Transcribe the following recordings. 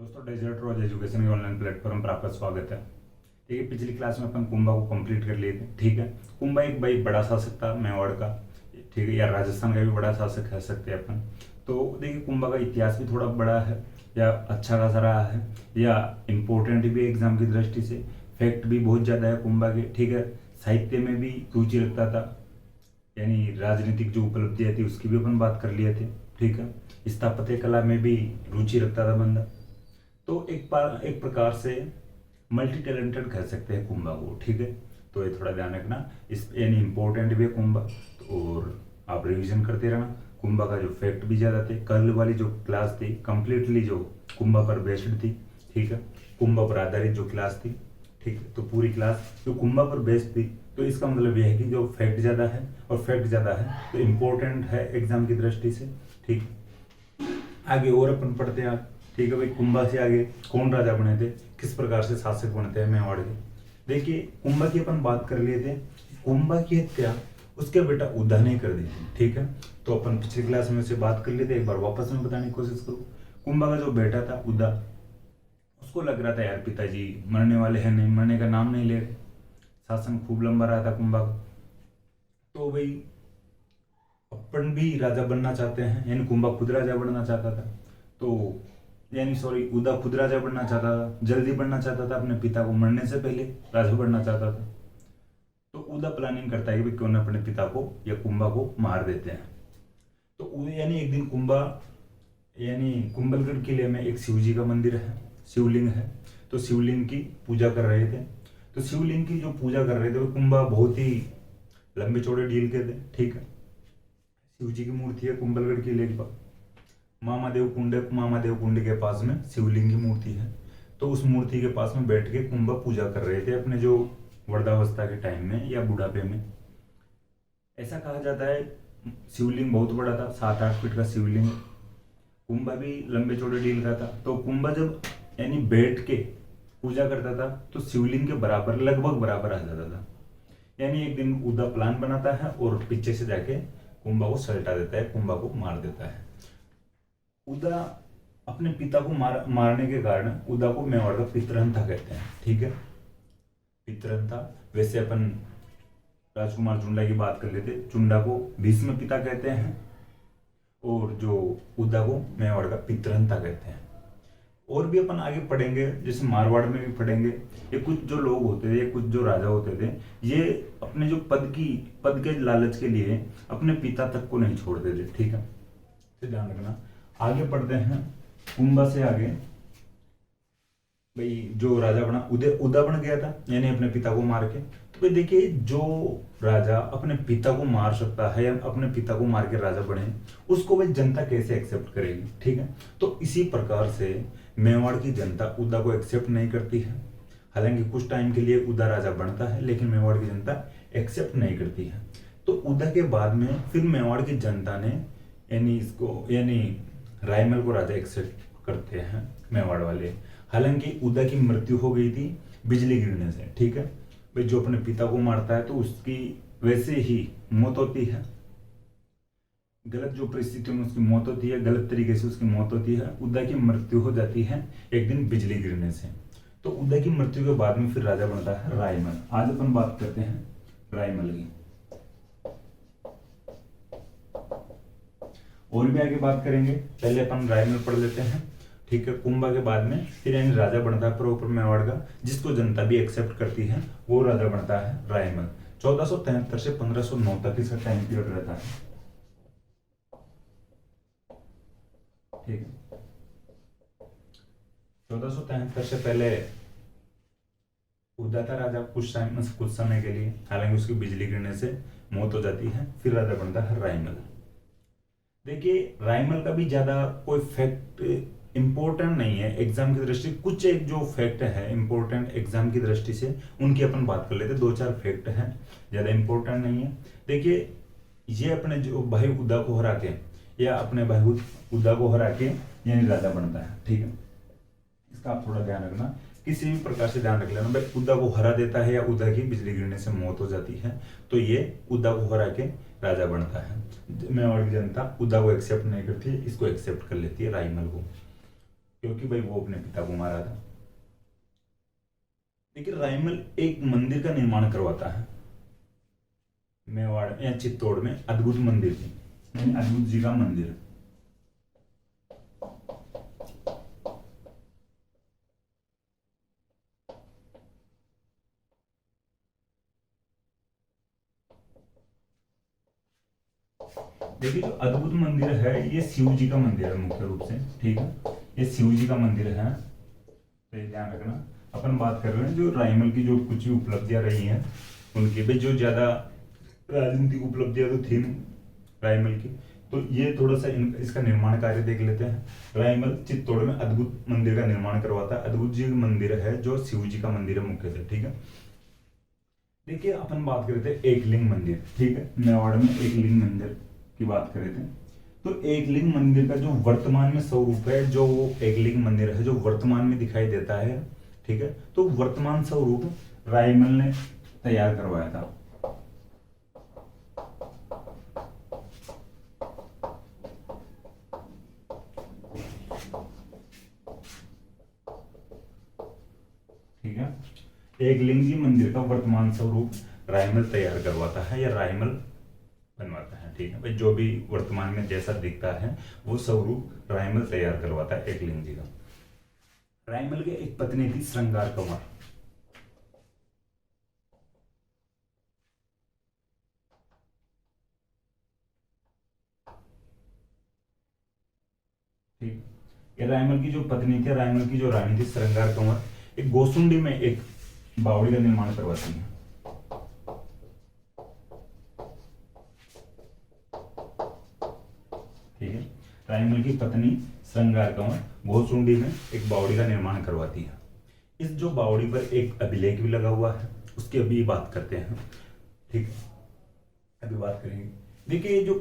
दोस्तों डेजर्ट रोज एजुकेशन के online platform पर आपका स्वागत है। ठीक है, पिछली क्लास में अपन कुंभा को कंप्लीट कर लिए थे। ठीक है, कुंभा एक भाई बड़ा शासक था मेवाड़ का, ठीक है, या राजस्थान का भी बड़ा शासक कह सकते हैं अपन। तो देखिए कुंभा का इतिहास भी थोड़ा बड़ा है या अच्छा खासा रहा है या इम्पोर्टेंट भी एग्जाम की दृष्टि से। फैक्ट भी बहुत ज़्यादा है कुंभा के। ठीक है, साहित्य में भी रुचि रखता था, यानी राजनीतिक जो उपलब्धियाँ थी उसकी भी अपन बात कर लिए थे। ठीक है, स्थापत्य कला में भी रुचि रखता था बंदा। तो एक प्रकार से मल्टी टैलेंटेड कह सकते हैं कुंभा को। ठीक है, तो ये थोड़ा ध्यान रखना, इस यानी इम्पोर्टेंट भी है कुंभा। तो और आप रिवीजन करते रहना। कुंभा का जो फैक्ट भी ज़्यादा थे। कल वाली जो क्लास थी कंप्लीटली जो कुंभा पर बेस्ड थी। ठीक है, कुंभा पर आधारित जो क्लास थी। ठीक है, तो पूरी क्लास जो कुंभा पर बेस्ड थी, तो इसका मतलब यह है कि जो फैक्ट ज़्यादा है और फैक्ट ज़्यादा है तो इम्पोर्टेंट है एग्जाम की दृष्टि से। ठीक, आगे और अपन पढ़ते हैं। ठीक है भाई, कुंभा से आगे कौन राजा बने थे, किस प्रकार से शासक बनते हैं मेवाड़ के। देखिए कुंभा की अपन बात कर लिए थे। कुंभा की हत्या उसके बेटा उदा ने कर दी थी। ठीक है, तो अपन पिछली क्लास में से बात कर लिए थे, एक बार वापस में बताने की कोशिश करूँ। कुंभा का जो बेटा था उदा, उसको लग रहा था यार पिताजी मरने वाले हैं, नहीं मरने का नाम नहीं ले रहे, शासन खूब लंबा रहा था कुंभा का। तो भाई अपन भी राजा बनना चाहते हैं, यानी कुंभा खुद राजा बनना चाहता था। तो यानी सॉरी, उदा खुद राजा बनना चाहता था, जल्दी बनना चाहता था, अपने पिता को मरने से पहले राजा बनना चाहता था। तो उदा प्लानिंग करता है कि क्यों ना अपने पिता को या कुंभा को मार देते हैं। तो यानी एक दिन कुंभा, यानी कुंभलगढ़ किले में एक शिव जी का मंदिर है, शिवलिंग है। तो शिवलिंग की पूजा कर रहे थे। तो शिवलिंग की जो पूजा कर रहे थे वो कुंभा बहुत ही लंबे चौड़े डील के थे। ठीक है, शिव जी की मूर्ति है कुंभलगढ़ किले के पास, मामादेव कुंड के पास में शिवलिंग की मूर्ति है। तो उस मूर्ति के पास में बैठ के कुंभा पूजा कर रहे थे अपने जो वृद्धावस्था के टाइम में या बुढ़ापे में। ऐसा कहा जाता है शिवलिंग बहुत बड़ा था, 7-8 फीट का शिवलिंग। कुंभा भी लंबे चौड़े डील का था। तो कुंभा जब यानी बैठ के पूजा करता था तो शिवलिंग के बराबर, लगभग बराबर आ जाता था। यानी एक दिन उदा प्लान बनाता है और पीछे से जाके कुंभा को सलटा देता है, कुंभा को मार देता है। उदा अपने पिता को मारने के कारण उदा को मेवाड़ का पितरंता कहते हैं। ठीक है, पितरंता। वैसे अपन राजकुमार चुंडा की बात कर लेते, चुंडा को भीष्म पिता कहते हैं और जो उदा को मेवाड़ का पितरंता कहते हैं। और भी अपन आगे पढ़ेंगे, जैसे मारवाड़ में भी पढ़ेंगे। ये कुछ जो लोग होते थे, कुछ जो राजा होते थे, ये अपने जो पद के लालच के लिए अपने पिता तक को नहीं छोड़ते थे। ठीक है, तो ध्यान रखना। आगे पढ़ते हैं, कुंभा से आगे भाई जो राजा बना उदा बन गया था, यानी अपने पिता को मार के। तो भाई देखिए, जो राजा अपने पिता को मार सकता है या अपने पिता को मार के राजा बने, उसको भाई जनता कैसे एक्सेप्ट करेगी। ठीक है, तो इसी प्रकार से मेवाड़ की जनता उदा को एक्सेप्ट नहीं करती है। हालांकि कुछ टाइम के लिए उदा राजा बनता है, लेकिन मेवाड़ की जनता एक्सेप्ट नहीं करती है। तो उदा के बाद में फिर मेवाड़ की जनता ने यानी रायमल को राजा एक्सेप्ट करते हैं मेवाड़ वाले। हालांकि उदा की मृत्यु हो गई थी बिजली गिरने से। ठीक है भाई, जो अपने पिता को मारता है तो उसकी वैसे ही मौत होती है, गलत जो परिस्थितियों में उसकी मौत होती है, गलत तरीके से उसकी मौत होती है। उदा की मृत्यु हो जाती है एक दिन बिजली गिरने से। तो उदा की मृत्यु के बाद में फिर राजा बनता है रायमल। आज अपन बात करते हैं रायमल की। और भी आगे बात करेंगे, पहले अपन रायमल पढ़ लेते हैं। ठीक है, कुंभा के बाद में फिर यानी राजा बनता है प्रॉपर मेवाड़ का, जिसको जनता भी एक्सेप्ट करती है, वो राजा बनता है रायमल। 1473 से 1509 तक इसका टाइम पीरियड रहता है। ठीक है, 1473 से पहले उदा था राजा कुछ समय के लिए, हालांकि उसकी बिजली गिरने से मौत हो जाती है। फिर राजा बनता है रायमल। देखिए रायमल का भी ज्यादा कोई फैक्ट इंपॉर्टेंट नहीं है एग्जाम की दृष्टि। कुछ एक जो फैक्ट है इंपॉर्टेंट एग्जाम की दृष्टि से, उनकी अपन बात कर लेते। 2-4 फैक्ट हैं, ज्यादा इंपॉर्टेंट नहीं है। देखिए ये अपने जो भाई उदा को हरा के या अपने भाई उदा को हरा के यानी राजा बनता है। ठीक है, इसका आप थोड़ा ध्यान रखना, किसी भी प्रकार से ध्यान रख लेना। भाई उदा को हरा देता है या उदा की बिजली गिरने से मौत हो जाती है, तो ये उदा को हरा के राजा बनता है। मेवाड़ की जनता उदा को एक्सेप्ट नहीं करती, इसको एक्सेप्ट कर लेती है रायमल को। क्योंकि भाई वो अपने पिता को मारा था। लेकिन रायमल एक मंदिर का निर्माण करवाता है मेवाड़ या चित्तौड़ में, अद्भुत मंदिर थी, यानी अद्भुत जी का मंदिर। देखिए जो अद्भुत मंदिर है ये शिव जी का मंदिर है मुख्य रूप से, ठीक है, ये शिव जी का मंदिर है, तो ये ध्यान रखना। अपन बात कर रहे हैं जो रायमल की जो कुछ भी उपलब्धियां रही हैं उनकी भी, जो ज्यादा राजनीतिक उपलब्धियां तो थी रायमल की, तो ये थोड़ा सा इसका निर्माण कार्य देख लेते हैं। रायमल चित्तौड़ में अद्भुत मंदिर का निर्माण करवाता है। अद्भुत जी मंदिर है जो शिव जी का मंदिर है मुख्य से, ठीक है। देखिए अपन बात कर रहे थे एक लिंग मंदिर, ठीक है, मेवाड़ में एक लिंग मंदिर की बात कर रहे थे। तो एक लिंग मंदिर का जो वर्तमान में स्वरूप है, जो वो एक लिंग मंदिर है जो वर्तमान में दिखाई देता है, ठीक है, तो वर्तमान स्वरूप रायमल ने तैयार करवाया था। ठीक है, एक लिंगी मंदिर का वर्तमान स्वरूप रायमल तैयार करवाता है या रायमल बनवाता है, ठीक है भाई, जो भी वर्तमान में जैसा दिखता है वो स्वरूप रायमल तैयार करवाता है एक लिंग जी का। रायमल के एक पत्नी थी श्रृंगार कंवर, ठीक, ये रायमल की जो पत्नी थी, रायमल की जो रानी थी श्रृंगार कंवर, एक गोसुंडी में एक बावड़ी का निर्माण करवाती है। ठीक है, रायमल की पत्नी श्रृंगार कंवर गोसुंडी में एक बावड़ी का निर्माण करवाती है। इस जो बावड़ी पर एक अभिलेख भी लगा हुआ है, उसकी अभी बात करते हैं, ठीक है, अभी बात करेंगे। देखिए जो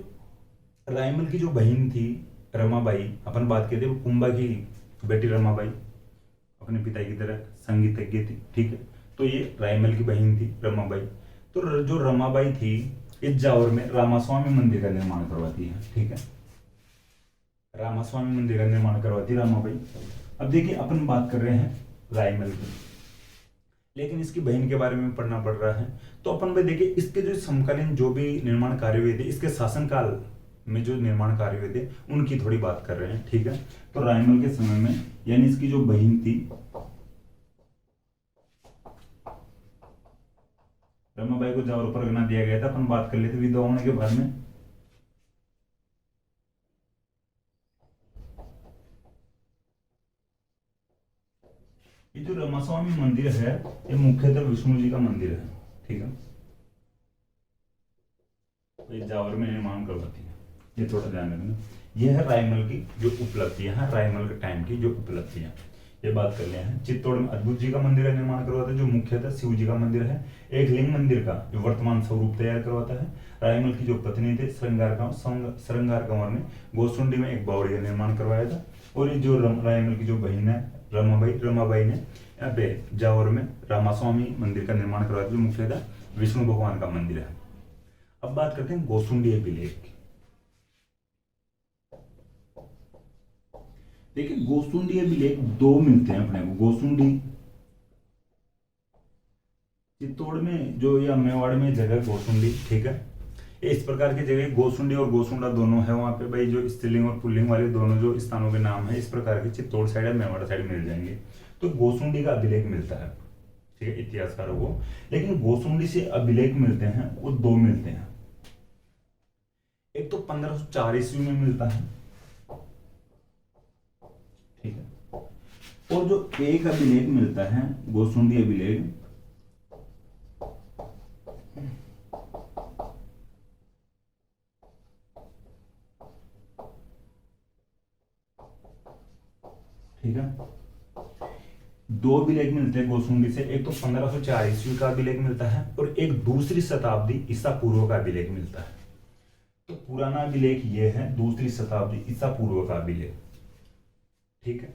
रायमल की जो बहन थी रमाबाई, अपन बात करते हैं कुंभा की बेटी रमाबाई, अपने पिता की तरह संगीतज्ञ थी, ठीक है, तो ये रायमल की बहन थी रमाबाई। तो जो रमाबाई थी इस जावर में रामास्वामी मंदिर का निर्माण करवाती है, ठीक है, रामास्वामी मंदिर का निर्माण करवाती रमाबाई। अब देखिए अपन बात कर रहे हैं रायमल की, लेकिन इसकी बहन के बारे में पढ़ना पड़ रहा है, तो अपन में देखिए इसके जो समकालीन जो भी निर्माण कार्य हुए थे, इसके शासनकाल में जो निर्माण कार्य हुए थे उनकी थोड़ी बात कर रहे हैं, ठीक है। तो रायमल के समय में, यानी इसकी जो बहन थी रमाबाई को जावर पर गना दिया गया था। अपन बात कर लेते विधवा होने के बारे में। ये जो रामास्वामी मंदिर है ये मुख्यतः विष्णु जी का मंदिर है, ठीक है, तो ये जावर में निर्माण करवाती है, ये थोड़ा ध्यान रखना। ये है रायमल की जो उपलब्धियां हैं, रायमल के टाइम की जो उपलब्धियां, ये बात कर लिया है। चित्तौड़ में अद्भुत जी का मंदिर का निर्माण करवाता है जो मुख्यतः शिव जी का मंदिर है। एक लिंग मंदिर का जो वर्तमान स्वरूप तैयार करवाता है। रायमल की जो पत्नी थे श्रृंगार कंवर ने गोसुंडी में एक बावड़ी का निर्माण करवाया था। और ये जो रायमल की जो बहन है रमाबाई ने यहाँ पे जावर में रामास्वामी मंदिर का निर्माण करवाया जो मुख्यतः विष्णु भगवान का मंदिर है। अब बात करते हैं गोसुंडी अभिलेख की। देखिए गोसुंडी अभिलेख दो मिलते हैं अपने को, गोसुंडी चित्तौड़ में जो या मेवाड़ में जगह गोसुंडी, ठीक है, इस प्रकार की जगह गोसुंडी और गोसुंडा दोनों है वहां पे भाई, जो स्त्रीलिंग और पुल्लिंग वाले दोनों जो स्थानों के नाम है इस प्रकार के चित्तौड़ साइड या मेवाड़ साइड मिल जाएंगे। तो गोसुंडी का अभिलेख मिलता है, ठीक है, इतिहासकारों को। लेकिन गोसुंडी से अभिलेख मिलते हैं वो दो मिलते हैं। एक तो 1504 ईस्वी में मिलता है, ठीक है, और जो एक अभिलेख मिलता है गोसुंडी अभिलेख, ठीक है, दो अभिलेख मिलते हैं गोसुंडी से। एक तो 1504 ईस्वी का अभिलेख मिलता है और एक दूसरी शताब्दी ईसा पूर्व का अभिलेख मिलता है। तो पुराना अभिलेख ये है, दूसरी शताब्दी ईसा पूर्व का अभिलेख, ठीक है।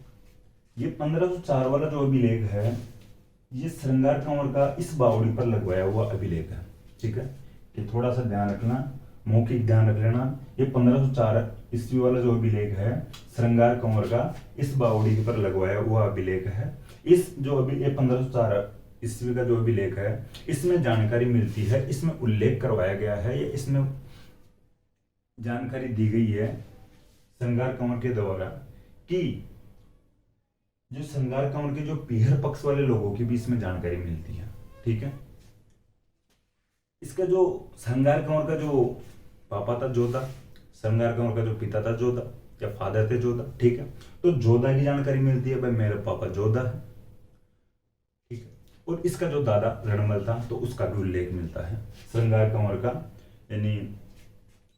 ये 1504 वाला जो अभिलेख है ये श्रृंगार कंवर का इस बावड़ी पर लगवाया हुआ अभिलेख है, ठीक है, ये थोड़ा सा ध्यान रखना। मौखिक ध्यान रख लेना, ये 1504 ईस्वी वाला जो अभिलेख है श्रृंगार कंवर का, इस बावड़ी पर लगवाया हुआ अभिलेख है। इस जो अभी ये 1504 ईस्वी का जो अभिलेख है, इसमें जानकारी मिलती है, इसमें उल्लेख करवाया गया है, या इसमें जानकारी दी गई है श्रृंगार कंवर के द्वारा कि जो श्रृंगार कंवर के जो पीहर पक्ष वाले लोगों की भी इसमें जानकारी मिलती है। ठीक है, इसका जो श्रृंगार कंवर का जो पापा था जोधा, श्रृंगार कंवर का जो पिता था जोधा या फादर थे जोधा। ठीक है, तो जोधा की जानकारी मिलती है, भाई मेरे पापा जोधा है। ठीक है, और इसका जो दादा रणमल था तो उसका भी उल्लेख मिलता है। श्रृंगार कंवर का यानी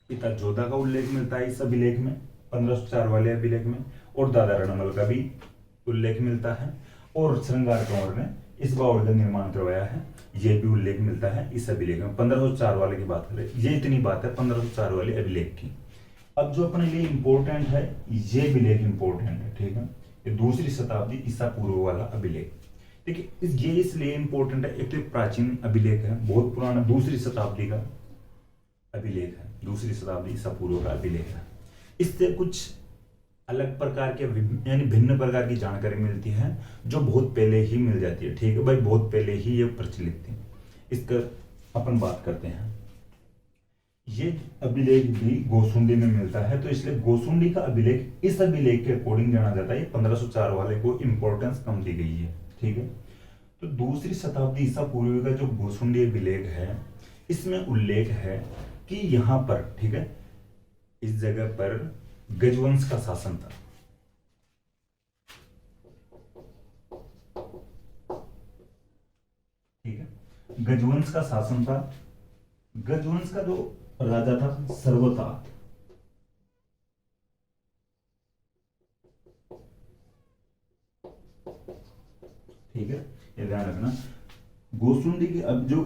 पिता जोधा का उल्लेख मिलता है इस अभिलेख में, 1504 वाले अभिलेख में, और दादा रणमल का भी उल्लेख मिलता है। और श्रृंगार कंवर ने इस बावड़ी का निर्माण करवाया है, ये भी उल्लेख मिलता है इस अभिलेख में। 1504 वाले की बात करें, ये इतनी बात है 1504 वाले अभिलेख की। अब जो अपने लिए इंपॉर्टेंट है, ये अभिलेख इंपॉर्टेंट है। ठीक है, ये दूसरी शताब्दी ईसा पूर्व वाला अभिलेख। देखिए ये इसलिए इंपॉर्टेंट है, एक तो प्राचीन अभिलेख है, बहुत पुराना, दूसरी शताब्दी का अभिलेख है, दूसरी शताब्दी ईसा पूर्व का अभिलेख है। इससे कुछ अलग प्रकार के यानी भिन्न प्रकार की जानकारी मिलती है, जो बहुत पहले ही मिल जाती है। ठीक है भाई, बहुत पहले ही ये प्रचलित थी। इसका अपन बात करते हैं। ये अभिलेख भी गोसुंडी में मिलता है, तो इसलिए गोसुंडी का अभिलेख इस अभिलेख के अकॉर्डिंग जाना जाता है। 1504 वाले को इंपॉर्टेंस कम दी गई है। ठीक है, तो दूसरी शताब्दी ईसा पूर्व का जो गोसुंडी अभिलेख है, इसमें उल्लेख है कि यहाँ पर, ठीक है, इस जगह पर गजवंश का शासन था। ठीक है, गजवंश का शासन था। गजवंश का जो राजा था सर्वता। ठीक है, ये ध्यान रखना। गोसुंडी की अब जो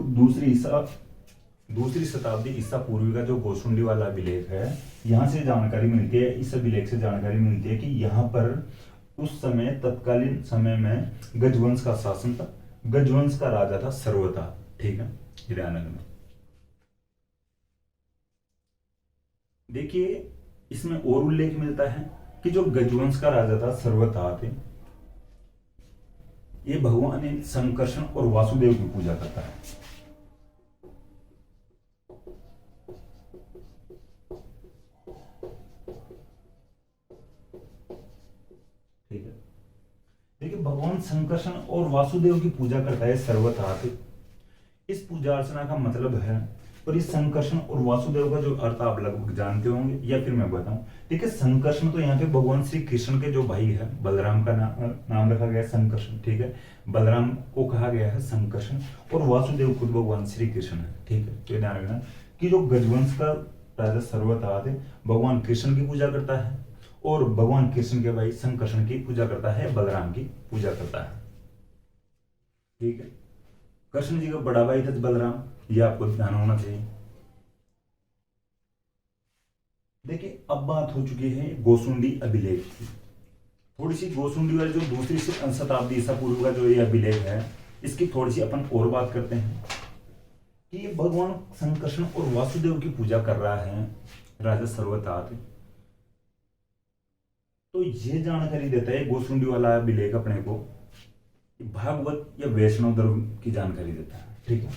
दूसरी शताब्दी ईसा पूर्व का जो गोसुंडी वाला अभिलेख है, यहां से जानकारी मिलती है, इस अभिलेख से जानकारी मिलती है कि यहां पर उस समय तत्कालीन समय में गजवंश का शासन था, गजवंश का राजा था सर्वता। ठीक है, ध्यान रखना। देखिए इसमें और उल्लेख मिलता है कि जो गजवंश का राजा था सर्वता थे, ये भगवान संकर्षण और वासुदेव की पूजा करता है। ठीक है, देखिए भगवान संकर्षण और वासुदेव की पूजा करता है सर्वथा। इस पूजा अर्चना का मतलब है, और इस संकर्षण और वासुदेव का जो अर्थ आप लगभग जानते होंगे, या फिर मैं बताऊं। ठीक है, संकर्षण तो यहाँ पे भगवान श्री कृष्ण के जो भाई है बलराम का नाम रखा गया है संकर्षण। ठीक है, बलराम को कहा गया है संकर्षण, और वासुदेव खुद भगवान श्री कृष्ण है। ठीक है, तो ध्यान रखना कि जो गजवंश का राजा सर्वथा भगवान कृष्ण की पूजा करता है, और भगवान कृष्ण के भाई संकर्षण की पूजा करता है, बलराम की पूजा करता है। ठीक है, कृष्ण जी का बड़ा भाई था बलराम, यह आपको ध्यान होना चाहिए। देखिए अब बात हो चुकी है गोसुंडी अभिलेख की। थोड़ी सी गोसुंडी वाली जो दूसरी शताब्दी ईसा पूर्व का जो ये अभिलेख है, इसकी थोड़ी सी अपन और बात करते हैं कि ये भगवान संकर्षण और वासुदेव की पूजा कर रहा है राजा सर्वतात। तो ये जानकारी देता है गोसुंडी वाला अभिलेख अपने को भागवत या वैष्णव धर्म की जानकारी देता है। ठीक है,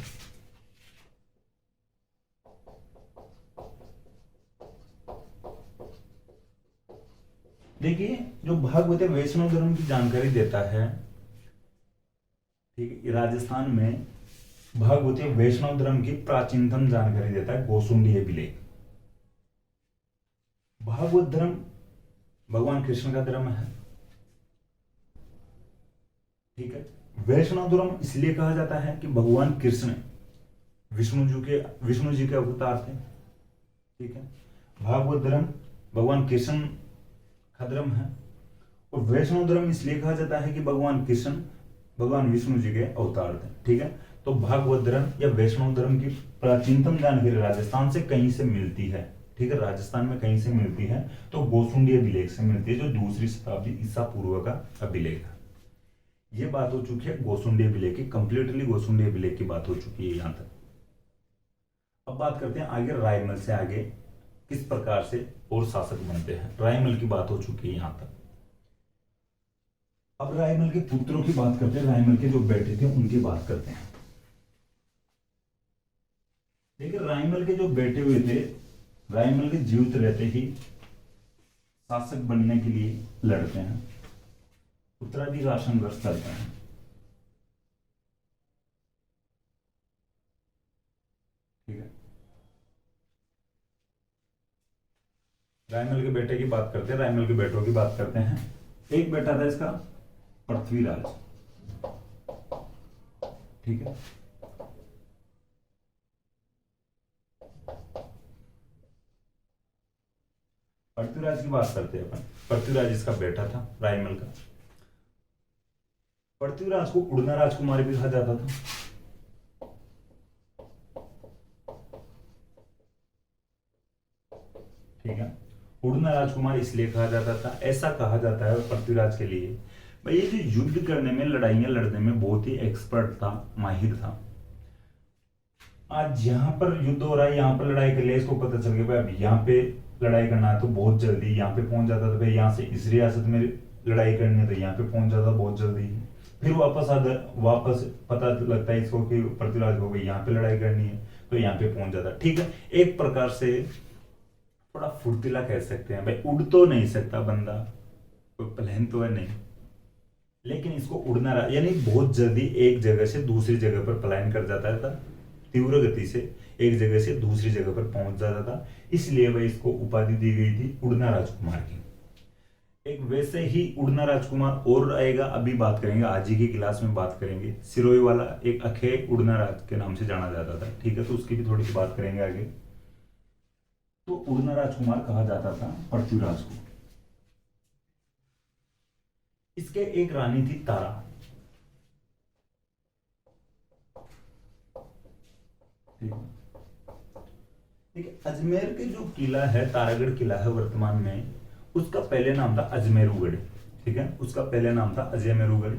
देखिए जो भागवत या वैष्णव धर्म की जानकारी देता है, ठीक है, राजस्थान में भागवत या वैष्णव धर्म की प्राचीनतम जानकारी देता है गोसुंडी अभिलेख। भागवत धर्म भगवान कृष्ण का धर्म है। ठीक है, वैष्णव धर्म इसलिए कहा जाता है कि भगवान कृष्ण विष्णु जी के अवतार थे। ठीक है, भागवत धर्म भगवान कृष्ण का धर्म है, और वैष्णव धर्म इसलिए कहा जाता है कि भगवान कृष्ण भगवान विष्णु जी के अवतार थे। ठीक है, तो भागवत धर्म या वैष्णव धर्म की प्राचीनतम जानकारी राजस्थान से कहीं से मिलती है। ठीक है, राजस्थान में कहीं से मिलती है तो गोसुंडी अभिलेख से मिलती है, जो दूसरी शताब्दी ईसा पूर्व का अभिलेख है। ये बात हो चुकी है गोसुंडी अभिलेख की, कंप्लीटली गोसुंडी अभिलेख की बात हो चुकी है यहां तक। अब बात करते हैं आगे रायमल से आगे किस प्रकार से और शासक बनते हैं। रायमल की बात हो चुकी है यहां तक। अब रायमल के पुत्रों की बात करते हैं, रायमल के जो बेटे थे उनकी बात करते हैं। देखिए रायमल के जो बेटे हुए थे, रायमल के जीवित रहते ही शासक बनने के लिए लड़ते हैं, उत्तराधिकार संघर्ष करते हैं। ठीक है, रायमल के बेटे की बात करते हैं, रायमल के बेटों की बात करते हैं। एक बेटा था इसका पृथ्वीराज। ठीक है, पृथ्वीराज की बात करते हैं अपन। पृथ्वीराज इसका बेटा था रायमल का। पृथ्वीराज को उड़ना राजकुमार भी कहा जाता था। ठीक है, उड़ना राजकुमार इसलिए कहा जाता था, ऐसा कहा जाता है पृथ्वीराज के लिए भाई ये जो युद्ध करने में, लड़ाइयां लड़ने में बहुत ही एक्सपर्ट था, माहिर था। आज यहाँ पर युद्ध हो रहा है, यहाँ पर लड़ाई कर लिया, इसको पता चल गया भाई अब यहाँ पे लड़ाई करना है तो बहुत जल्दी यहाँ पे पहुंच जाता था। भाई यहाँ से इस रियासत में लड़ाई करनी है तो यहाँ पे पहुंच जाता बहुत जल्दी। फिर वापस पता लगता है इसको कि पृथ्वीराज को भाई यहाँ पे लड़ाई करनी है तो यहाँ पे पहुंच जाता। ठीक है, एक प्रकार से थोड़ा फुर्तीला कह सकते हैं। भाई उड़ तो नहीं सकता बंदा, कोई प्लेन तो है नहीं, लेकिन इसको उड़ना यानी बहुत जल्दी एक जगह से दूसरी जगह पर पलायन कर जाता था, तीव्र गति से एक जगह से दूसरी जगह पर पहुंच जाता था। इसलिए वह इसको उपाधि दी गई थी उड़ना राजकुमार की। एक वैसे ही उड़ना राजकुमार और आएगा, अभी बात करेंगे, आज ही की क्लास में बात करेंगे। सिरोही वाला एक अखे उड़ना राज के नाम से जाना जाता था। ठीक है, तो उसकी भी थोड़ी सी बात करेंगे आगे। तो उड़ना राजकुमार कहा जाता था पृथ्वीराज को। इसके एक रानी थी तारा। ठीक है, अजमेर के जो किला है, तारागढ़ किला है वर्तमान में, उसका पहले नाम था अजमेरुगढ़। ठीक है, उसका पहले नाम था अजमेरुगढ़।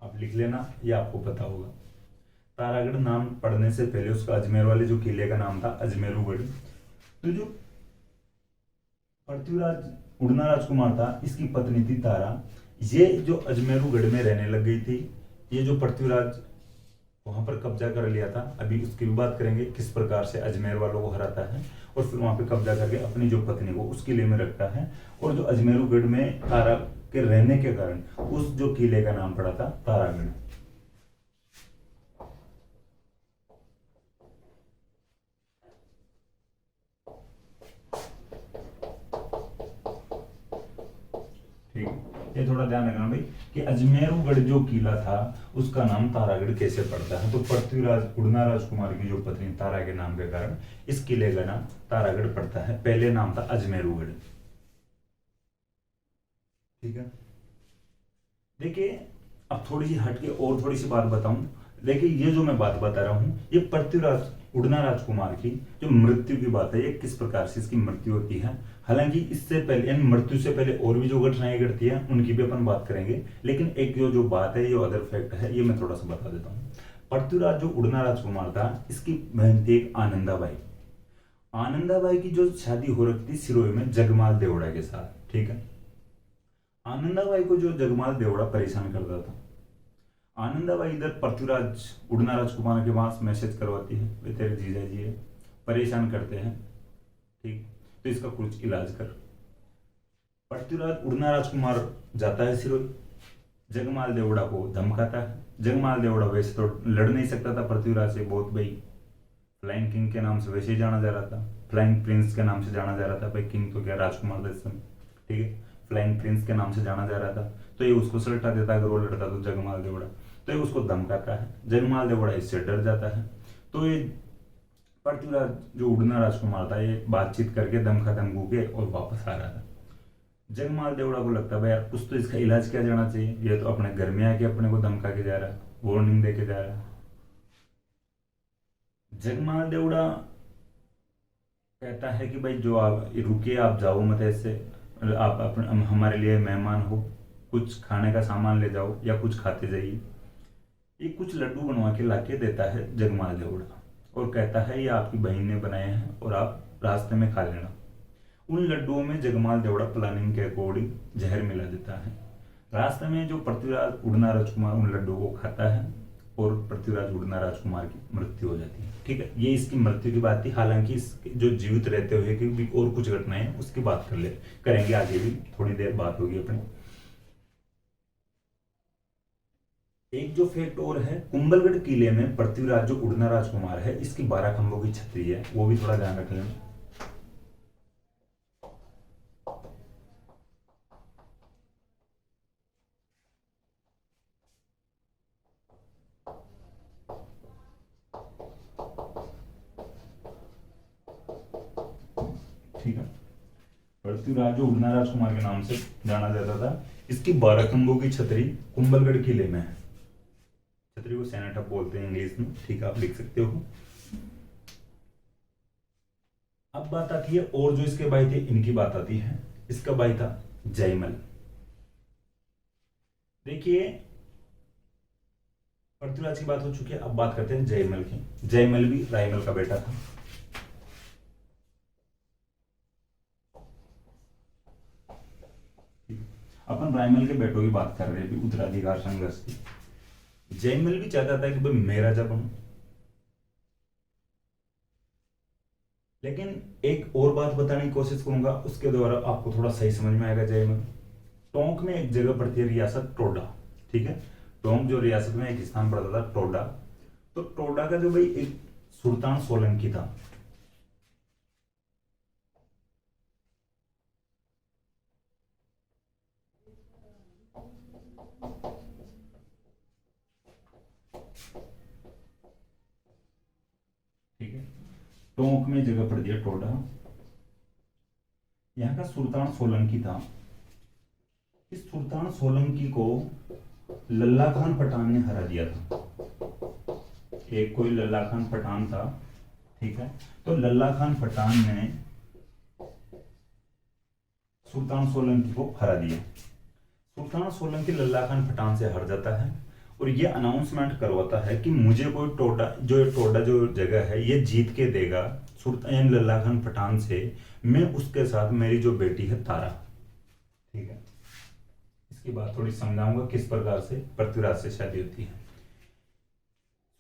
आप लिख लेना, ये आपको पता होगा। तारागढ़ नाम पढ़ने से पहले उसका अजमेर वाले जो किले का नाम था अजमेरुगढ़। तो जो पृथ्वीराज उड़ना राजकुमार था, इसकी पत्नी थी तारा। ये जो अजमेरुगढ़ में रहने लग गई थी। ये जो पृथ्वीराज वहां पर कब्जा कर लिया था, अभी उसकी भी बात करेंगे किस प्रकार से अजमेर वालों को हराता है और फिर वहां पे कब्जा करके अपनी जो पत्नी को उस किले में रखता है। और जो अजमेरुगढ़ में तारा के रहने के कारण उस जो किले का नाम पड़ा था तारागढ़। ठीक है, ये थोड़ा ध्यान रखना भाई कि अजमेरुगढ़ जो किला था उसका नाम तारागढ़ कैसे पड़ता है। तो पृथ्वीराज उड़ना राजकुमार की जो पत्नी तारा के नाम के कारण इस किले का नाम तारागढ़ पड़ता है। पहले नाम था अजमेरुगढ़। ठीक है, देखिए अब थोड़ी सी हटके और थोड़ी सी बात बताऊं। देखिए ये जो मैं बात बता रहा हूं, ये पृथ्वीराज उड़ना राजकुमार की जो मृत्यु की बात है, ये किस प्रकार से इसकी मृत्यु होती है। हालांकि इससे पहले, यानी मृत्यु से पहले और भी जो घटनाएं घटती है उनकी भी अपन बात करेंगे, लेकिन एक जो बात है, ये अदर फैक्ट है, ये मैं थोड़ा सा बता देता हूँ। पृथ्वीराज जो उड़ना राजकुमार था, इसकी बहन थी एक आनंदाबाई। आनंदाबाई की जो शादी हो रखी थी सिरोही में जगमाल देवड़ा के साथ। ठीक है, आनंदाबाई को जो जगमाल देवड़ा परेशान करता था, आनंदाबाई इधर पृथ्वीराज उड़ना राजकुमार के पास मैसेज करवाती है, वे तेरे जीजा जी है, परेशान करते हैं। ठीक, तो इसका कुछ इलाज कर। पृथ्वीराज उड़ना राजकुमार जाता है सिरोही, जगमाल देवड़ा को धमकाता है। जगमाल देवड़ा वैसे तो लड़ नहीं सकता था पृथ्वीराज से, बहुत भाई फ्लाइंग किंग के नाम से वैसे ही जाना जा रहा था, फ्लाइंग प्रिंस के नाम से जाना जा रहा था। भाई किंग तो क्या, राजकुमार था। ठीक है, फ्लाइंग प्रिंस के नाम से जाना जा रहा था, तो ये उसको सलटा देता अगर वो लड़ता तो जगमाल देवड़ा। तो ये उसको धमकाता है, जगमाल देवड़ा इससे डर जाता है। तो ये पृथ्वीराज जो उड़ना राजकुमार था, ये बातचीत करके धमका धमकू के और वापस आ रहा था। जगमाल देवड़ा को लगता है भाई यार कुछ तो इसका इलाज किया जाना चाहिए, ये तो अपने घर में आके अपने को धमका के जा रहा है, वार्निंग दे के जा रहा है। जगमाल देवड़ा कहता है कि भाई जो आप रुकिए, आप जाओ मत ऐसे, आप अपने हमारे लिए मेहमान हो, कुछ खाने का सामान ले जाओ या कुछ खाते जाइए। ये कुछ लड्डू बनवा के लाके देता है जगमाल देवड़ा। और कहता है ये आपकी बहन ने बनाए हैं और आप रास्ते में खा लेना। उन लड्डुओं में जगमाल देवड़ा प्लानिंग के अकॉर्डिंग जहर मिला देता है। रास्ते में जो पृथ्वीराज उड़ना राजकुमार उन लड्डुओं को खाता है और पृथ्वीराज उड़ना राजकुमार की मृत्यु हो जाती है। ठीक है, ये इसकी मृत्यु की बात थी। हालांकि जो जीवित रहते हुए कि भी और कुछ घटनाएं उसकी बात करेंगे आगे भी, थोड़ी देर बात होगी अपनी। एक जो फैक्ट और है, कुंभलगढ़ किले में पृथ्वीराज जो उड़ना राजकुमार है इसकी 12 खंभों की छतरी है, वो भी थोड़ा ध्यान रख लेना। ठीक है, पृथ्वीराज जो उड़ना राजकुमार के नाम से जाना जाता था, इसकी 12 खंभों की छतरी कुंभलगढ़ किले में है। छतरी को सेनेटअप बोलते हैं इंग्लिश में, ठीक है, आप लिख सकते हो। अब बात आती है और जो इसके भाई थे इनकी बात आती है। इसका भाई था जयमल। देखिए, पृथ्वीराज की बात हो चुकी है, अब बात करते हैं जयमल की। जयमल भी रायमल का बेटा था। अपन रायमल के बेटों की बात कर रहे हैं, उत्तराधिकार संघर्ष की। जयमल भी चाहता था कि भाई मैं राजा बनूं, लेकिन एक और बात बताने की कोशिश करूंगा, उसके द्वारा आपको थोड़ा सही समझ में आएगा। जयमल, टोंक में एक जगह पड़ती है रियासत टोडा। ठीक है, टोंक जो रियासत में एक स्थान पड़ता था टोडा, तो टोडा का जो भाई एक सुल्तान सोलंकी था। ठीक है, टोंक में जगह पड़ती है टोडा, यहाँ का सुल्तान सोलंकी था। इस सुल्तान सोलंकी को लल्ला खान पठान ने हरा दिया था। एक कोई लल्ला खान पठान था, ठीक है, तो लल्ला खान पठान ने सुल्तान सोलंकी को हरा दिया। सुल्तान सोलंकी लल्ला खान पठान से हार जाता है और ये अनाउंसमेंट करवाता है कि मुझे कोई टोडा जो जगह है ये जीत के देगा सुल्तान लल्ला खान पठान से, मैं उसके साथ मेरी जो बेटी है तारा। ठीक है, इसकी बात थोड़ी समझाऊंगा किस प्रकार से पृथ्वीराज से शादी होती है।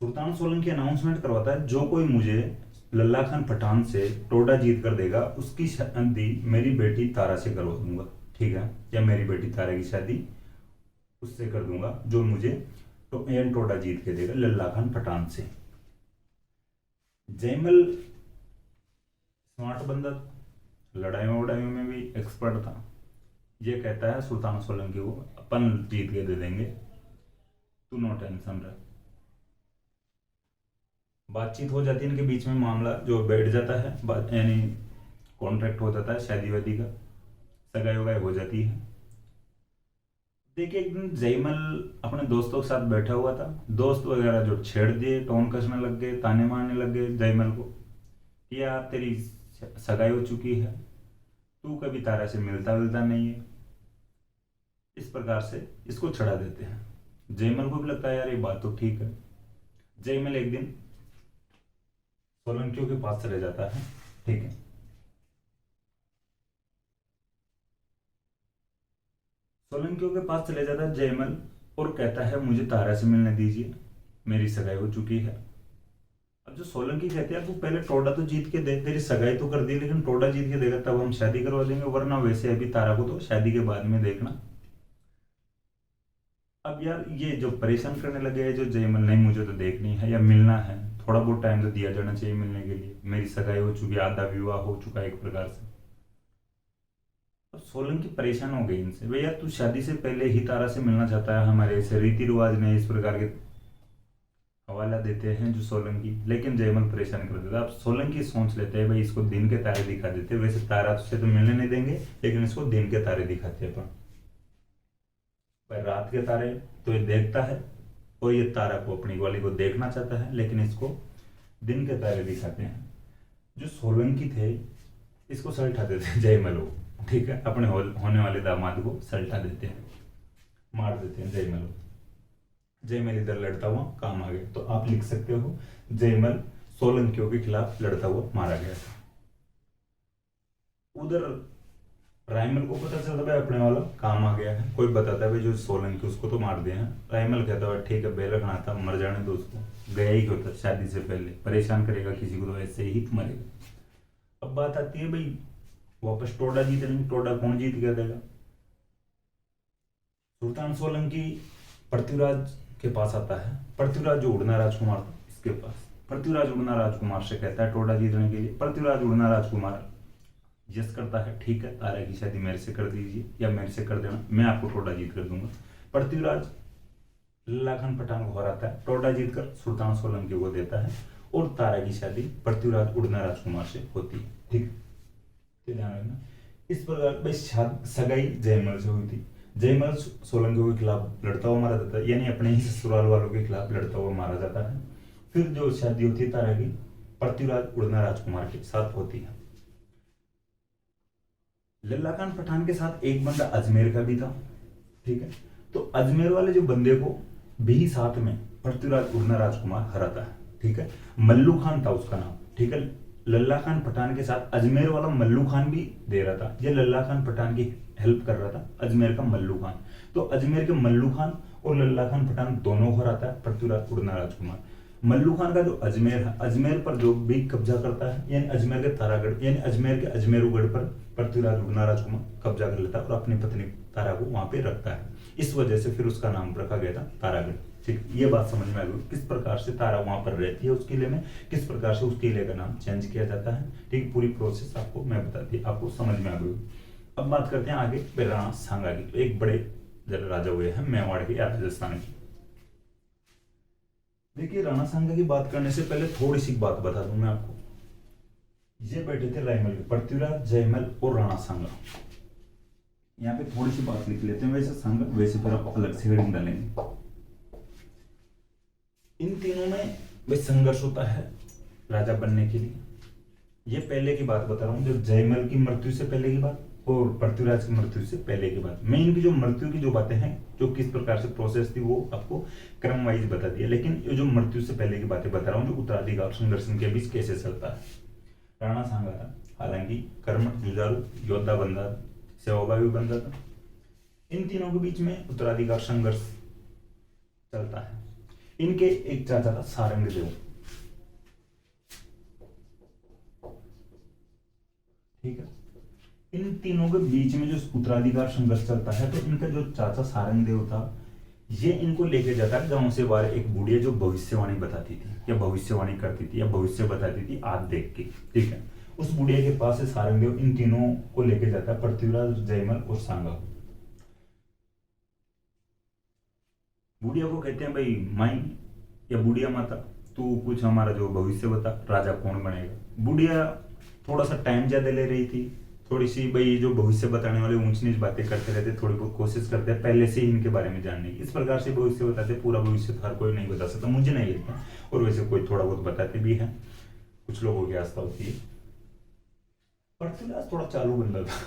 सुल्तान सोलंकी अनाउंसमेंट करवाता है, जो कोई मुझे लल्ला खान पठान से टोडा जीत कर देगा उसकी शादी मेरी बेटी तारा से करवा दूंगा। ठीक है, या मेरी बेटी तारा की शादी उससे कर दूंगा जो मुझे टोडा जीत के देगा लल्ला खान पठान से। जयमल स्मार्ट बंदा, लड़ाइयों वड़ाइयों में भी एक्सपर्ट था। ये कहता है सुल्तान सोलंकी को अपन जीत के दे देंगे, तू नो टेंशन रह। बातचीत हो जाती है इनके बीच में, मामला जो बैठ जाता है, यानी कॉन्ट्रैक्ट हो जाता है शादी वादी का, सगाई वगाई हो जाती है। देखिए, एक दिन जयमल अपने दोस्तों के साथ बैठा हुआ था, दोस्त वगैरह जो छेड़ दिए, टोन कसने लग गए, ताने मारने लग गए जयमल को कि यार तेरी सगाई हो चुकी है, तू कभी तारा से मिलता मिलता नहीं है। इस प्रकार से इसको छड़ा देते हैं। जयमल को भी लगता है यार ये बात तो ठीक है। जयमल एक दिन सोलंकियों के पास चले जाता है। ठीक है, सोलंकियों के पास चले जाता है जयमल और कहता है मुझे तारा से मिलने दीजिए, मेरी सगाई हो चुकी है। अब जो सोलंकी कहते हैं तू पहले टोडा तो जीत के दे, तेरी सगाई तो कर दी लेकिन टोडा जीत के देगा तब हम शादी करवा देंगे, वरना वैसे अभी तारा को तो शादी के बाद में देखना। अब यार ये जो परेशान करने लगे हैं जो जयमल, नहीं मुझे तो देखनी है या मिलना है, थोड़ा बहुत टाइम तो दिया जाना चाहिए मिलने के लिए, मेरी सगाई हो चुकी है, आधा विवाह हो चुका है एक प्रकार से। अब सोलंकी परेशान हो गई इनसे, भैया तू शादी से पहले ही तारा से मिलना चाहता है, हमारे ऐसे रीति रिवाज ने इस प्रकार के हवाला देते हैं जो सोलंकी, लेकिन जयमल परेशान कर देता है। अब सोलंकी सोच लेते हैं भाई इसको दिन के तारे दिखा देते, वैसे तारा से तो मिलने नहीं देंगे लेकिन इसको दिन के तारे दिखाते हैं अपन। भाई रात के तारे तो ये देखता है और ये तारा को अपनी वाली को देखना चाहता है, लेकिन इसको दिन के तारे दिखाते हैं। जो सोलंकी थे इसको सल्टा देते हैं जयमल को, ठीक है, अपने होने वाले दामाद को सल्टा देते हैं, मार देते हैं जयमल को। जयमल इधर लड़ता हुआ काम आ गया, तो आप लिख सकते हो जयमल सोलंकियों के खिलाफ लड़ता हुआ मारा गया था। उधर रायमल को पता चलता भाई अपने वाला काम आ गया है, कोई बताता है भाई जो सोलंकी उसको तो मार दिया है। रायमल कहता है ठीक है बेलक ना था, मर जाने दो उसको, गया ही क्यों था, शादी से पहले परेशान करेगा किसी को तो ऐसे ही मरेगा। अब बात आती है भाई वापस टोडा जीत लेंगे, टोडा कौन जीत गया देगा? सुल्तान सोलंकी पृथ्वीराज के पास आता है, पृथ्वीराज जो उड़ना राजकुमार था इसके पास। पृथ्वीराज उड़ना राजकुमार से कहता है टोडा जीतने के लिए। पृथ्वीराज उड़ना राजकुमार यस करता है, ठीक है तारा की शादी मेरे से कर दीजिए या मेरे से कर देना, मैं आपको टोडा जीत कर दूंगा। पृथ्वीराज लल्ला खान पठान को हराता है, टोडा जीत कर सुल्तान सोलंकी को देता है और तारा की शादी पृथ्वीराज उड़ना राजकुमार से होती है। ठीक है, ध्यान रखना। इस प्रकार भाई सगाई जयमल से हुई थी। जयमल सोलंकी के खिलाफ लड़ता हुआ मारा जाता है, यानी अपने ही ससुराल वालों के खिलाफ लड़ता हुआ मारा जाता है। फिर जो शादी होती है तारा की पृथ्वीराज उड़ना राजकुमार के साथ होती है। लल्ला खान पठान के साथ एक बंदा अजमेर का भी था, ठीक है। तो अजमेर वाले जो बंदे को भी साथ में पृथ्वीराज उड़ना राजकुमार हराता है, ठीक है। मल्लू खान था उसका नाम, ठीक है। लल्ला खान पठान के साथ अजमेर वाला मल्लू खान भी दे रहा था, ये लल्ला खान पठान की हेल्प कर रहा था, अजमेर का मल्लू खान। तो अजमेर के मल्लू खान और लल्ला खान पठान दोनों को हराता है पृथ्वीराज उड़ना राजकुमार। मल्लू खान का जो अजमेर है, अजमेर पर जो भी कब्जा करता है, यानी अजमेर के तारागढ़ यानी अजमेर के अजमेरुगढ़ पर पृथ्वीराज उड़ना राजकुमार कब्जा कर लेता है और अपनी पत्नी तारा को वहां पे रखता है। इस वजह से फिर उसका नाम रखा गया था तारागढ़। ठीक, ये बात समझ में आ गई किस प्रकार से तारा वहां पर रहती है उस किले में, किस प्रकार से उस किले का नाम चेंज किया जाता है। ठीक, पूरी प्रोसेस आपको मैं बता दी, आपको समझ में आ गई। अब बात करते हैं आगे राणा सांगा की। तो एक बड़े राजा हुए हैं मेवाड़ के या राजस्थान के। देखिए राणा सांगा की बात करने से पहले थोड़ी सी बात बता दूं मैं आपको। ये बैठे थे रायमल के, पृथ्वीराज, जयमल और राणा सांगा। यहाँ पे थोड़ी सी बात लिख लेते हैं, वैसे सांगा वैसे फिर आप अलग से हेडिंग डालेंगे। इन तीनों में वे संघर्ष होता है राजा बनने के लिए। ये पहले की बात बता रहा हूँ, जो जयमल की मृत्यु से पहले की बात और पृथ्वीराज की मृत्यु से पहले की बात। मैं इनकी जो मृत्यु की जो बातें हैं, जो किस प्रकार से प्रोसेस थी, वो आपको क्रम वाइज बता दिया। लेकिन ये जो मृत्यु से पहले की बातें बता रहा हूँ, जो उत्तराधिकार संघर्ष के बीच कैसे चलता है। राणा सांगा था, हालांकि कर्मठ, जुझारू, योद्धा बंदा, सेवाभावी बंदा था। इन तीनों के बीच में उत्तराधिकार संघर्ष चलता है। इनके एक चाचा था सारंगदेव, ठीक है। इन तीनों के बीच में जो उत्तराधिकार संघर्ष चलता है, तो इनका जो चाचा सारंगदेव था, ये इनको लेके जाता है गांव से बाहर एक बुढ़िया जो भविष्यवाणी बताती थी या भविष्यवाणी करती थी या भविष्य बताती थी आज देख के, ठीक है। उस बुढ़िया के पास से सारंगदेव इन तीनों को लेके जाता है, पृथ्वीराज, जयमल और सांगा। बुढ़िया को कहते हैं भाई माई या बुढ़िया माता, तू कुछ हमारा जो भविष्य बता, राजा कौन बनेगा। बुढ़िया थोड़ा सा टाइम ज्यादा ले रही थी, थोड़ी सी भाई जो भविष्य बताने वाले ऊंच नीच बातें करते रहते, थोड़ी बहुत कोशिश करते हैं पहले से ही इनके बारे में जानने की। इस प्रकार से भविष्य बताते, पूरा भविष्य हर कोई नहीं बता सकता, मुझे नहीं लगता, और वैसे कोई थोड़ा बहुत बताते भी है, कुछ लोगों की आस्था होती है। पृथ्वीराज थोड़ा चालू बंदा था,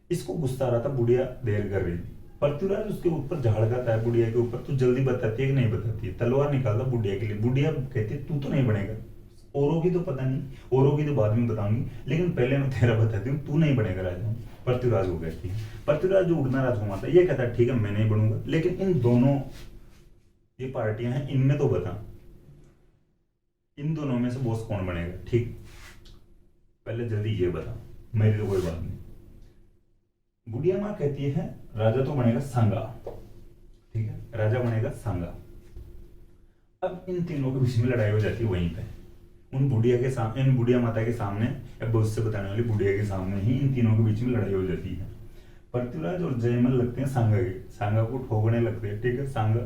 इसको गुस्सा आ रहा था बुढ़िया देर कर रही थी। पृथ्वीराज उसके ऊपर झड़काता है बुढ़िया के ऊपर, तू जल्दी बताती है कि नहीं बताती है। तलवार निकालता बुढ़िया के लिए, बुढ़िया कहती है तू तो नहीं बनेगा, औरों की तो पता नहीं, औरों की तो बाद में बताऊंगी, लेकिन पहले मैं तेरा बताती हूँ, तू नहीं बनेगा राजा। पृथ्वीराज को कहती है। पृथ्वीराज जो उड़ना राजकुमार था, ये कहता है ठीक है मैं नहीं बनूंगा, लेकिन इन दोनों ये पार्टियां हैं, इनमें तो बता, इन दोनों में से बॉस कौन बनेगा। ठीक, पहले जल्दी ये बता, मेरी तो कोई बात नहीं। बुढ़िया माँ कहती है राजा तो बनेगा सांगा, ठीक है, राजा बनेगा सांगा। अब इन तीनों के बीच में लड़ाई हो जाती है वहीं पे, उन बुढ़िया के सामने, इन बुढ़िया माता के सामने या भविष्य बताने वाली बुढ़िया के सामने ही इन तीनों के बीच में लड़ाई हो जाती है। पृथ्वीराज और जयमल लगते हैं सांगा के, सांगा को ठोकने लगते हैं, ठीक है। सांगा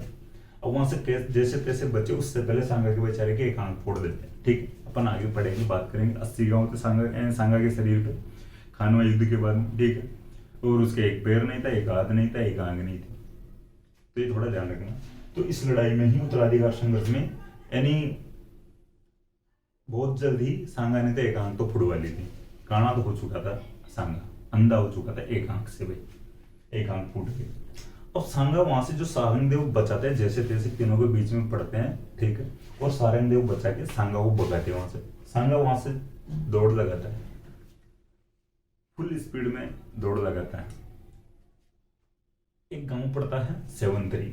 अब वहां से जैसे तैसे बचे, उससे पहले सांगा के बेचारे के एक आंख फोड़ देते हैं, ठीक। अपन आगे बढ़ेंगे, बात करेंगे 80 गांव थे सांगा के शरीर पे खानवा युद्ध के बाद, ठीक है। और उसके एक पैर नहीं था, एक हाथ नहीं था, एक आंख नहीं थी, तो ये थोड़ा ध्यान रखना। तो इस लड़ाई में ही उत्तराधिकार संघर्ष में, यानी बहुत जल्द ही सांगा ने तो एक आंख तो फुड़वा ली थी, काना तो हो चुका था सांगा, अंधा हो चुका था एक आंख से, भाई एक आंख फूट गई। अब सांगा वहां से जो सारंग देव बचाते हैं, जैसे तैसे तीनों के बीच में पड़ते हैं, ठीक है, और सारंग देव बचा के सांगा को भगाते हैं वहां से। सांगा वहां से दौड़ लगाता है, फुल स्पीड में दौड़ लगाता है। एक गांव पड़ता है सेवंतरी,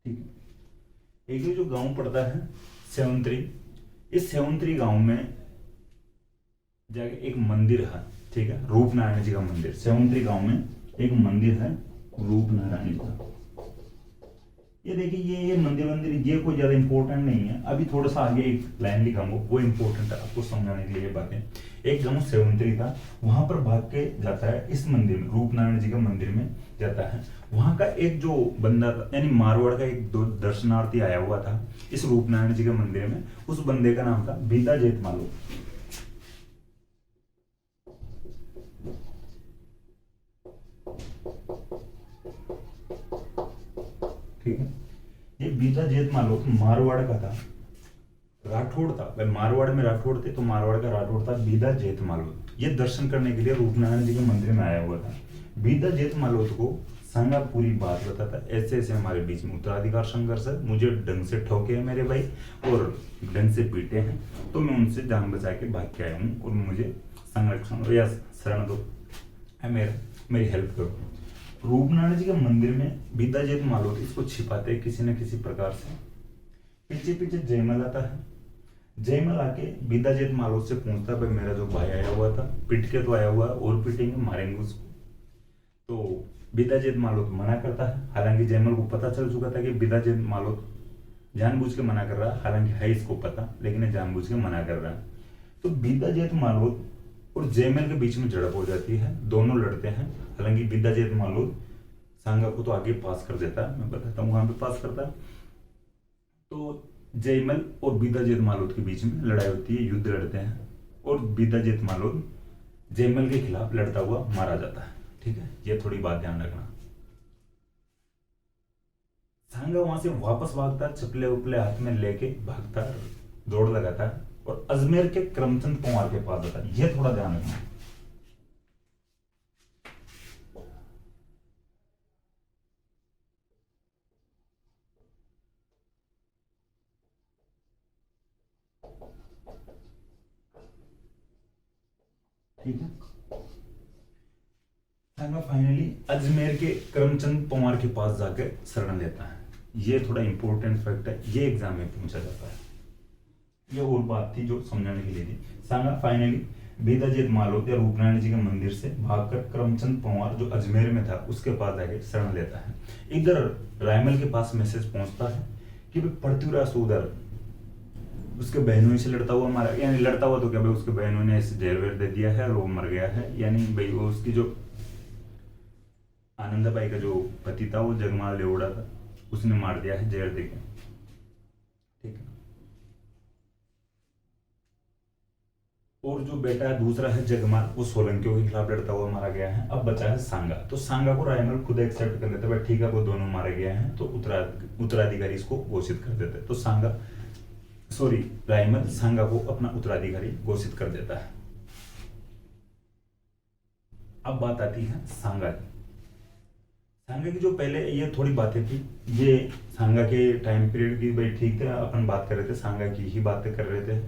ठीक है, एक ये जो गांव पड़ता है सेवंतरी, इस सेवंतरी गांव में जाके एक मंदिर है, ठीक है, रूप नारायण जी का मंदिर। सेवंतरी गांव में एक मंदिर है रूप नारायण जी का। ये देखिए, ये मंदिर ये कोई ज्यादा इंपॉर्टेंट नहीं है। अभी थोड़ा सा आगे एक लाइन लिखाऊंगा, वो इंपॉर्टेंट है आपको समझाने के लिए ये बातें। एक गांव सेवंतरी था, वहां पर भाग के जाता है इस मंदिर में, रूप नारायण जी का मंदिर में जाता है। वहां का एक जो बंदा था, यानी मारवाड़ का एक दो दर्शनार्थी आया हुआ था इस रूप नारायण जी के मंदिर में। उस बंदे का नाम था बीता जेतमालो। ठीक है, ये बीता जेतमालो मारवाड़ का था, राठौड़ था भाई, मारवाड़ में राठौड़ थे तो मारवाड़ का राठौड़ था बीदा जेतमालो। ये दर्शन करने के लिए रूपनारायण जी के मंदिर में आया हुआ था। बीदा जेतमालो को सांगा पूरी बात बताता, ऐसे ऐसे हमारे बीच में उत्तराधिकार संघर्ष है, मुझे ढंग से ठोके हैं मेरे भाई और ढंग से पीटे हैं, तो मैं उनसे जान बचा के भाग के आया हूँ और मुझे संरक्षण या शरण दो, मेरी हेल्प करो। रूपनारायण जी के मंदिर में बीता जेतमालो इसको छिपाते हैं किसी न किसी प्रकार से। पीछे पीछे जयमल आता है, जयमल आके बीता जेतमालो से पूछता है, भाई मेरा जो भाई आया हुआ था पिट के तो आया हुआ है, और पिटेंगे मारेंगे उसको। तो बीता जेतमालो मना करता है, हालांकि जयमल को पता चल चुका था कि बीता जेतमालो जानबूझ के मना कर रहा है, हालांकि है इसको पता, लेकिन ये जानबूझ के मना कर रहा है। तो बीता जेतमालो और जयमल के बीच में झड़प हो जाती है, दोनों लड़ते हैं। हालांकि बीता जेतमालो सांगा को तो आगे पास कर देता है, मैं बताता हूँ वहां पे पास करता है। तो जयमल और बीता जेतमालोद के बीच में लड़ाई होती है, युद्ध लड़ते हैं, और बीता जेतमालोद जयमल के खिलाफ लड़ता हुआ मारा जाता है। ठीक है, ये थोड़ी बात ध्यान रखना। सांगा वहां से वापस भागता, चपले उपले हाथ में लेके भागता, दौड़ लगाता है और अजमेर के करमचंद पंवार के पास जाता है। ये थोड़ा ध्यान रखना। ठीक है, सांगा फाइनली अजमेर के करमचंद पंवार के पास जाकर शरण लेता है। ये थोड़ा इंपॉर्टेंट फैक्ट है, ये एग्जाम में पूछा जाता है। ये और बात थी जो समझाने के लिए थी। सांगा फाइनली बीता जेतमालो या रूपनारायण जी के मंदिर से भागकर करमचंद पंवार जो अजमेर में था उसके पास जाकर शरण लेता है। इधर रायमल के पास मैसेज पहुंचता है कि भाई पृथ्वीराज उधर उसके बहनों से लड़ता हुआ मारा, यानी लड़ता हुआ तो क्या भाई उसके बहनों ने ऐसे जहर वेर दे दिया है और वो मर गया है, यानी भाई वो उसकी जो आनंदाबाई का जो पति था वो जगमाल देवड़ा था, उसने मार दिया है जहर देके। ठीक है, और जो बेटा है दूसरा है जगमाल, वो सोलंकियों के खिलाफ लड़ता हुआ मारा गया है। अब बचा है सांगा, तो सांगा को रायमल खुद एक्सेप्ट कर लेते हैं, ठीक है वो दोनों मारे गए हैं, तो उत्तराधिकारी इसको घोषित कर देते हैं। तो रायमल सांगा को अपना उत्तराधिकारी घोषित कर देता है। अब बात आती है सांगा की। सांगा की जो पहले ये थोड़ी बातें थी, ये सांगा के टाइम पीरियड की, भाई ठीक है अपन बात कर रहे थे, सांगा की ही बातें कर रहे थे।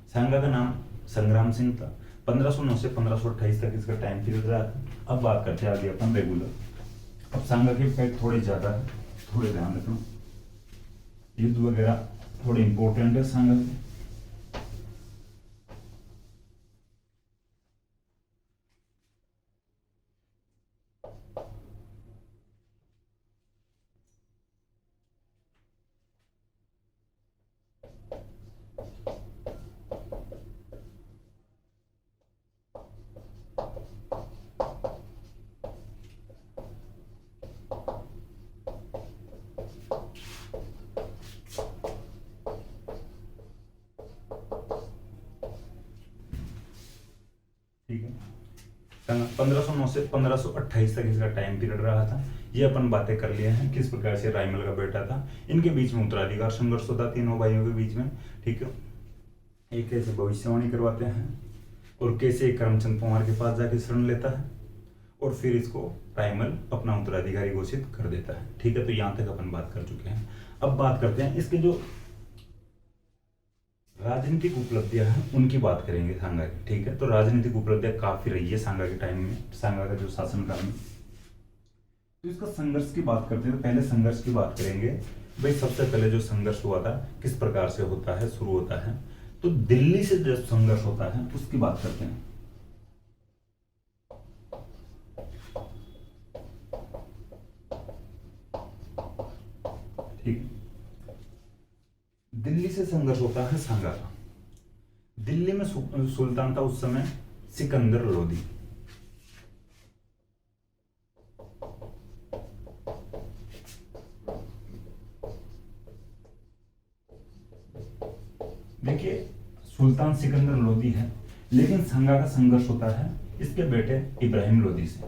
सांगा का नाम संग्राम सिंह था। 1509 से 1528 तक इसका टाइम पीरियड रहा था। अब बात करते हैं आगे अपन रेगुलर। अब सांगा के फैक्ट थोड़े ज्यादा है, थोड़े ध्यान रखना, युद्ध वगैरह थोड़े इंपॉर्टेंट है सांगा के। ठीक है, 1509 से 1528 तक इसका टाइम पीरियड रहा था। ये अपन बातें कर लिए हैं किस प्रकार से रायमल का बेटा था, इनके बीच में उत्तराधिकार संघर्ष होता तीनों भाइयों के बीच में। ठीक है, एक ऐसे भविष्यवाणी करवाते हैं और कैसे करमचंद पवार के पास जाके शरण लेता है और फिर इसको रायमल अपना उत्तराधिकारी घोषित कर देता है। ठीक है, तो यहां तक अपन बात कर चुके हैं। अब बात करते हैं इसके जो राजनीतिक उपलब्धियां हैं उनकी बात करेंगे सांगा की। ठीक है, तो राजनीतिक उपलब्धियां काफी रही है सांगा के टाइम में, सांगा का जो शासनकाल में। तो इसका संघर्ष की बात करते हैं, तो पहले संघर्ष की बात करेंगे। भाई सबसे पहले जो संघर्ष हुआ था किस प्रकार से होता है, शुरू होता है, तो दिल्ली से जो संघर्ष होता है उसकी बात करते हैं। ठीक, दिल्ली से संघर्ष होता है सांगा का। दिल्ली में सुल्तान था उस समय सिकंदर लोदी। देखिए सुल्तान सिकंदर लोदी है, लेकिन सांगा का संघर्ष होता है इसके बेटे इब्राहिम लोदी से।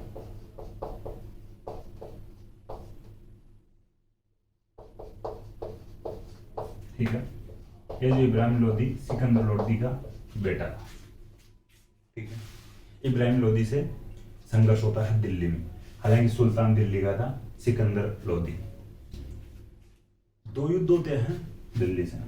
ठीक है, ये जो इब्राहिम लोदी सिकंदर लोदी का बेटा था। ठीक है, इब्राहिम लोदी से संघर्ष होता है दिल्ली में, हालांकि सुल्तान दिल्ली का था सिकंदर लोदी। दो युद्ध होते हैं दिल्ली से।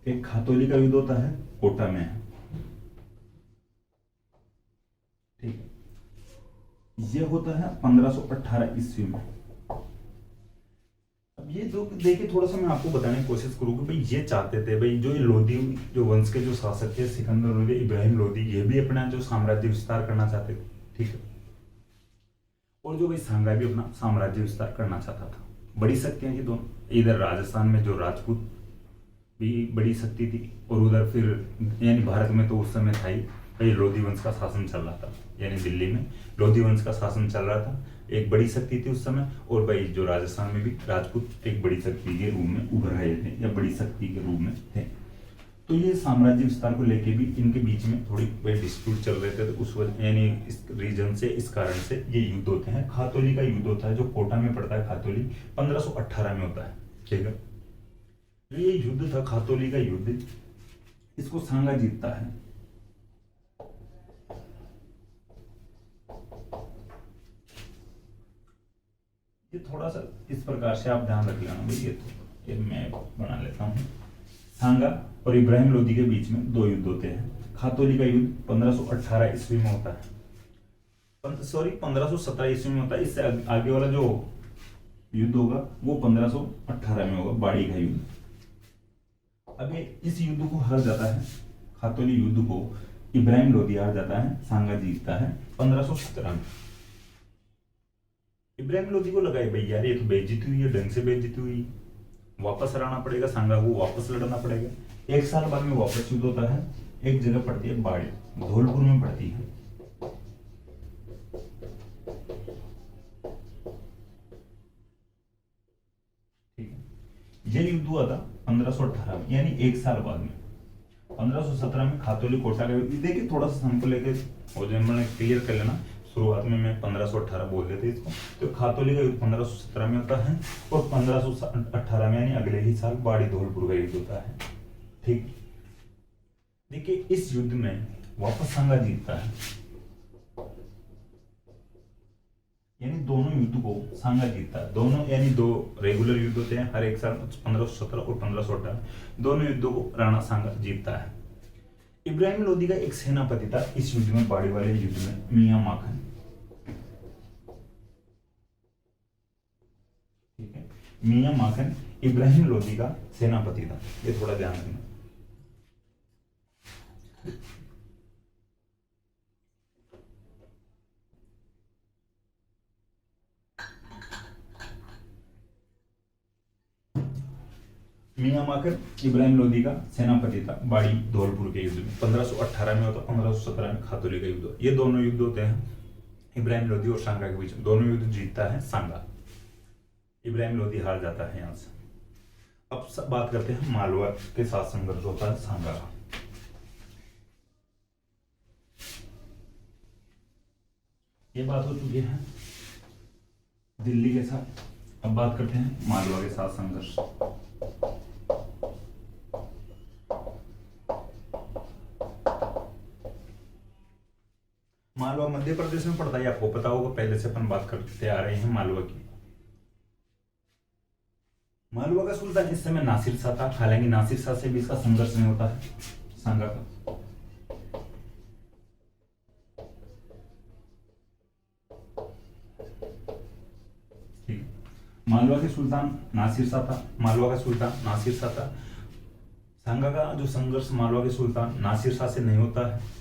एक खातौली का युद्ध होता है, कोटा में है। ठीक है, यह होता है 1518 ईस्वी में। अब ये जो देखिए थोड़ा सा मैं आपको बताने की कोशिश करूंगा। भाई ये चाहते थे, भाई जो ये लोदी जो वंश के जो शासक थे सिकंदर लोदी, इब्राहिम लोदी, ये भी अपना जो साम्राज्य विस्तार करना चाहते थे। ठीक है, और जो भाई सांगा भी अपना साम्राज्य विस्तार करना चाहता था। बड़ी शक्तियां थी दोनों, इधर राजस्थान में जो राजपूत भी बड़ी शक्ति थी, और उधर फिर यानी भारत में तो उस समय था ही भाई लोधी वंश का शासन चल रहा था, यानी दिल्ली में लोधी वंश का शासन चल रहा था, एक बड़ी शक्ति थी उस समय। और भाई जो राजस्थान में भी राजपूत एक बड़ी शक्ति के रूप में उभर रहे थे या बड़ी शक्ति के रूप में थे। तो ये साम्राज्य विस्तार को लेके भी इनके बीच में थोड़ी डिस्प्यूट चल रहे थे, तो उस वजह यानी इस रीजन से, इस कारण से ये युद्ध होते हैं। खातौली का युद्ध होता है जो कोटा में पड़ता है, खातौली 1518 में होता है। ठीक है, ये युद्ध था खातौली का युद्ध, इसको सांगा जीतता है। ये थोड़ा सा इस प्रकार से आप ध्यान रख लेना भाई, ये मैं बना लेता हूं। सांगा और इब्राहिम लोदी के बीच में दो युद्ध होते हैं। खातौली का युद्ध 1518 ईस्वी में होता है, सॉरी 1517 ईस्वी में होता है। इससे आगे वाला जो युद्ध होगा वो 1518 में होगा, बाड़ी का युद्ध। अब इस युद्ध को हार जाता है, खातौली युद्ध को इब्राहिम लोदी हार जाता है, सांगा जीतता है 1517 में। इब्राहिम लोदी को लगा भाई यार ये तो बेइज्जती हुई है, ढंग से बेइज्जती हुई, वापस हराना पड़ेगा, सांगा को वापस लड़ना पड़ेगा। एक साल बाद में वापस युद्ध होता है, एक जगह पड़ती है बाड़ी, धौलपुर में पड़ती है। ठीक है, यह युद्ध हुआ था 1518 में, यानी एक साल बाद में। 1517 में खातौली कोटा का युद्ध। देखिए थोड़ा सा हमको लेके हो जाए, मैंने क्लियर कर लेना, शुरुआत में मैं 1518 बोल देते इसको। तो खातौली का युद्ध 1517 में होता है, और 1518 में यानी अगले ही साल बाड़ी धौलपुर का युद्ध होता है। ठीक, देखिए इस युद्ध में वापस सांगा जीतता है, यानी दोनों युद्ध को सांगा जीतता है। दोनों यानी दो रेगुलर युद्ध होते हैं हर एक साल, 1517 और 1518, दोनों युद्धों को राणा सांगा जीतता है। इब्राहिम लोदी का एक सेनापति था इस युद्ध में, बाड़ी वाले युद्ध में, मियां माखन। ठीक है, मियां माखन इब्राहिम लोदी का सेनापति था, ये थोड़ा ध्यान रखना। मियां माखन इब्राहिम लोदी का सेनापति था बाड़ी धौलपुर के युद्ध में। 1518 में होता, 1517 में खातौली का युद्ध। ये दोनों युद्ध होते हैं इब्राहिम लोदी और सांगा के बीच में। दोनों युद्ध जीतता है सांगा, इब्राहिम लोदी हार जाता है यहां से। अब सब बात करते हैं मालवा के साथ संघर्ष होता है सांगा का। ये बात हो चुकी है दिल्ली के साथ। अब बात करते हैं मालवा के साथ संघर्ष। मालवा मध्य प्रदेश में पड़ता है, आपको पता होगा, पहले से अपन बात करते आ रहे हैं मालवा की। मालवा का सुल्तान इस समय नासिर शाह था, हालांकि नासिर शाह से भी इसका संघर्ष नहीं होता है सांगा का। ठीक, मालवा के सुल्तान नासिर शाह था, मालवा का सुल्तान नासिर शाह था। सांगा का जो संघर्ष मालवा के सुल्तान नासिर शाह से नहीं होता है,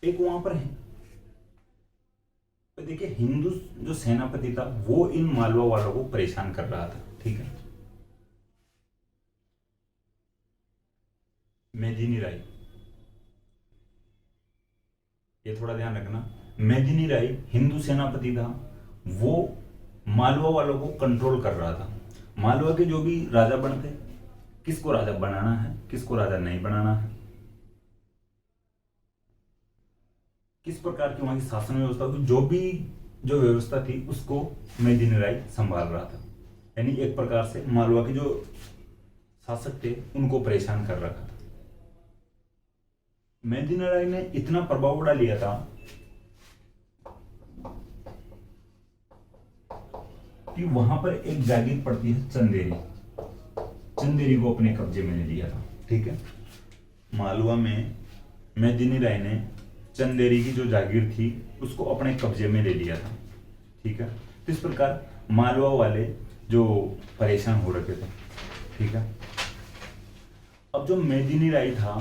एक वहां पर है, तो देखिए हिंदू जो सेनापति था वो इन मालवा वालों को परेशान कर रहा था। ठीक है, मेदिनी राय, ये थोड़ा ध्यान रखना, मेदिनी राय हिंदू सेनापति था, वो मालवा वालों को कंट्रोल कर रहा था। मालवा के जो भी राजा बनते, किसको राजा बनाना है, किसको राजा नहीं बनाना है, किस प्रकार की वहां की शासन व्यवस्था थी, जो व्यवस्था थी उसको मेदिनी राय संभाल रहा था। यानी एक प्रकार से मालवा के जो शासक थे उनको परेशान कर रखा था। मेदिनी राय ने इतना प्रभाव उड़ा लिया था कि वहां पर एक जागीर पड़ती है चंदेरी, चंदेरी को अपने कब्जे में ले लिया था। ठीक है, मालवा में मेदिनी राय ने चंदेरी की जो जागीर थी उसको अपने कब्जे में ले लिया था। ठीक है, तो इस प्रकार मालवा वाले जो परेशान हो रखे थे। ठीक है, अब जो मेदिनी राय था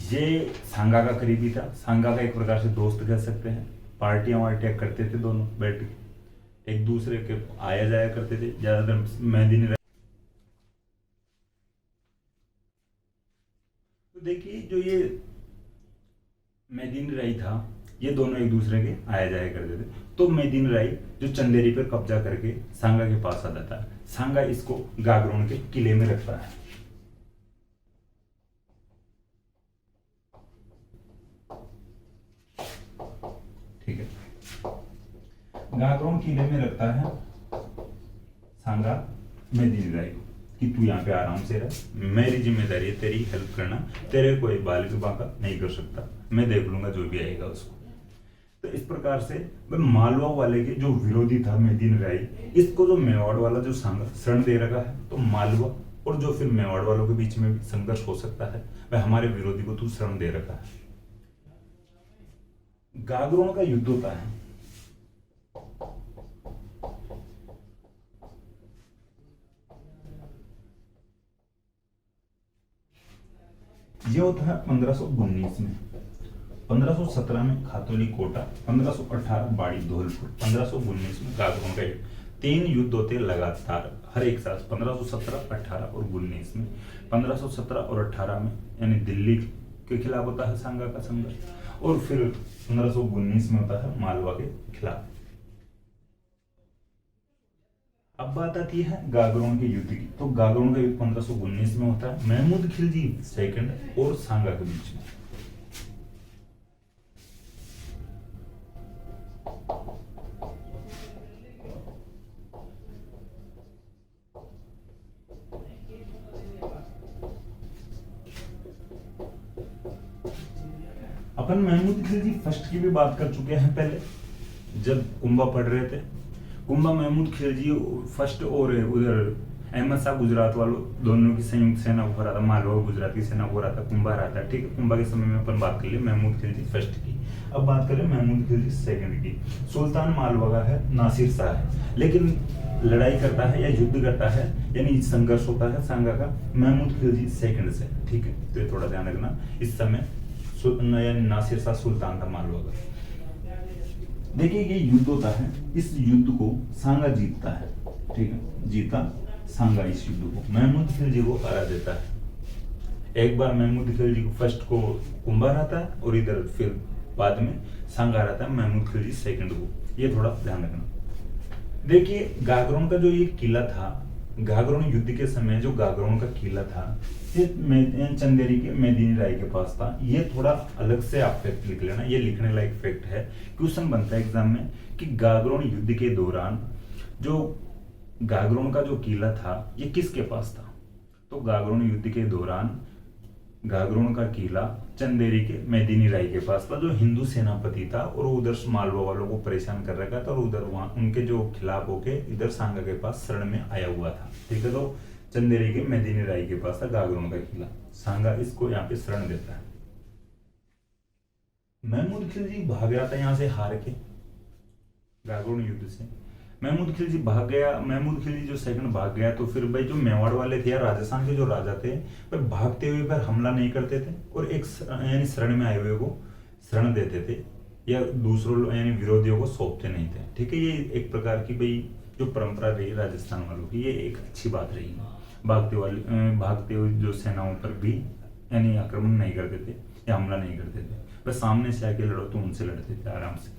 ये सांगा का करीबी था, सांगा का एक प्रकार से दोस्त कह सकते हैं। पार्टियां वार्टियां करते थे, दोनों बैठ के एक दूसरे के आया जाया करते थे ज्यादातर। मेदिनी राय तो देखिए जो ये मेदिनी राय था ये दोनों एक दूसरे के आया जाया करते थे। तो मेदिनी राय जो चंदेरी पर कब्जा करके सांगा के पास आ जाता है, सांगा इसको गागरोन के किले में रखता है। ठीक है, गागरोन किले में रखता है सांगा मेदिनी राय को कि तू यहाँ पे आराम से रह, मेरी जिम्मेदारी है तेरी हेल्प करना, तेरे कोई बाल भी बांका नहीं कर सकता, मैं देख लूंगा जो भी आएगा उसको। तो इस प्रकार से मालवा वाले के जो विरोधी था मेदिनी राय, इसको जो मेवाड़ वाला जो सांगा शरण दे रखा है, तो मालवा और जो फिर मेवाड़ वालों के बीच में भी संघर्ष हो सकता है, वह हमारे विरोधी को तू शरण दे रखा है। गागरोन का युद्ध होता है। ये होता है 1519 में, 1517 में खातौली कोटा, 1518 बाड़ी धौलपुर, 1519 में गागरोन का युद्ध। 3 युद्ध होते लगातार हर एक साल, 1517, 18 और 19 में। 1517 और 18 में यानी दिल्ली के खिलाफ होता है सांगा का संघर्ष, और फिर 1519 में होता है मालवा के खिलाफ। अब बात आती है गागरोन के युद्ध की। तो गागरोन का युद्ध 1519 में होता है महमूद खिलजी सेकंड और सांगा के बीच में। अपन महमूद खिलजी फर्स्ट की भी बात कर चुके हैं पहले, जब कुंभा पढ़ रहे थे। कुंभा महमूद खिलजी फर्स्ट और उधर अहमद शाह गुजरात वालों दोनों की संयुक्त सेना को हरा था, मालवा गुजरात की सेना को हरा था, कुंभा रहा था। ठीक है, कुंभा के समय में अपन बात कर ले महमूद खिलजी फर्स्ट की। अब बात करें महमूद खिलजी सेकंड की। सुल्तान मालवा का है नासिर शाह है, लेकिन लड़ाई करता है या युद्ध करता है यानी संघर्ष होता है सांगा का महमूद खिलजी सेकंड से। ठीक है, तो ये थोड़ा ध्यान रखना। इस समय नासिर शाह सुल्तान था मालवा का। देखिए ये युद्ध होता है, इस युद्ध को सांगा जीतता है। ठीक है, जीता सांगा इस युद्ध को, महमूद खिलजी को हरा देता है। एक बार महमूद खिलजी को फर्स्ट को कुंभा रहता है और इधर फिर बाद में सांगा रहता है महमूद खिलजी सेकंड को। ये थोड़ा ध्यान रखना। देखिए गागरोन का जो ये किला था, गागरोन युद्ध के समय जो गागरोन का किला था ये चंदेरी के मेदिनी राय के पास था। ये थोड़ा अलग से आप फैक्ट लिख लेना, ये लिखने लायक फैक्ट है, क्वेश्चन बनता है एग्जाम में कि गागरोन युद्ध के दौरान जो गागरोन का जो किला था ये किसके पास था? तो गागरोन युद्ध के दौरान गागरोन का किला चंदेरी के मेदिनी राय के पास था, जो हिंदू सेनापति था और वो उधर मालवा वालों को परेशान कर रखा था और उधर वहां उनके जो खिलाफ होके इधर सांगा के पास शरण में आया हुआ था। ठीक है, तो चंदेरी के मेदिनी राय के पास था गागरोन का किला। सांगा इसको यहाँ पे शरण देता है। महमूद खिलजी भाग रहा था यहाँ से हार के गागरोन युद्ध से। महमूद खिलजी भाग गया, महमूद खिलजी जो सेकंड भाग गया, तो फिर भाई जो मेवाड़ वाले थे या राजस्थान के जो राजा थे वह भागते हुए पर हमला नहीं करते थे और एक यानी शरण में आए हुए को शरण देते थे या दूसरों यानी विरोधियों को सौंपते नहीं थे। ठीक है, ये एक प्रकार की भाई जो परंपरा रही राजस्थान वालों की, ये एक अच्छी बात रही है। भागते हुए जो सेनाओं पर भी यानी आक्रमण नहीं करते थे या हमला नहीं करते थे, बस सामने से आके लड़ो तो उनसे लड़ते थे आराम से,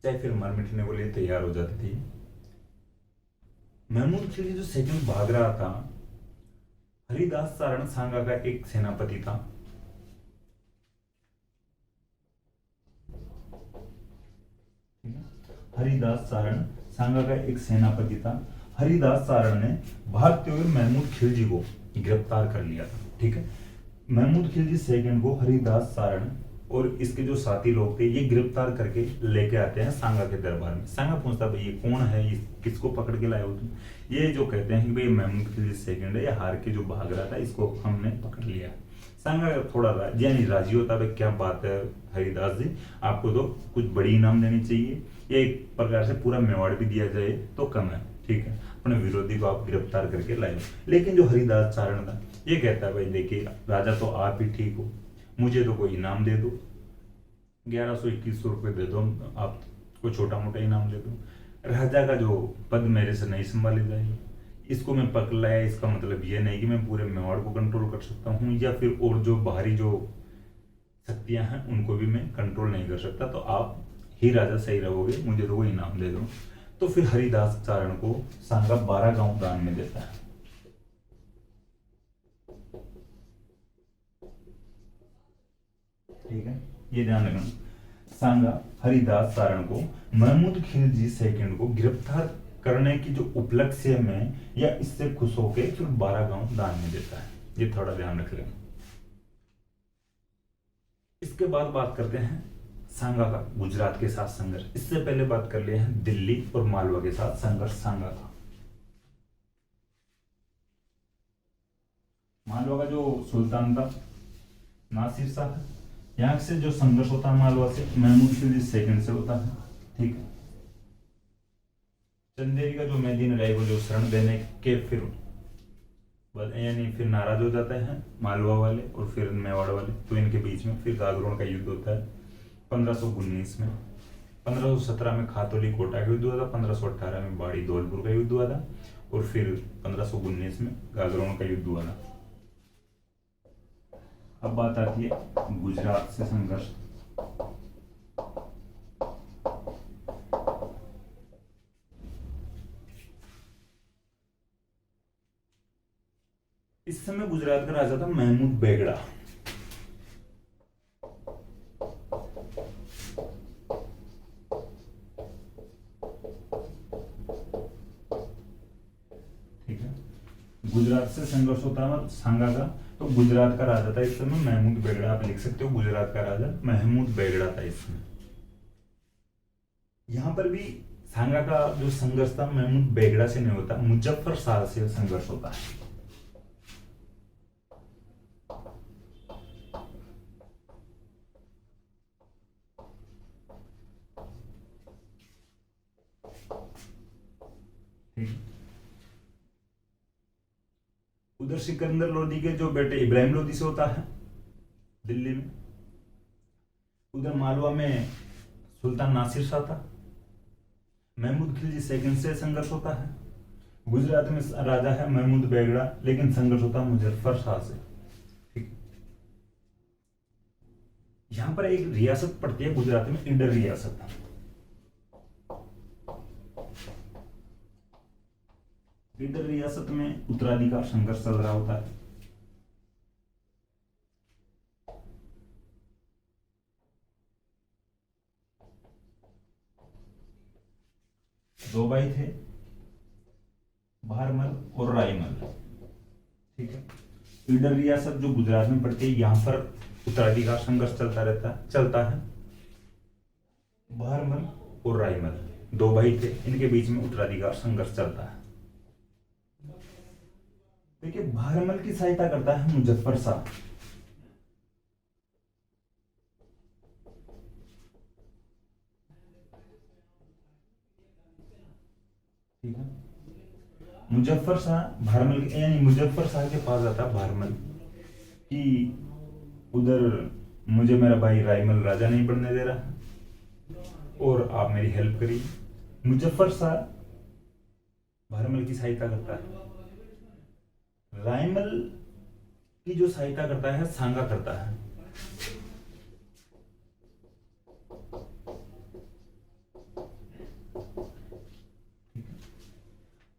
चाहे फिर मर मिटने को लिए तैयार हो जाते थे। महमूद खिलजी जो सेकंड भाग रहा था, हरिदास सारण सांगा का एक सेनापति था। हरिदास सारण सांगा का एक सेनापति था। हरिदास सारण ने भागते हुए महमूद खिलजी को गिरफ्तार कर लिया था। ठीक है, महमूद खिलजी सेकंड को हरिदास सारण और इसके जो साथी लोग थे ये गिरफ्तार करके लेके आते हैं सांगा के दरबार में। सांगा पूछता भाई ये कौन है, ये किसको पकड़ के लाए हो तुम? ये जो कहते हैं कि भाई महमूद खिलजी सेकंड है, ये हार के जो भाग रहा था, इसको हमने पकड़ लिया। सांगा थोड़ा यानी राजी होता है, क्या बात है हरिदास जी, आपको तो कुछ बड़ी इनाम देनी चाहिए, ये एक प्रकार से पूरा मेवाड़ भी दिया जाए तो कम है। ठीक है, अपने विरोधी को आप गिरफ्तार करके लाए। लेकिन जो हरिदास चारण था ये कहता है भाई देखिए राजा तो आप ही ठीक हो, मुझे तो कोई इनाम दे दो, 1100-2100 रुपये दे दो, आप कोई छोटा मोटा इनाम दे दो, राजा का जो पद मेरे से नहीं संभाली जाएगी। इसको मैं पकड़ लाया, इसका मतलब ये नहीं कि मैं पूरे मेवाड़ को कंट्रोल कर सकता हूँ या फिर और जो बाहरी जो शक्तियां हैं उनको भी मैं कंट्रोल नहीं कर सकता, तो आप ही राजा सही रहोगे, मुझे तो वो इनाम दे दो। तो फिर हरिदास चारण को सांगा 12 गांव दान में देता है। ठीक है, ये ध्यान रखना, सांगा हरिदास सारण को महमूद खिलजी सेकंड को गिरफ्तार करने की जो उपलक्ष्य में या इससे खुश होकर फिर 12 गांव दान में देता है। ये थोड़ा ध्यान रख लेना। इसके बाद बात करते हैं सांगा का गुजरात के साथ संघर्ष। इससे पहले बात कर लिए हैं दिल्ली और मालवा के साथ संघर्ष सांगा का। मालवा का जो सुल्तान था नासिर शाह, यहाँ से जो संघर्ष होता है मालवा से महमूद खिलजी सेकंड से होता है। ठीक है, चंदेरी का जो मेदिनी राय को जो शरण देने के फिर यानी फिर नाराज हो जाते हैं मालवा वाले और फिर मेवाड़ वाले, तो इनके बीच में फिर गागरोन का युद्ध होता है 1519 में। 1517 में खातौली कोटा का युद्ध हुआ था, 1518 में बाड़ी धौलपुर का युद्ध हुआ था और फिर 1519 में गागरोन का युद्ध हुआ था। अब बात आती है गुजरात से संघर्ष। इस समय गुजरात का राजा था महमूद बेगड़ा। ठीक है, गुजरात से संघर्ष होता है सांगा का, तो गुजरात का राजा था इस समय महमूद बेगड़ा। आप लिख सकते हो गुजरात का राजा महमूद बेगड़ा था इस समय। यहां पर भी सांगा का जो संघर्ष था महमूद बेगड़ा से नहीं होता, मुजफ्फर शाह से संघर्ष होता है। उधर सिकंदर लोदी के जो बेटे इब्राहिम लोदी से होता है दिल्ली में। उधर मालवा में सुल्तान नासिर शाह था। महमूद खिलजी सेकंड से संघर्ष होता है। गुजरात में राजा है महमूद बेगड़ा, लेकिन संघर्ष होता है मुजफ्फर शाह से। ठीक, यहां पर एक रियासत पड़ती है गुजरात में, ईडर रियासत। ईडर रियासत में उत्तराधिकार संघर्ष चल रहा होता है। दो भाई थे, थे भारमल और रायमल, ठीक है। ईडर रियासत जो गुजरात में पड़ती है, यहाँ पर उत्तराधिकार संघर्ष चलता है। भारमल और रायमल दो भाई थे, इनके बीच में उत्तराधिकार संघर्ष चलता है। देखिए, भारमल की सहायता करता है मुजफ्फर शाह, ठीक है। मुजफ्फर शाह भारमल यानी मुजफ्फर शाह के पास आता भारमल कि उधर मुझे मेरा भाई रायमल राजा नहीं बनने दे रहा और आप मेरी हेल्प करिए। मुजफ्फर शाह भारमल की सहायता करता है। रायमल की जो सहायता करता है सांगा करता है।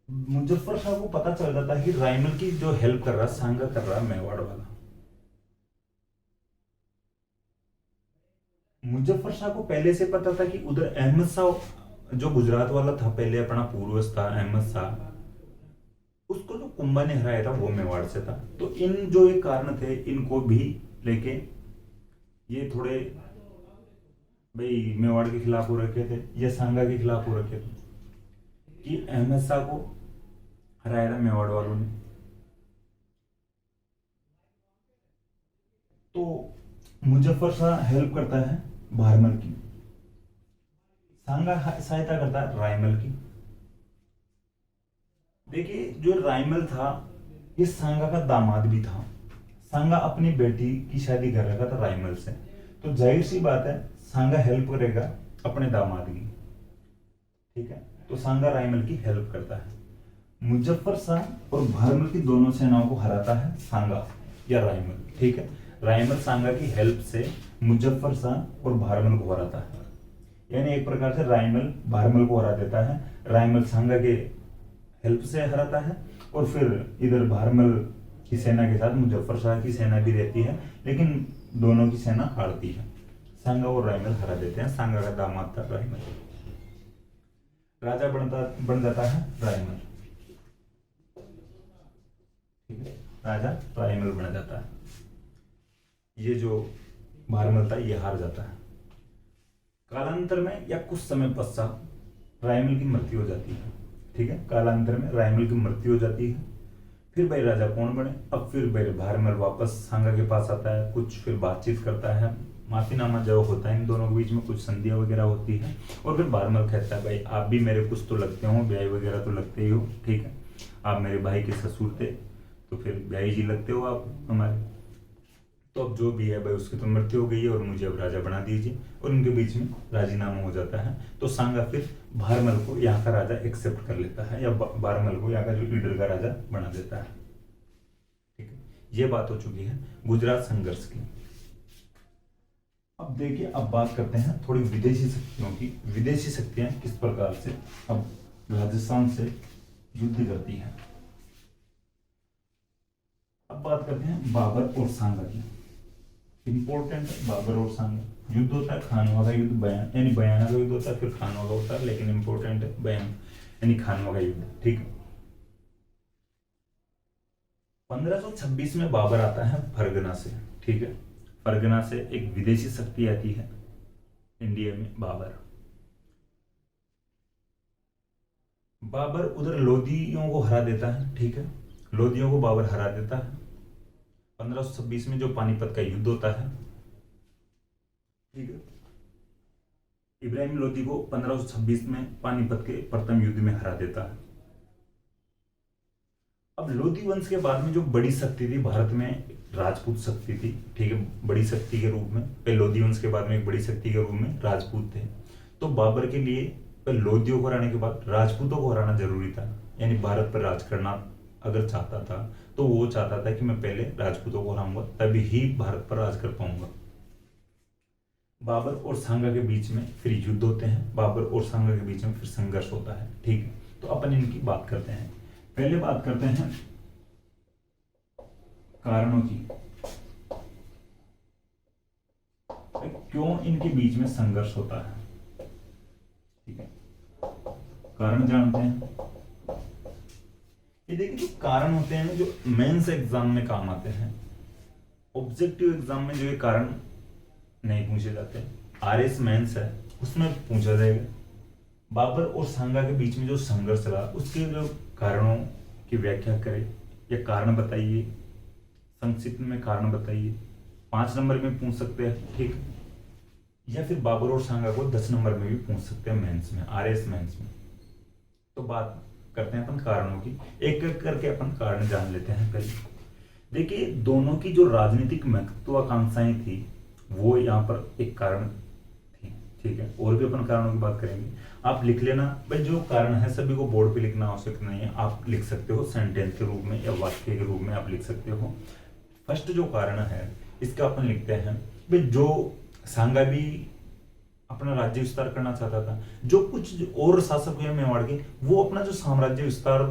मुजफ्फर शाह को पता चल जाता है कि रायमल की जो हेल्प कर रहा है सांगा कर रहा है मेवाड़ वाला। मुजफ्फर शाह को पहले से पता था कि उधर अहमद शाह जो गुजरात वाला था, पहले अपना पूर्वज था अहमद शाह, उसको जो कुंभा ने हराया था वो मेवाड़ से था। तो इन जो ये कारण थे इनको भी लेके ये थोड़े भाई मेवाड़ के खिलाफ हो रखे थे या सांगा के खिलाफ हो रखे थे कि अहमद शाह को हराया था मेवाड़ वालों ने। तो मुजफ्फर शाह हेल्प करता है भारमल की, सांगा सहायता करता है रायमल की। देखिए, जो रायमल था ये सांगा का दामाद भी था। सांगा अपनी बेटी की शादी कर रखा था रायमल से, तो जाहिर सी बात है सांगा हेल्प करेगा अपने दामाद की, ठीक है। तो सांगा रायमल की हेल्प करता है। मुजफ्फर शाह और भारमल की दोनों सेनाओं को हराता है सांगा या रायमल, ठीक है। रायमल सांगा की हेल्प से मुजफ्फर शाह और भारमल को हराता है, यानी एक प्रकार से रायमल भारमल को हरा देता है, रायमल सांगा के हेल्प से हराता है। और फिर इधर भारमल की सेना के साथ मुजफ्फर शाह की सेना भी रहती है, लेकिन दोनों की सेना हारती है। सांगा और रायमल हरा देते हैं। सांगा का दामाद था रायमल, राजा बन जाता है रायमल, ठीक है। राजा रायमल बन जाता है। ये जो भारमल था ये हार जाता है। कालांतर में या कुछ समय पश्चात रायमल की मृत्यु हो जाती है, ठीक है। कालांतर में रायमल की मृत्यु हो जाती है। फिर भाई राजा कौन बने? अब फिर भाई भारमल वापस सांगा के पास आता है, कुछ फिर बातचीत करता है, माफीनामा जो होता है इन दोनों के बीच में, कुछ संधियां वगैरह होती है। और फिर भारमल कहता है भाई आप भी मेरे कुछ तो लगते हो, ब्याई वगैरह तो लगते ही हो, ठीक है। आप मेरे भाई के ससुर थे तो फिर ब्याई जी लगते हो आप हमारे। तो अब जो भी है भाई उसकी तो मृत्यु हो गई है और मुझे अब राजा बना दीजिए। और उनके बीच में राजीनामा हो जाता है। तो सांगा फिर भारमल को यहाँ का राजा एक्सेप्ट कर लेता है, या भारमल को यहाँ का जो लीडर का राजा बना देता है, ठीक है। ये बात हो चुकी है गुजरात संघर्ष की। अब देखिए, अब बात करते हैं थोड़ी विदेशी शक्तियों की। विदेशी शक्तियां किस प्रकार से अब राजस्थान से युद्ध करती हैं। अब बात करते हैं बाबर और सांगा की। इंपॉर्टेंट है बाबर और सांगा। युद्ध होता है खानवा का युद्ध, बयान यानी बयाना का युद्ध होता है, फिर खानवा का होता है, लेकिन इंपॉर्टेंट है बयान यानी खानवा का युद्ध, ठीक है। 1526 में बाबर आता है फरगना से, ठीक है। फरगना से एक विदेशी शक्ति आती है इंडिया में। बाबर उधर लोदियों को हरा देता है, ठीक है। लोदियों को बाबर हरा देता है 1526 में, जो पानीपत का युद्ध होता है, ठीक है। इब्राहिम लोदी को 1526 में पानीपत के प्रथम युद्ध में हरा देता है। अब लोदी वंश के बाद में जो बड़ी शक्ति थी भारत में, राजपूत शक्ति थी, ठीक है। बड़ी शक्ति के रूप में पहले लोदी वंश के बाद में एक बड़ी शक्ति के रूप में राजपूत थे। तो बाबर के लिए पहले लोदियों को हराने के बाद राजपूतों को हराना जरूरी था, यानी भारत पर राज करना अगर चाहता था तो वो चाहता था कि मैं पहले राजपूतों को हराऊंगा तभी ही भारत पर राज कर पाऊंगा। बाबर और सांगा के बीच में फिर युद्ध होते हैं, बाबर और सांगा के बीच में फिर संघर्ष होता है, ठीक है। तो अपन इनकी बात करते हैं। पहले बात करते हैं कारणों की, क्यों इनके बीच में संघर्ष होता है, ठीक है। कारण जानते हैं। ये देखिए, जो कारण होते हैं जो मेंस एग्जाम में काम आते हैं, ऑब्जेक्टिव एग्जाम में जो ये कारण नहीं पूछे जाते। आरएस मेंस है उसमें पूछा जाएगा। बाबर और सांगा के बीच में जो संघर्ष रहा उसके जो कारणों की व्याख्या करें या कारण बताइए, संक्षिप्त में कारण बताइए। 5 नंबर में पूछ सकते हैं, ठीक। या फिर बाबर और सांगा को 10 नंबर में भी पूछ सकते हैं मेंस में, आरएस मेंस में। तो बात करते हैं अपन कारणों की, एक एक करके अपन कारण जान लेते हैं। पहले देखिए, दोनों की जो राजनीतिक महत्वाकांक्षाएं थी वो यहाँ पर एक कारण थी, ठीक है। और भी अपन कारणों की बात करेंगे, आप लिख लेना भाई। जो कारण है सभी को बोर्ड पे लिखना आवश्यक नहीं है, आप लिख सकते हो सेंटेंस के रूप में या वाक्य के रूप में आप लिख सकते हो। फर्स्ट जो कारण है इसका अपन लिखते हैं भाई, जो सांगा भी अपना राज्य विस्तार करना चाहता था, जो कुछ और शासक हुए मेवाड़ के, वो अपना जो साम्राज्य विस्तार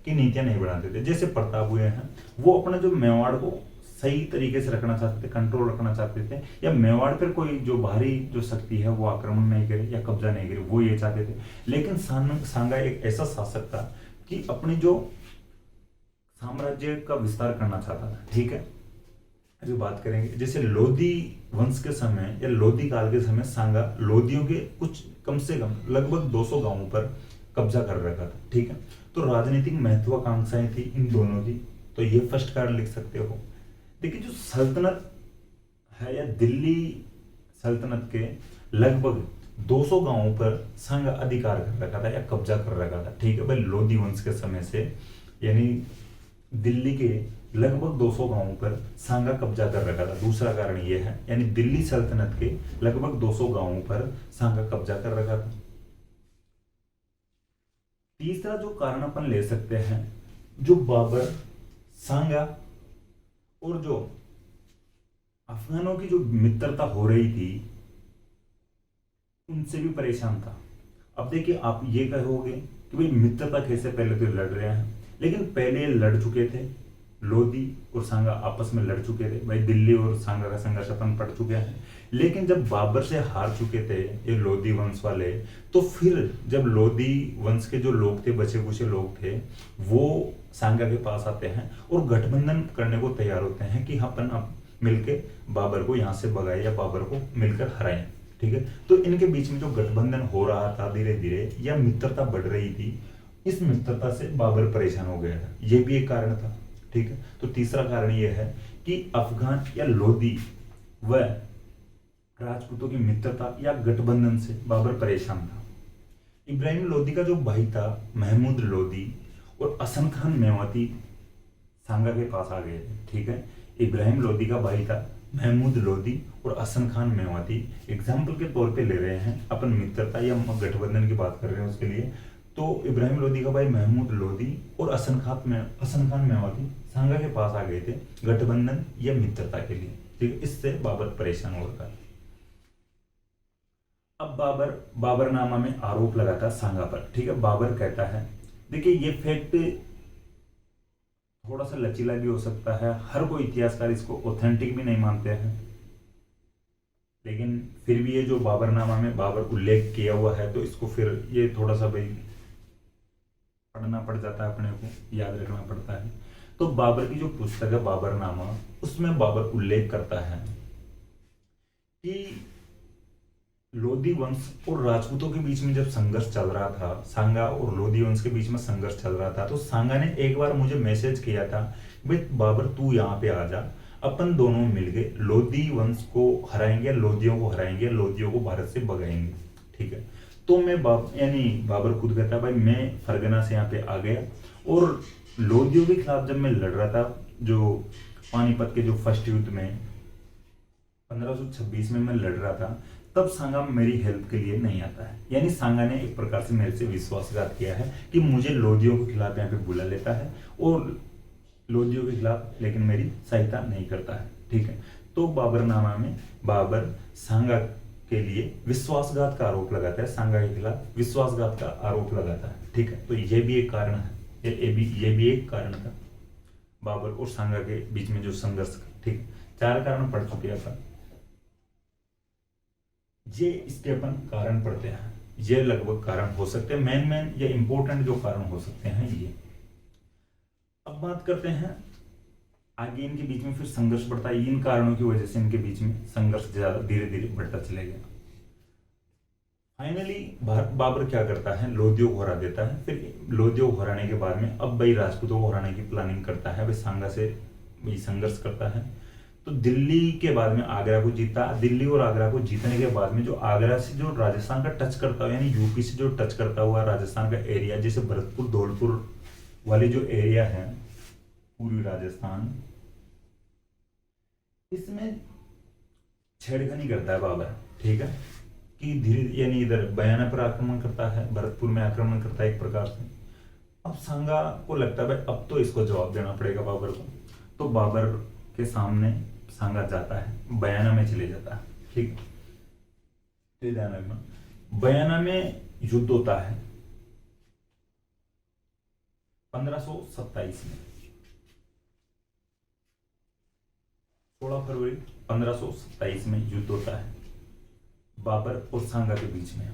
की नीतियां नहीं बनाते थे। जैसे प्रताप हुए हैं, वो अपना जो मेवाड़ को सही तरीके से रखना चाहते थे, कंट्रोल रखना चाहते थे, या मेवाड़ पर कोई जो बाहरी जो शक्ति है वो आक्रमण नहीं करे या कब्जा नहीं करे, वो ये चाहते थे। लेकिन सांगा एक ऐसा शासक था कि अपनी जो साम्राज्य का विस्तार करना चाहता था, ठीक है। अभी बात करेंगे, जैसे लोधी वंश के समय या लोधी काल के समय सांगा लोधियों के कुछ कम से कम लगभग 200 गांवों पर कब्जा कर रखा था, ठीक है। तो राजनीतिक महत्वाकांक्षाएं थी इन दोनों की, तो ये फर्स्ट कारण लिख सकते हो। देखिए, जो सल्तनत है या दिल्ली सल्तनत के लगभग 200 गांवों पर सांगा अधिकार कर रखा था या कब्जा कर रखा था, ठीक है भाई, लोधी वंश के समय से। यानी दिल्ली के लगभग 200 गांवों पर सांगा कब्जा कर रखा था। दूसरा कारण यह है, यानी दिल्ली सल्तनत के लगभग 200 गांवों पर सांगा कब्जा कर रखा था। तीसरा जो कारण अपन ले सकते हैं, जो बाबर सांगा और जो अफगानों की जो मित्रता हो रही थी उनसे भी परेशान था। अब देखिए, आप ये कहोगे कि भाई मित्रता कैसे, पहले तो लड़ रहे हैं, लेकिन पहले लड़ चुके थे। लोधी और सांगा आपस में लड़ चुके थे भाई, दिल्ली और सांगा का संघर्ष अपन पढ़ चुके हैं। लेकिन जब बाबर से हार चुके थे ये लोधी वंश वाले, तो फिर जब लोधी वंश के जो लोग थे, बचे कुचे लोग थे, वो सांगा के पास आते हैं और गठबंधन करने को तैयार होते हैं कि अपन अब मिलके बाबर को यहाँ से भगाए या बाबर को मिलकर हराएं, ठीक है। तो इनके बीच में जो गठबंधन हो रहा था धीरे धीरे, या मित्रता बढ़ रही थी, इस मित्रता से बाबर परेशान हो गया था, ये भी एक कारण था, ठीक है। तो तीसरा कारण यह है कि अफगान या लोधी व राजपूतों की मित्रता या गठबंधन से बाबर परेशान था। इब्राहिम लोधी का जो भाई था महमूद लोधी और हसन खान मेवाती सांगा के पास आ गए थे, ठीक है। इब्राहिम लोधी का भाई था महमूद लोधी और हसन खान मेवाती। एग्जाम्पल के तौर पे ले रहे हैं अपन, मित्रता या गठबंधन की बात कर रहे हैं उसके लिए। तो इब्राहिम लोधी का भाई महमूद लोधी और हसन खान मेवाती सांगा के पास आ गए थे गठबंधन या मित्रता के लिए, ठीक है। इससे बाबर परेशान हो रहा है। अब बाबरनामा में आरोप लगाता सांगा पर, ठीक है। बाबर कहता है, देखिए ये फैक्ट थोड़ा सा लचीला भी हो सकता है, हर कोई इतिहासकार इसको ऑथेंटिक भी नहीं मानते हैं, लेकिन फिर भी ये जो बाबरनामा में बाबर उल्लेख किया हुआ है, तो इसको फिर ये थोड़ा सा भाई पढ़ना पड़ जाता है, अपने को याद रखना पड़ता है। तो बाबर की जो पुस्तक है बाबरनामा, उसमें बाबर उल्लेख करता है कि लोधी वंश और राजपूतों के बीच में जब संघर्ष चल रहा था, सांगा और लोधी वंश के बीच में संघर्ष चल रहा था, तो सांगा ने एक बार मुझे मैसेज किया था, भाई बाबर तू यहाँ पे आ जा, अपन दोनों मिलके लोधी वंश को हराएंगे, लोधियों को हराएंगे, लोधियों को भारत से भगाएंगे, ठीक है। तो मैं यानी बाबर खुद कहता भाई मैं फरगना से यहाँ पे आ गया, और लोधियों के खिलाफ जब मैं लड़ रहा था, जो पानीपत के जो फर्स्ट युद्ध में 1526 में मैं लड़ रहा था, तब सांगा मेरी हेल्प के लिए नहीं आता है। यानी सांगा ने एक प्रकार से मेरे से विश्वासघात किया है कि मुझे लोधियों के खिलाफ यहाँ पे बुला लेता है और लोधियों के खिलाफ लेकिन मेरी सहायता नहीं करता है, ठीक है। तो बाबरनामा में बाबर सांगा के लिए विश्वासघात का आरोप लगाता है, सांगा के खिलाफ विश्वासघात का आरोप लगाता है, ठीक है। तो ये भी एक कारण है, ये भी एक कारण था बाबर और सांगा के बीच में जो संघर्ष, ठीक। 4 कारण पढ़ चुके अपन, ये इसके अपन कारण पढ़ते हैं। ये लगभग कारण हो सकते हैं, मेन या इंपॉर्टेंट जो कारण हो सकते हैं ये। अब बात करते हैं आगे इनके बीच में फिर संघर्ष बढ़ता है, इन कारणों की वजह से इनके बीच में संघर्ष ज्यादा धीरे धीरे बढ़ता चलेगा। फाइनली बाबर क्या करता है, लोदियों को हरा देता है। फिर लोदियों को हराने के बाद में अब भाई राजपूतों को हराने की प्लानिंग करता है, भाई सांगा से भाई संघर्ष करता है। तो दिल्ली के बाद में आगरा को जीता। दिल्ली और आगरा को जीतने के बाद में जो आगरा से जो राजस्थान का टच करता हुआ, यानी यूपी से जो टच करता हुआ राजस्थान का एरिया, जैसे भरतपुर धौलपुर वाले जो एरिया है पूर्वी राजस्थान, इसमें छेड़खानी करता है बाबर, ठीक है, कि धीरे यानी इधर बयाना पर आक्रमण करता है, भरतपुर में आक्रमण करता है एक प्रकार से। अब सांगा को लगता है भाई अब तो इसको जवाब देना पड़ेगा बाबर को, तो बाबर के सामने सांगा जाता है, बयाना में चले जाता है, ठीक। तो ध्यान रखना, बयाना में युद्ध होता है 1527 में, 16 फरवरी 1527 में युद्ध होता है बाबर और सांगा के बीच में।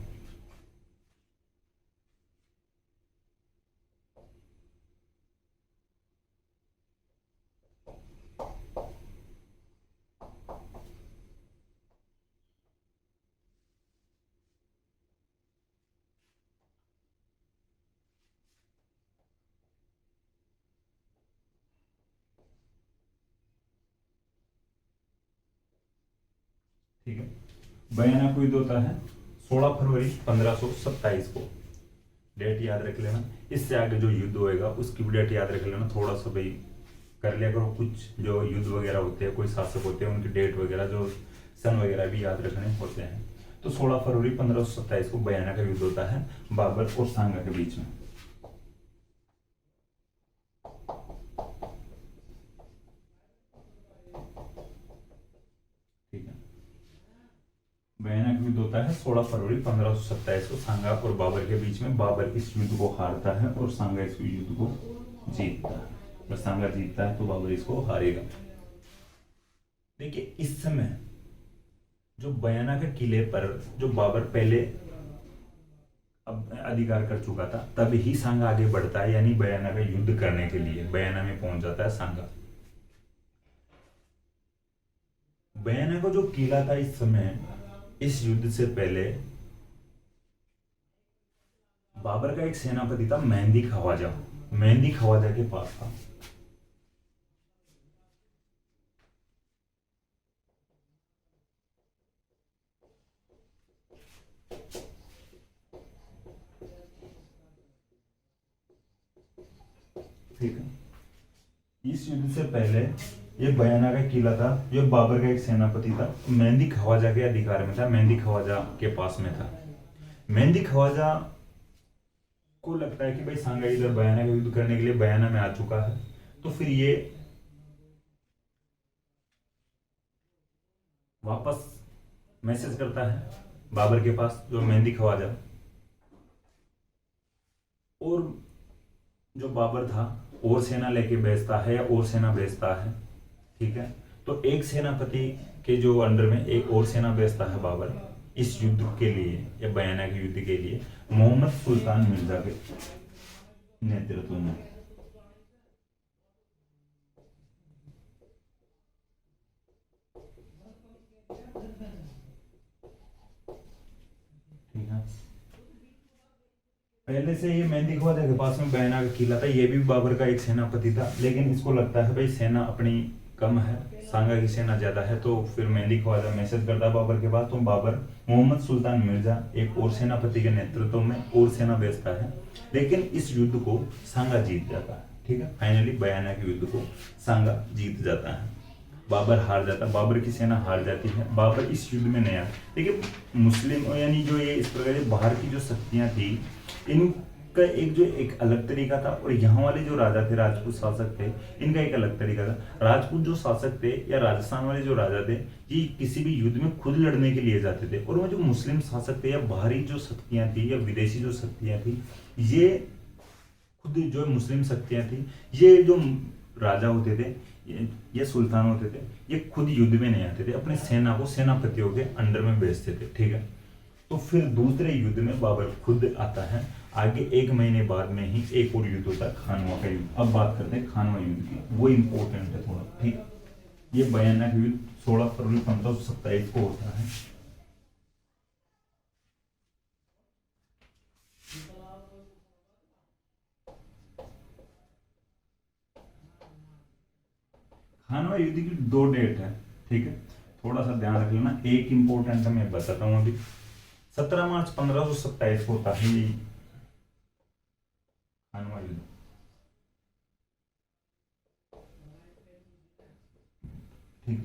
ठीक है, बयाना को युद्ध होता है 16 फरवरी 1527 को, डेट याद रख लेना। इससे आगे जो युद्ध होएगा उसकी भी डेट याद रख लेना, थोड़ा सा भाई कर लिया करो, कुछ जो युद्ध वगैरह होते हैं, कोई शासक होते हैं, उनकी डेट वगैरह जो सन वगैरह भी याद रखने होते हैं। तो 16 फरवरी 1527 को बयाना का युद्ध होता है बाबर और सांगा के बीच में। ठीक है, बयाना का युद्ध होता है 16 फरवरी 1527 को सांगा और बाबर के बीच में। बाबर इस युद्ध को हारता है और सांगा इस युद्ध को जीतता है। अगर सांगा जीतता है तो बाबर इसको हारेगा। देखिए इस समय जो बयाना के किले पर जो बाबर पहले अब अधिकार कर चुका था, तब ही सांगा आगे बढ़ता है, यानी बयाना का युद्ध करने के लिए बयाना में पहुंच जाता है सांगा। बयाना का जो किला था इस समय, इस युद्ध से पहले बाबर का एक सेनापति था मेहंदी खवाजा, मेहंदी खवाजा के पास था। ठीक है, इस युद्ध से पहले ये बयाना का किला था, ये बाबर का एक सेनापति था, मेहंदी खवाजा के अधिकार में था, मेहंदी खवाजा के पास में था। मेहंदी खवाजा को लगता है कि भाई सांगा इधर बयाना का युद्ध करने के लिए बयाना में आ चुका है, तो फिर ये वापस मैसेज करता है बाबर के पास, जो मेहंदी खवाजा, और जो बाबर था और सेना लेके भेजता है या और सेना भेजता है। ठीक है, तो एक सेनापति के जो अंडर में एक और सेना भेजता है बाबर इस युद्ध के लिए या बयाना के युद्ध के लिए, मोहम्मद सुल्तान मिर्जा के नेतृत्व में। ठीक है, पहले से ये मेहंदी खवाजा के पास में बयाना का किला था, ये भी बाबर का एक सेनापति था, लेकिन इसको लगता है भाई सेना अपनी कम है, सांगा की सेना ज्यादा है, तो फिर मेहंदी खवाजा मैसेज करता है बाबर के पास, तो बाबर मोहम्मद सुल्तान मिर्जा एक और सेनापति के नेतृत्व में और सेना भेजता है, लेकिन इस युद्ध को सांगा जीत जाता है। ठीक है, फाइनली बयाना के युद्ध को सांगा जीत जाता है, बाबर हार जाता है, बाबर की सेना हार जाती है। बाबर इस युद्ध में नया, देखिए मुस्लिम यानी जो ये इस प्रकार बाहर की जो शक्तियां थी, इनका एक अलग तरीका था, और यहाँ वाले जो राजा थे, राजपूत शासक थे, इनका एक अलग तरीका था। राजपूत जो शासक थे या राजस्थान वाले जो राजा थे, ये किसी भी युद्ध में खुद लड़ने के लिए जाते थे, और वो जो मुस्लिम शासक थे या बाहरी जो शक्तियां थी या विदेशी जो शक्तियां थी, ये खुद जो मुस्लिम शक्तियां थी, ये जो राजा होते थे, ये सुल्तान होते थे, ये खुद युद्ध में नहीं आते थे, अपने सेना को सेनापतियों के अंडर में भेजते थे। ठीक है, तो फिर दूसरे युद्ध में बाबर खुद आता है। आगे 1 महीने बाद में ही एक और युद्ध होता है, खानवा का युद्ध। अब बात करते हैं खानवा युद्ध की, वो इंपॉर्टेंट है थोड़ा, ठीक। ये भयानक युद्ध 16 फरवरी 1527 को होता है। खानवा युद्ध की 2 डेट है, ठीक है, थोड़ा सा ध्यान रख लेना। एक इंपॉर्टेंट मैं बताता हूँ अभी। 17 मार्च 1527 को होता है ये खानवा युद्ध, ठीक।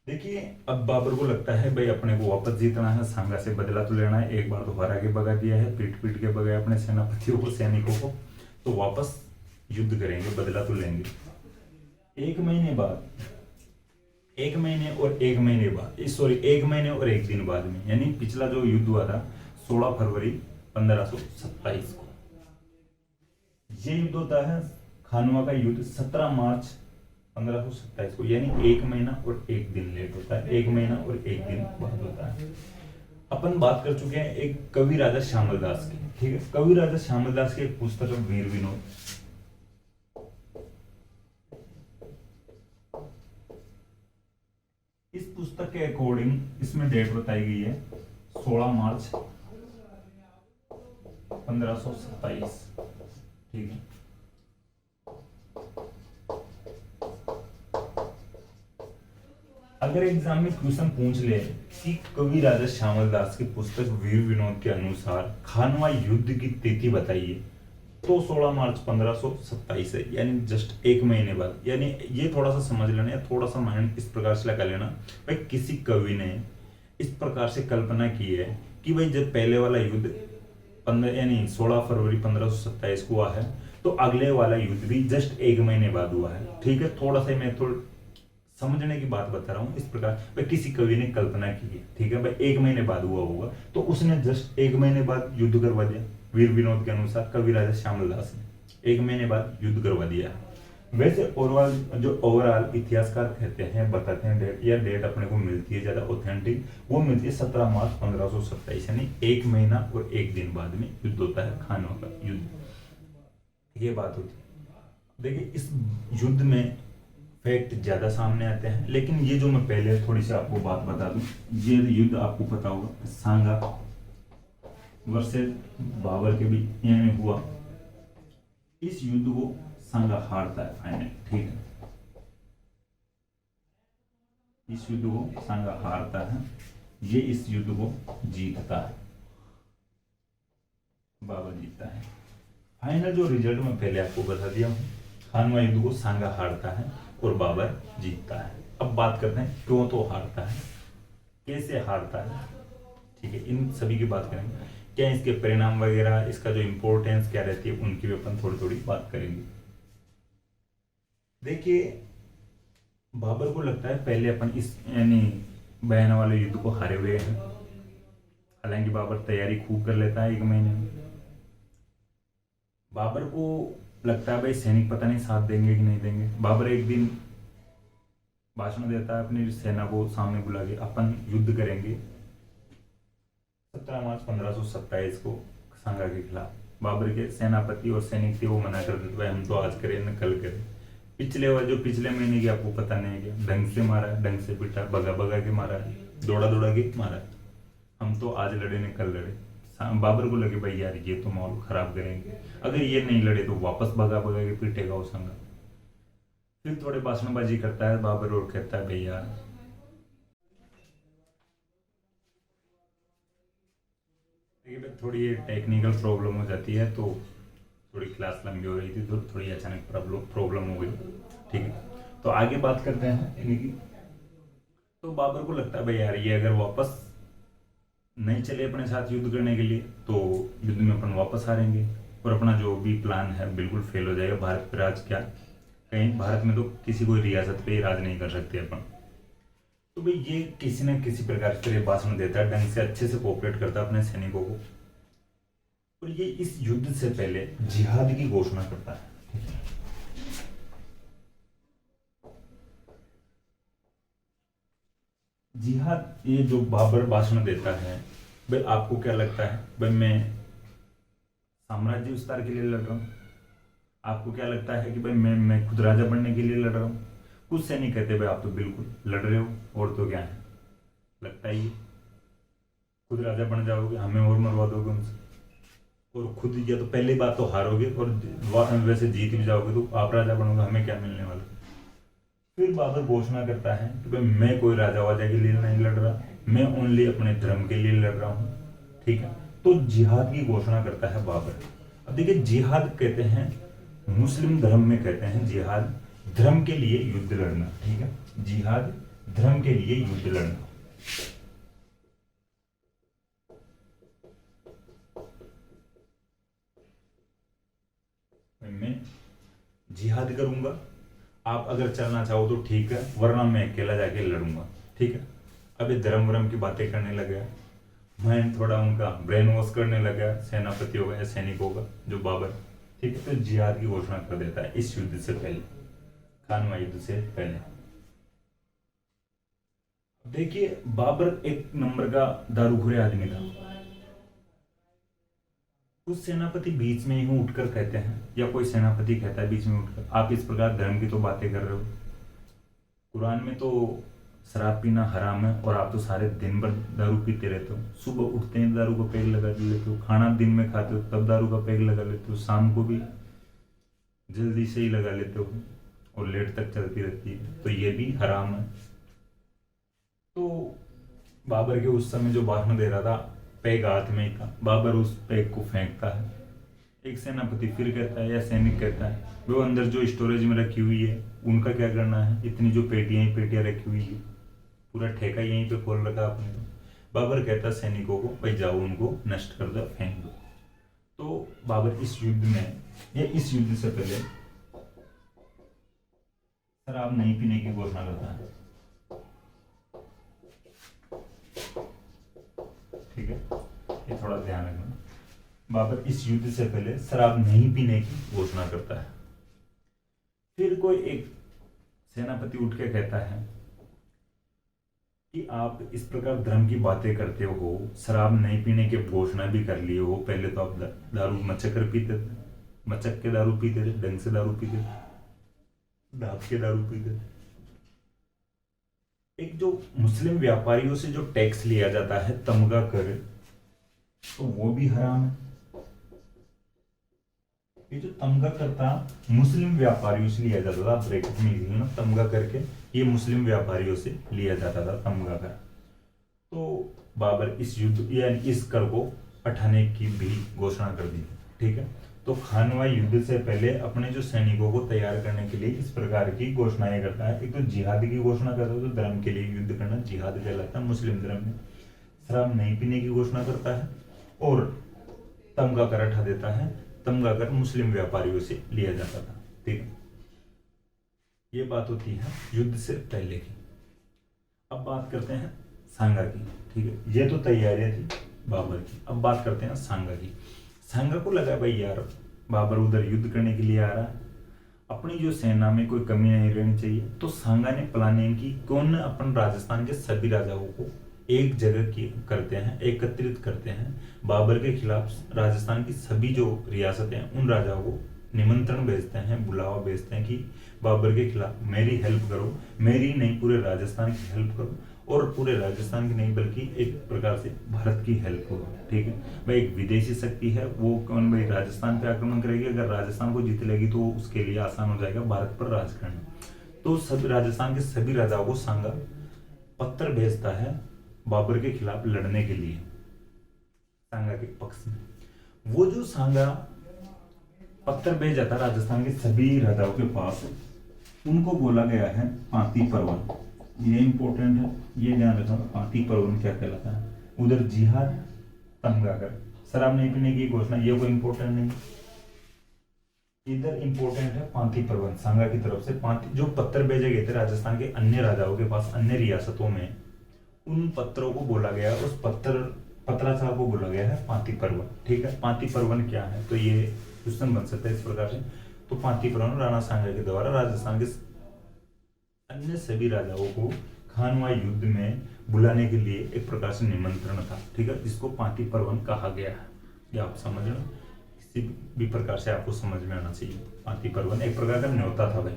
देखिए अब बाबर को लगता है भाई अपने को वापस जीतना है, सांगा से बदला तो लेना है। एक बार तो हरा के भगा दिया है, पीट पीट के भगाया अपने सेनापतियों को, सैनिकों को, तो वापस युद्ध करेंगे, बदला तो लेंगे। 1 महीने बाद, 1 महीने और 1 महीने बाद, सॉरी 1 महीने और 1 दिन बाद में, यानी पिछला जो युद्ध हुआ था 16 फरवरी 1527 को, ये युद्ध होता है खानवा का युद्ध 17 मार्च 1527 को, यानी 1 महीना और 1 दिन लेट होता है, 1 महीना और 1 दिन बाद होता है। अपन बात कर चुके हैं एक कवि राजा श्यामल दास की, ठीक है। कवि राजा श्यामल दास की एक पुस्तक है वीर विनोद। इस पुस्तक के अकॉर्डिंग इसमें डेट बताई गई है 16 मार्च 1527, ठीक है। अगर एग्जाम में क्वेश्चन पूछ ले कि कवि राजा श्यामल दास की पुस्तक वीर विनोद के अनुसार खानवा युद्ध की तिथि बताइए, तो 16 मार्च 1527 है, यानी जस्ट 1 महीने बाद। यानी ये थोड़ा सा समझ लेना या थोड़ा सा माइंड इस प्रकार से लगा लेना, भाई किसी कवि ने इस प्रकार से कल्पना की है कि भाई जब पहले वाला युद्ध 15 यानी 16 फरवरी 1527 को हुआ है, तो अगले वाला युद्ध भी जस्ट 1 महीने बाद हुआ है, ठीक है। थोड़ा सा मैं थोड़ा समझने की बात बता रहा हूँ। इस प्रकार भाई किसी कवि ने कल्पना की है, ठीक है, भाई 1 महीने बाद हुआ होगा, तो उसने जस्ट 1 महीने बाद युद्ध करवा दिया। वीर विनोद के अनुसार कवि राजा श्यामल दास ने 1 महीने बाद युद्ध करवा दिया। वैसे ओवरऑल इतिहासकार कहते हैं, बताते हैं डेट, या डेट अपने को मिलती है ज्यादा ऑथेंटिक, वो मिलती है 17 मार्च 1527, यानी 1 महीना और 1 दिन बाद में युद्ध होता है खानवा का युद्ध, ये बात होती है। देखिए इस युद्ध में फैक्ट ज्यादा सामने आते हैं, लेकिन ये जो मैं पहले थोड़ी सी आपको बात बता दूं, ये युद्ध आपको पता होगा सांगा वर्सेस बाबर के भी में हुआ। इस युद्ध को सांगा हारता है फाइनल, ठीक है। इस युद्ध को सांगा हारता है, ये इस युद्ध को जीतता है, बाबर जीतता है। फाइनल जो रिजल्ट मैं पहले आपको बता दिया हूं, खानवा युद्ध को सांगा हारता है और बाबर जीतता है। अब बात करते हैं क्यों तो हारता है, कैसे हारता है, ठीक है, इन सभी की बात करेंगे। क्या इसके परिणाम वगैरह, इसका जो इंपॉर्टेंस क्या रहती है, उनकी भी अपन थोड़ी थोड़ी बात करेंगे। देखिए बाबर को लगता है पहले अपन इस यानी बयाना वाले युद्ध को हारे हुए हैं। हालांकि बाबर तैयारी खूब कर लेता है 1 महीने में। बाबर को लगता है भाई सैनिक पता नहीं साथ देंगे कि नहीं देंगे। बाबर एक दिन भाषण देता है अपनी सेना को सामने बुला के, अपन युद्ध करेंगे 17 मार्च 1527 को सांगा के खिलाफ। बाबर के सेनापति और सैनिक थे वो मना कर देते, भाई हम तो आज करें न कल करें। पिछले महीने की आपको पता नहीं है क्या, ढंग से मारा, ढंग से पिटा, भगा भगा के मारा, दौड़ा दौड़ा के मारा। हम तो आज लड़े न कल लड़े। बाबर को लगे भाई यार ये तो माहौल खराब करेंगे, अगर ये नहीं लड़े तो वापस भगा भगा के पीटेगा वो सांगा। फिर थोड़े भाषणबाजी करता है बाबर और कहता है भैया देखिए थोड़ी ये टेक्निकल प्रॉब्लम हो जाती है, तो थोड़ी क्लास लंबी हो रही थी तो थोड़ी अचानक प्रॉब्लम हो गई, ठीक है। तो आगे बात करते हैं यानी कि, तो बाबर को लगता है भाई यार ये अगर वापस नहीं चले अपने साथ युद्ध करने के लिए तो युद्ध में अपन वापस हारेंगे और अपना जो भी प्लान है बिल्कुल फेल हो जाएगा। भारत पर राज क्या, कहीं भारत में तो किसी कोई रियासत पे राज नहीं कर सकते अपन। तो भाई ये किसी न किसी प्रकार से भाषण देता है, ढंग से अच्छे से कोऑपरेट करता है अपने सैनिकों को, और ये इस युद्ध से पहले जिहाद की घोषणा करता है। जिहाद, ये जो बाबर भाषण देता है भाई आपको क्या लगता है भाई मैं साम्राज्य विस्तार के लिए लड़ रहा हूँ? आपको क्या लगता है कि भाई मैं खुद राजा बनने के लिए लड़ रहा हूँ? कुछ से नहीं कहते भाई, आप तो बिल्कुल लड़ रहे हो, और तो क्या है, लगता ही है खुद राजा बन जाओगे, हमें और मरवा दोगे उनसे, और खुद या तो पहली बात तो हारोगे, और वैसे जीत भी जाओगे तो आप राजा बनोगे, हमें क्या मिलने वाला। फिर बाबर घोषणा करता है कि भाई मैं कोई राजा वाजा के लिए नहीं लड़ रहा, मैं ओनली अपने धर्म के लिए लड़ रहा हूँ, ठीक है। तो जिहाद की घोषणा करता है बाबर। अब देखिए, जिहाद कहते हैं, मुस्लिम धर्म में कहते हैं जिहाद धर्म के लिए युद्ध लड़ना, ठीक है, जिहाद धर्म के लिए युद्ध लड़ना। मैं जिहाद करूंगा, आप अगर चलना चाहो तो ठीक है, वरना मैं अकेला जाके लड़ूंगा, ठीक है। अभी धर्म वरम की बातें करने लगे, मैं थोड़ा उनका ब्रेन वॉश करने लगा सेनापतियों का या सैनिकों का, जो बाबर, ठीक है। तो जिहाद की घोषणा कर देता है इस युद्ध से पहले, खानवा युद्ध से पहले। देखिए, बाबर एक नंबर का दारूखोरे आदमी था। कुछ सेनापति बीच में ही उठकर कहते हैं, या कोई सेनापति कहता है बीच में उठकर, आप इस प्रकार धर्म की तो बातें कर रहे हो, कुरान में तो शराब पीना हराम है, और आप तो सारे दिन भर दारू पीते रहते हो, सुबह उठते हैं दारू का पैग लगा लेते हो, खाना दिन में खाते हो तब दारू का पैग लगा लेते हो, शाम को भी जल्दी से ही लगा लेते हो, और लेट तक चलती रहती है, तो ये भी हराम है। तो बाबर के उस समय जो भाषण दे रहा था, पैग हाथ में ही था, बाबर उस पैग को फेंकता है। एक सेनापति फिर कहता है, या सैनिक कहता है, वो अंदर जो स्टोरेज में रखी हुई है उनका क्या करना है, इतनी जो पेटियां ही पेटियां रखी हुई है, पूरा ठेका यहीं पे खोल रखा आपने। तो बाबर कहता है सैनिकों को, भाई जाओ उनको नष्ट कर दो, फेंक दो। तो बाबर इस युद्ध में, या इस युद्ध से पहले शराब नहीं पीने की घोषणा करता है, ठीक है, ये थोड़ा ध्यान रखना। बाबर इस युद्ध से पहले शराब नहीं पीने की घोषणा करता है। फिर कोई एक सेनापति उठ के कहता है कि आप इस प्रकार धर्म की बातें करते हो, शराब नहीं पीने की घोषणा भी कर लिए हो, पहले तो आप दारू मचक कर पीते थे, मचक के दारू पीते थे, ढंग से दारू पीते थे, दाब के दारू पीते थे। एक जो मुस्लिम व्यापारियों से जो टैक्स लिया जाता है, तमगा कर, तो वो भी हराम है। ये जो तमगा करता मुस्लिम व्यापारियों से लिया जाता था, ब्रैकेट में लिखना तमगा करके, ये मुस्लिम व्यापारियों से लिया जाता था तमगा कर। तो बाबर इस युद्ध यानी इस कर को हटाने की भी घोषणा कर दी, ठीक है। तो खानवा युद्ध से पहले अपने जो सैनिकों को तैयार करने के लिए इस प्रकार की घोषणाएं करता है। एक तो जिहाद की घोषणा करता है, तो धर्म के लिए युद्ध करना जिहाद कहलाता है मुस्लिम धर्म में। शराब नहीं पीने की घोषणा करता है, और तमगा कर हटा देता है। तमगा कर मुस्लिम व्यापारियों से लिया जाता था, ठीक है। ये बात होती है युद्ध से पहले की। अब बात करते हैं सांगा की, ठीक है। ये तो तैयारियां थी बाबर की। अब बात करते हैं सांगा की। सांगा को लगा भाई यार, बाबर उधर युद्ध करने के लिए आ रहा है, अपनी जो सेना में कोई कमी नहीं रहनी चाहिए। तो सांगा ने प्लानिंग की, कौन अपन राजस्थान के सभी राजाओं को एक जगह की करते हैं, एकत्रित करते हैं, बाबर के खिलाफ राजस्थान की सभी जो रियासतें हैं उन राजाओं को निमंत्रण भेजते हैं, बुलावा भेजते हैं कि बाबर के खिलाफ मेरी हेल्प करो, मेरी नहीं पूरे राजस्थान की हेल्प करो, और पूरे राजस्थान की नहीं बल्कि एक प्रकार से भारत की हेल्प करो, ठीक है भाई। एक विदेशी शक्ति है, वो कौन भाई राजस्थान पे आक्रमण करेगी, अगर राजस्थान को जीत लेगी तो उसके लिए आसान हो जाएगा भारत पर राज करना। तो सभी राजस्थान के सभी राजाओं को सांगा पत्र भेजता है बाबर के खिलाफ लड़ने के लिए, सांगा के पक्ष में। वो जो सांगा पत्र भेजा था राजस्थान के सभी राजाओं के पास, उनको बोला गया है पांति परवन। ये इंपॉर्टेंट है, ये ध्यान रखना, पांति परवन क्या कहलाता है। उधर जिहाद, तमगा कर, शराब नहीं पीने की घोषणा, ये कोई इंपॉर्टेंट नहीं। इधर इंपॉर्टेंट है पांति परवन, सांगा की तरफ से पांति जो पत्र भेजे गए थे राजस्थान के अन्य राजाओं के पास, अन्य रियासतों में, उन पत्रों को बोला गया, उस पत्राचार को बोला गया है पांति पर्वन, ठीक है। पांति पर्वन क्या है, तो ये क्वेश्चन बन सकता है इस प्रकार से। तो पांति पर्वन राणा सांगा के द्वारा राजस्थान के अन्य सभी राजाओं को खानवा युद्ध में बुलाने के लिए एक प्रकार से निमंत्रण था, ठीक है, जिसको पांति परवन कहा गया है। ये आप समझ लो, किसी भी प्रकार से आपको समझ में आना चाहिए। पांति परवन एक प्रकार का न्योता था भाई।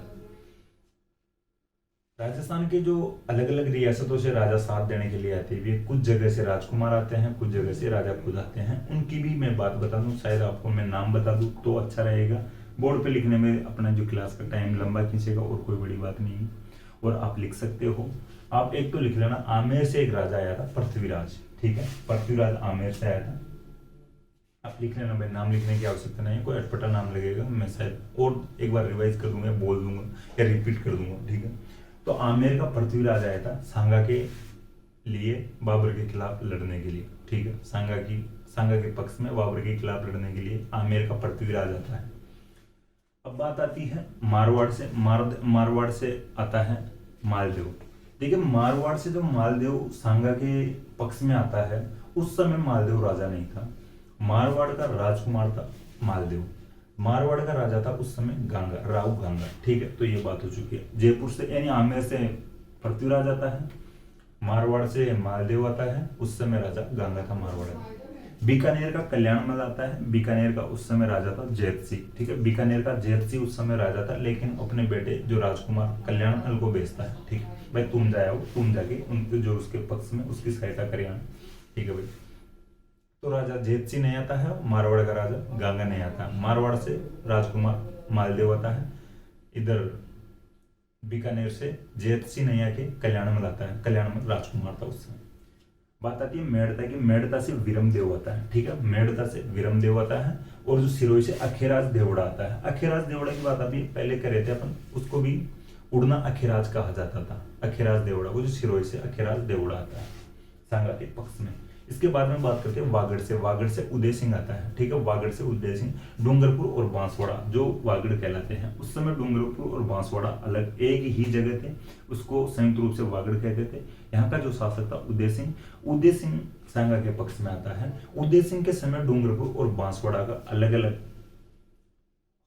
राजस्थान के जो अलग अलग रियासतों से राजा साथ देने के लिए आते हैं, कुछ जगह से राजकुमार आते हैं, कुछ जगह से राजा खुद आते हैं। उनकी भी मैं बात बता दूं, शायद आपको मैं नाम बता दूं तो अच्छा रहेगा। बोर्ड पे लिखने में अपना जो क्लास का टाइम लंबा खींचेगा और कोई बड़ी बात नहीं है, और आप लिख सकते हो। आप एक तो लिख लेना, आमेर से एक राजा आया था, पृथ्वीराज, ठीक है, पृथ्वीराज आमेर से आया था। आप लिख लेना भाई, नाम लिखने की आवश्यकता नहीं है, कोई अटपटा नाम लगेगा मैं शायद और एक बार रिवाइज कर दूंगा, बोल दूंगा या रिपीट कर दूंगा, ठीक है। तो आमेर का पृथ्वीराज आया था सांगा के लिए बाबर के खिलाफ लड़ने के लिए, ठीक है, सांगा के पक्ष में बाबर के खिलाफ लड़ने के लिए आमेर का पृथ्वीराज आता है। अब बात आती है मारवाड़ से आता है मालदेव। देखिए, मारवाड़ से जो मालदेव सांगा के पक्ष में आता है, उस समय मालदेव राजा नहीं था, मारवाड़ का राजकुमार था मालदेव। मारवाड़ का राजा था उस समय गांगा, राव गांगा, ठीक है। तो ये बात हो चुकी है। जयपुर से यानी आमेर से पृथ्वीराज आता है, मारवाड़ से मालदेव आता है, उस समय राजा गांगा था मारवाड़। बीकानेर का कल्याणमल आता है, बीकानेर का उस समय राजा था जैत सिंह, ठीक है, बीकानेर का जैत सिंह उस समय राजा था, लेकिन अपने बेटे जो राजकुमार कल्याणमल को भेजता है, ठीक है भाई, तुम जाओ, तुम जाके उनके जो उसके पक्ष में उसकी सहायता करे, ठीक है भाई। तो राजा जैत सिंह नहीं आता है, मारवाड़ का राजा गांगा नहीं आता है। मारवाड़ से राजकुमार मालदेव आता है, इधर बीकानेर से जैत सिंह नहीं आके कल्याणमल आता है, कल्याणमल राजकुमार था उस समय। बात आती है मेड़ता की, मेड़ता से विरमदेव आता है, ठीक है, मेड़ता से विरमदेव आता है, और जो सिरोही से अखेराज देवड़ा आता है। अखेराज देवड़ा की बात अभी पहले कर रहे थे अपन, उसको भी उड़ना अखेराज कहा जाता था, अखेराज देवड़ा को, जो सिरोही से अखेराज देवड़ा आता है सांगा के पक्ष में। इसके बाद में बात करते हैं वागड़ से उदय सिंह आता है, ठीक है, वागड़ से उदय सिंह। डूंगरपुर और बांसवाड़ा जो वागड़ कहलाते हैं, उस समय डूंगरपुर और बांसवाड़ा अलग एक ही जगह थे, उसको संयुक्त रूप से वागड़ कहते थे। यहाँ का जो शासक था उदय सिंह सांगा के पक्ष में आता है। उदय सिंह के समय डूंगरपुर और बांसवाड़ा का अलग अलग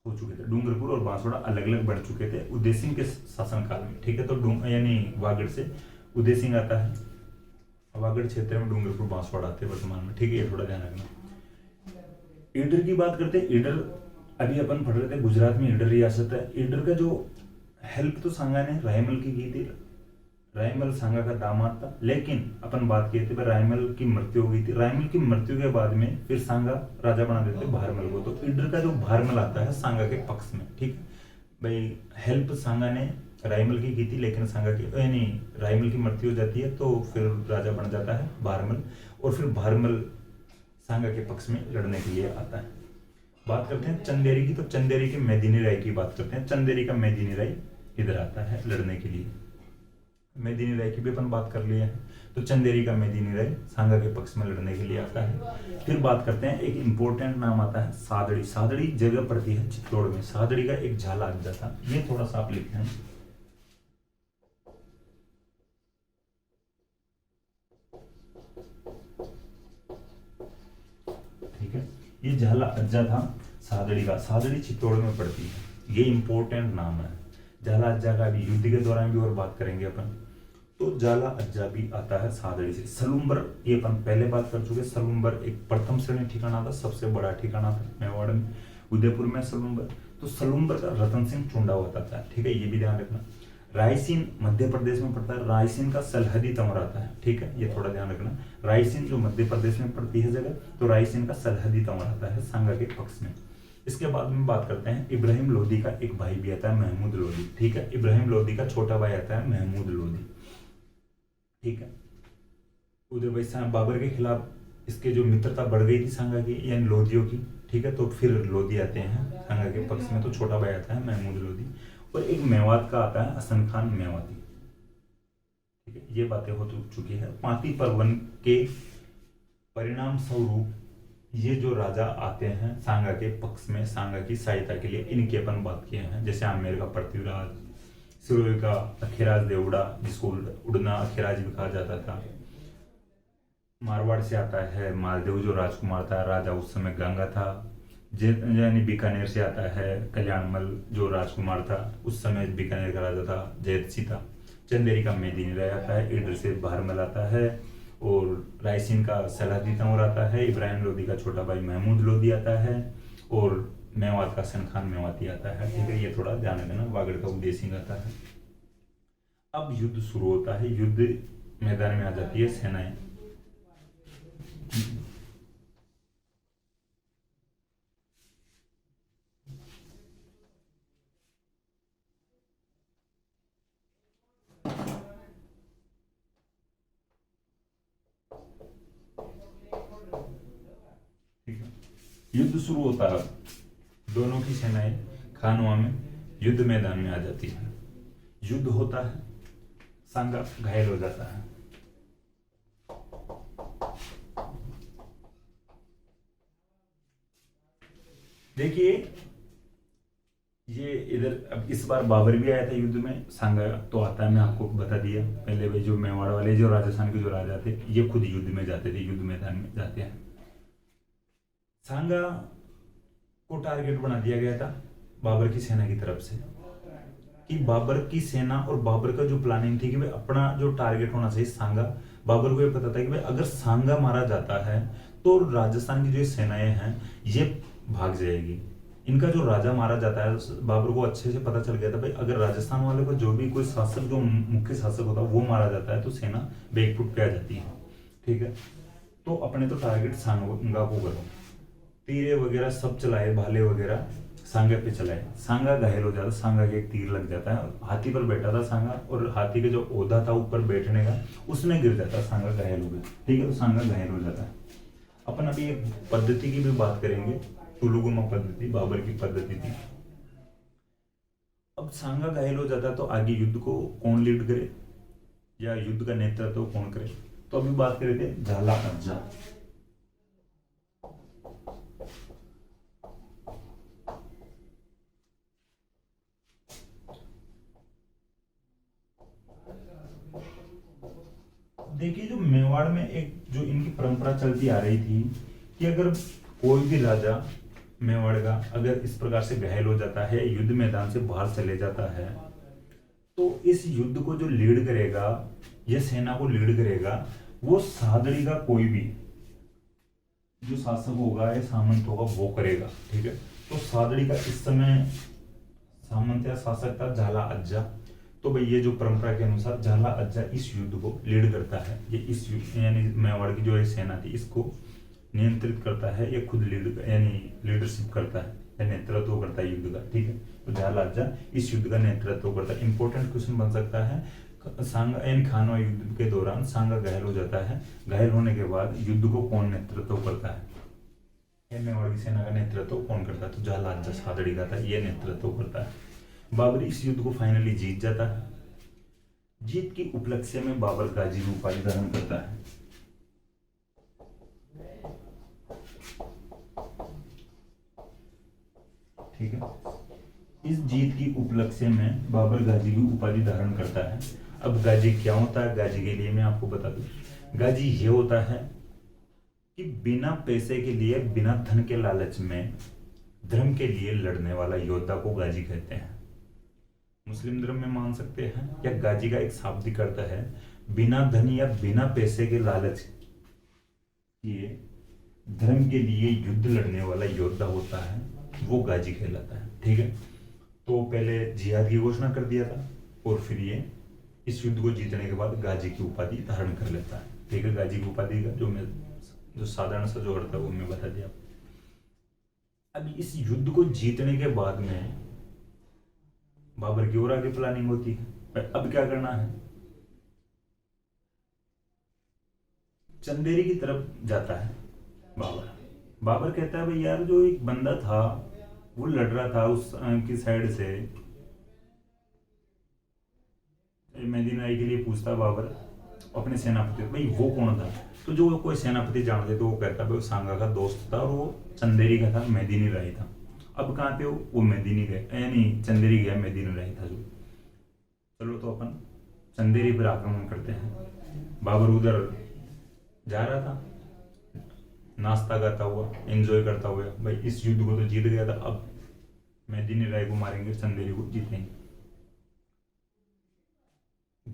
हो चुके थे, डूंगरपुर और बांसवाड़ा अलग अलग बढ़ चुके थे उदय सिंह के शासनकाल में, ठीक है। तो यानी वागड़ से उदय सिंह आता है, वागड़ क्षेत्र में डूंगरपुर बांसवाड़ा आते हैं वर्तमान में, ठीक है, ये थोड़ा ध्यान रखना। ईडर की बात करते हैं, ईडर अभी अपन पढ़ रहे थे, गुजरात में ईडर रियासत है। ईडर का जो हेल्प तो सांगा ने रायमल की थी, रायमल सांगा का दामाद था, लेकिन अपन बात किए थे रायमल की मृत्यु हो गई थी। रायमल की मृत्यु के बाद में फिर सांगा राजा बना देते भारमल को। तो ईडर का जो भारमल आता है सांगा के पक्ष में, ठीक है भाई। हेल्प सांगा ने रायमल की थी, लेकिन सांगा की यानी रायमल की मृत्यु हो जाती है, तो फिर राजा बन जाता है भारमल, और फिर भारमल सांगा के पक्ष में लड़ने के लिए आता है। बात करते हैं चंदेरी की, तो चंदेरी के मेदिनी राय की बात करते हैं। चंदेरी का मेदिनी राय इधर आता है लड़ने के लिए, मेदिनी राय की भी अपन बात कर लिए हैं। तो चंदेरी का मेदिनी राय सांगा के पक्ष में लड़ने के लिए आता है। फिर बात करते हैं, एक इंपॉर्टेंट नाम आता है सादड़ी। सादड़ी जगह पड़ती है चित्तौड़ में। सादड़ी का एक झाला अज्जा था, ये थोड़ा सा आप लिखते हैं, ठीक है। ये झाला अज्जा था सादड़ी का, सादड़ी चित्तौड़ में पड़ती है, ये इंपॉर्टेंट नाम है। झाला अज्जा का भी युद्ध के दौरान भी और बात करेंगे अपन। तो झाला अज्जा भी आता है सादड़ी से। सलूम्बर, ये अपन पहले बात कर चुके। सलूम्बर एक प्रथम श्रेणी ठिकाना था, सबसे बड़ा ठिकाना था मेवाड़ में, उदयपुर में सलूम्बर। तो सलूम्बर का रतन सिंह चुंडा होता था, ठीक है, ये भी ध्यान रखना। रायसीन मध्य प्रदेश में पड़ता है, रायसीन का सलहदी तंवर आता है, ठीक है, ये थोड़ा ध्यान रखना। रायसीन जो मध्य प्रदेश में पड़ती है जगह, तो रायसीन का सलहदी तंवर आता है सांगा के पक्ष में। इसके बाद में बात करते हैं इब्राहिम लोदी का एक भाई भी आता है महमूद लोदी, ठीक है। इब्राहिम लोदी का छोटा भाई आता है महमूद लोदी, ठीक है। उधर भाई बाबर के खिलाफ इसके जो मित्रता बढ़ गई थी सांगा की यानी लोदियों की, ठीक है, तो फिर लोदी आते हैं सांगा के पक्ष में। तो छोटा भाई आता है महमूद लोदी। और एक मेवात का आता है हसन खान मेवाती, ठीक है। ये बातें हो चुकी है। पांति परवन के परिणाम स्वरूप ये जो राजा आते हैं सांगा के पक्ष में सांगा की सहायता के लिए, इनकी अपन बात किए हैं। जैसे आमेर का पृथ्वीराज, सिरोही का अखेराज देवड़ा, जिसको उड़ना अखेराज भी कहा जाता था। मारवाड़ से आता है मालदेव जो राजकुमार था, राजा उस समय गंगा था। यानी बीकानेर से आता है कल्याणमल जो राजकुमार था, उस समय बीकानेर का राजा था जैत सिंह था। चंदेरी का मेदिनी राय आता है, ईडर से बहरमल आता है, और रायसीन का सलाहद्दीन तंवर आता है, इब्राहिम लोदी का छोटा भाई महमूद लोदी आता है, और मेवात का सन खान मेवाती आता है। ठीक है, ये थोड़ा ध्यान रखना। वागड़ का उदय सिंह आता है। अब युद्ध शुरू होता है, युद्ध मैदान में आ जाती है सेनाएं। ठीक है, युद्ध शुरू होता है, दोनों की सेनाएं खानवा में युद्ध मैदान में आ जाती है। युद्ध होता है, सांगा घायल हो जाता है। देखिए, ये इधर अब इस बार बाबर भी आया था युद्ध में, सांगा तो आता है, मैं आपको बता दिया पहले। भाई जो मेवाड़ वाले, जो राजस्थान के जो राजा थे, ये खुद युद्ध में जाते थे, युद्ध मैदान में जाते हैं। सांगा को टारगेट बना दिया गया था बाबर की सेना की तरफ से, कि बाबर की सेना और बाबर का जो प्लानिंग थी कि भाई अपना जो टारगेट होना चाहिए सांगा। बाबर को ये पता था कि भाई अगर सांगा मारा जाता है तो राजस्थान की जो सेनाएं हैं ये भाग जाएगी। इनका जो राजा मारा जाता है, बाबर को अच्छे से पता चल गया था भाई अगर राजस्थान वाले को जो भी कोई शासक, जो मुख्य शासक होता है वो मारा जाता है तो सेना बैकफुट पे आ जाती है। ठीक है, तो अपने तो टारगेट सांगा को करो। तीरे वगैरह सब चलाए, भाले वगैरह सांगा पे चलाए। सांगा घायल हो जाता, सांगा के एक तीर लग जाता है। हाथी पर बैठा था सांगा, और हाथी का जो ओहदा था ऊपर बैठने का, उसमें गिर जाता है, सांगा घायल हो गया। ठीक है, तो सांगा घायल हो जाता है। अपन अभी एक पद्धति की भी बात करेंगे, तुलुगुमा पद्धति, बाबर की पद्धति थी। अब सांगा घायल हो जाता है तो आगे युद्ध को कौन लीड करे, या युद्ध का नेतृत्व कौन करे? तो अभी बात कर रहे थे झाला अज्जा। देखिए, जो मेवाड़ में एक जो इनकी परंपरा चलती आ रही थी कि अगर कोई भी राजा मेवाड़ का अगर इस प्रकार से घायल हो जाता है, युद्ध मैदान से बाहर चले जाता है, तो इस युद्ध को जो लीड करेगा, ये सेना को लीड करेगा, वो सादड़ी का कोई भी जो शासक होगा या सामंत होगा वो करेगा। ठीक है, तो सादड़ी का इस समय सामंत या शासक था झाला अज्जा। तो भाई ये जो परंपरा के अनुसार झाला अज्जा इस युद्ध को लीड करता है। ये इस युद्ध यानी मेवाड़ की जो सेना थी इसको नियंत्रित करता है, ये खुद लीड यानी लीडरशिप करता है, या नेतृत्व करता है युद्ध का। ठीक है, तो झाला अज्जा इस युद्ध का नेतृत्व करता है। इंपॉर्टेंट क्वेश्चन बन सकता है, सांगा यानी खानवा युद्ध के दौरान सांगा घायल हो जाता है, घायल होने के बाद युद्ध को कौन नेतृत्व करता है, मेवाड़ की सेना का नेतृत्व कौन करता है? तो झाला अज्जा सादड़ी का था, ये नेतृत्व करता है। बाबर इस युद्ध को फाइनली जीत जाता है। जीत की उपलक्ष्य में बाबर गाजी की उपाधि धारण करता है। ठीक है, इस जीत की उपलक्ष्य में बाबर गाजी की उपाधि धारण करता है। अब गाजी क्या होता है? गाजी के लिए मैं आपको बता दूं, गाजी ये होता है कि बिना पैसे के लिए, बिना धन के लालच में धर्म के लिए लड़ने वाला योद्धा को गाजी कहते हैं। मुस्लिम धर्म में मान सकते हैं, या गाजी का एक शाब्दिक अर्थ है बिना धन या बिना पैसे के लालच किए धर्म के लिए युद्ध लड़ने वाला योद्धा होता है, वो गाजी कहलाता है। ठीक है, तो पहले जिहाद की घोषणा कर दिया था, और फिर ये इस युद्ध को जीतने के बाद गाजी की उपाधि धारण कर लेता है। ठीक है, गाजी की उपाधि का जो साधारण सा जो अर्थ है वो मैं बता दिया। अब इस युद्ध को जीतने के बाद में बाबर की और आगे प्लानिंग होती है। अब क्या करना है? चंदेरी की तरफ जाता है बाबर। बाबर कहता है भाई यार, जो एक बंदा था वो लड़ रहा था उस की साइड से, मेदिनी राय के लिए पूछता बाबर अपने सेनापति, भाई वो कौन था? तो जो कोई सेनापति जानते तो वो कहता भाई सांगा का दोस्त था, और वो चंदेरी का था, मेदिनी राय था। अब कहाँ थे वो मेदिनी गए, यानी चंदेरी गया, मेदिनी राय था जो। चलो तो अपन चंदेरी पर आक्रमण करते हैं। बाबर उधर जा रहा था, नाश्ता करता हुआ, एंजॉय करता हुआ, भाई इस युद्ध को तो जीत गया था, अब मेदिनी राय को मारेंगे, चंदेरी को जीतेंगे।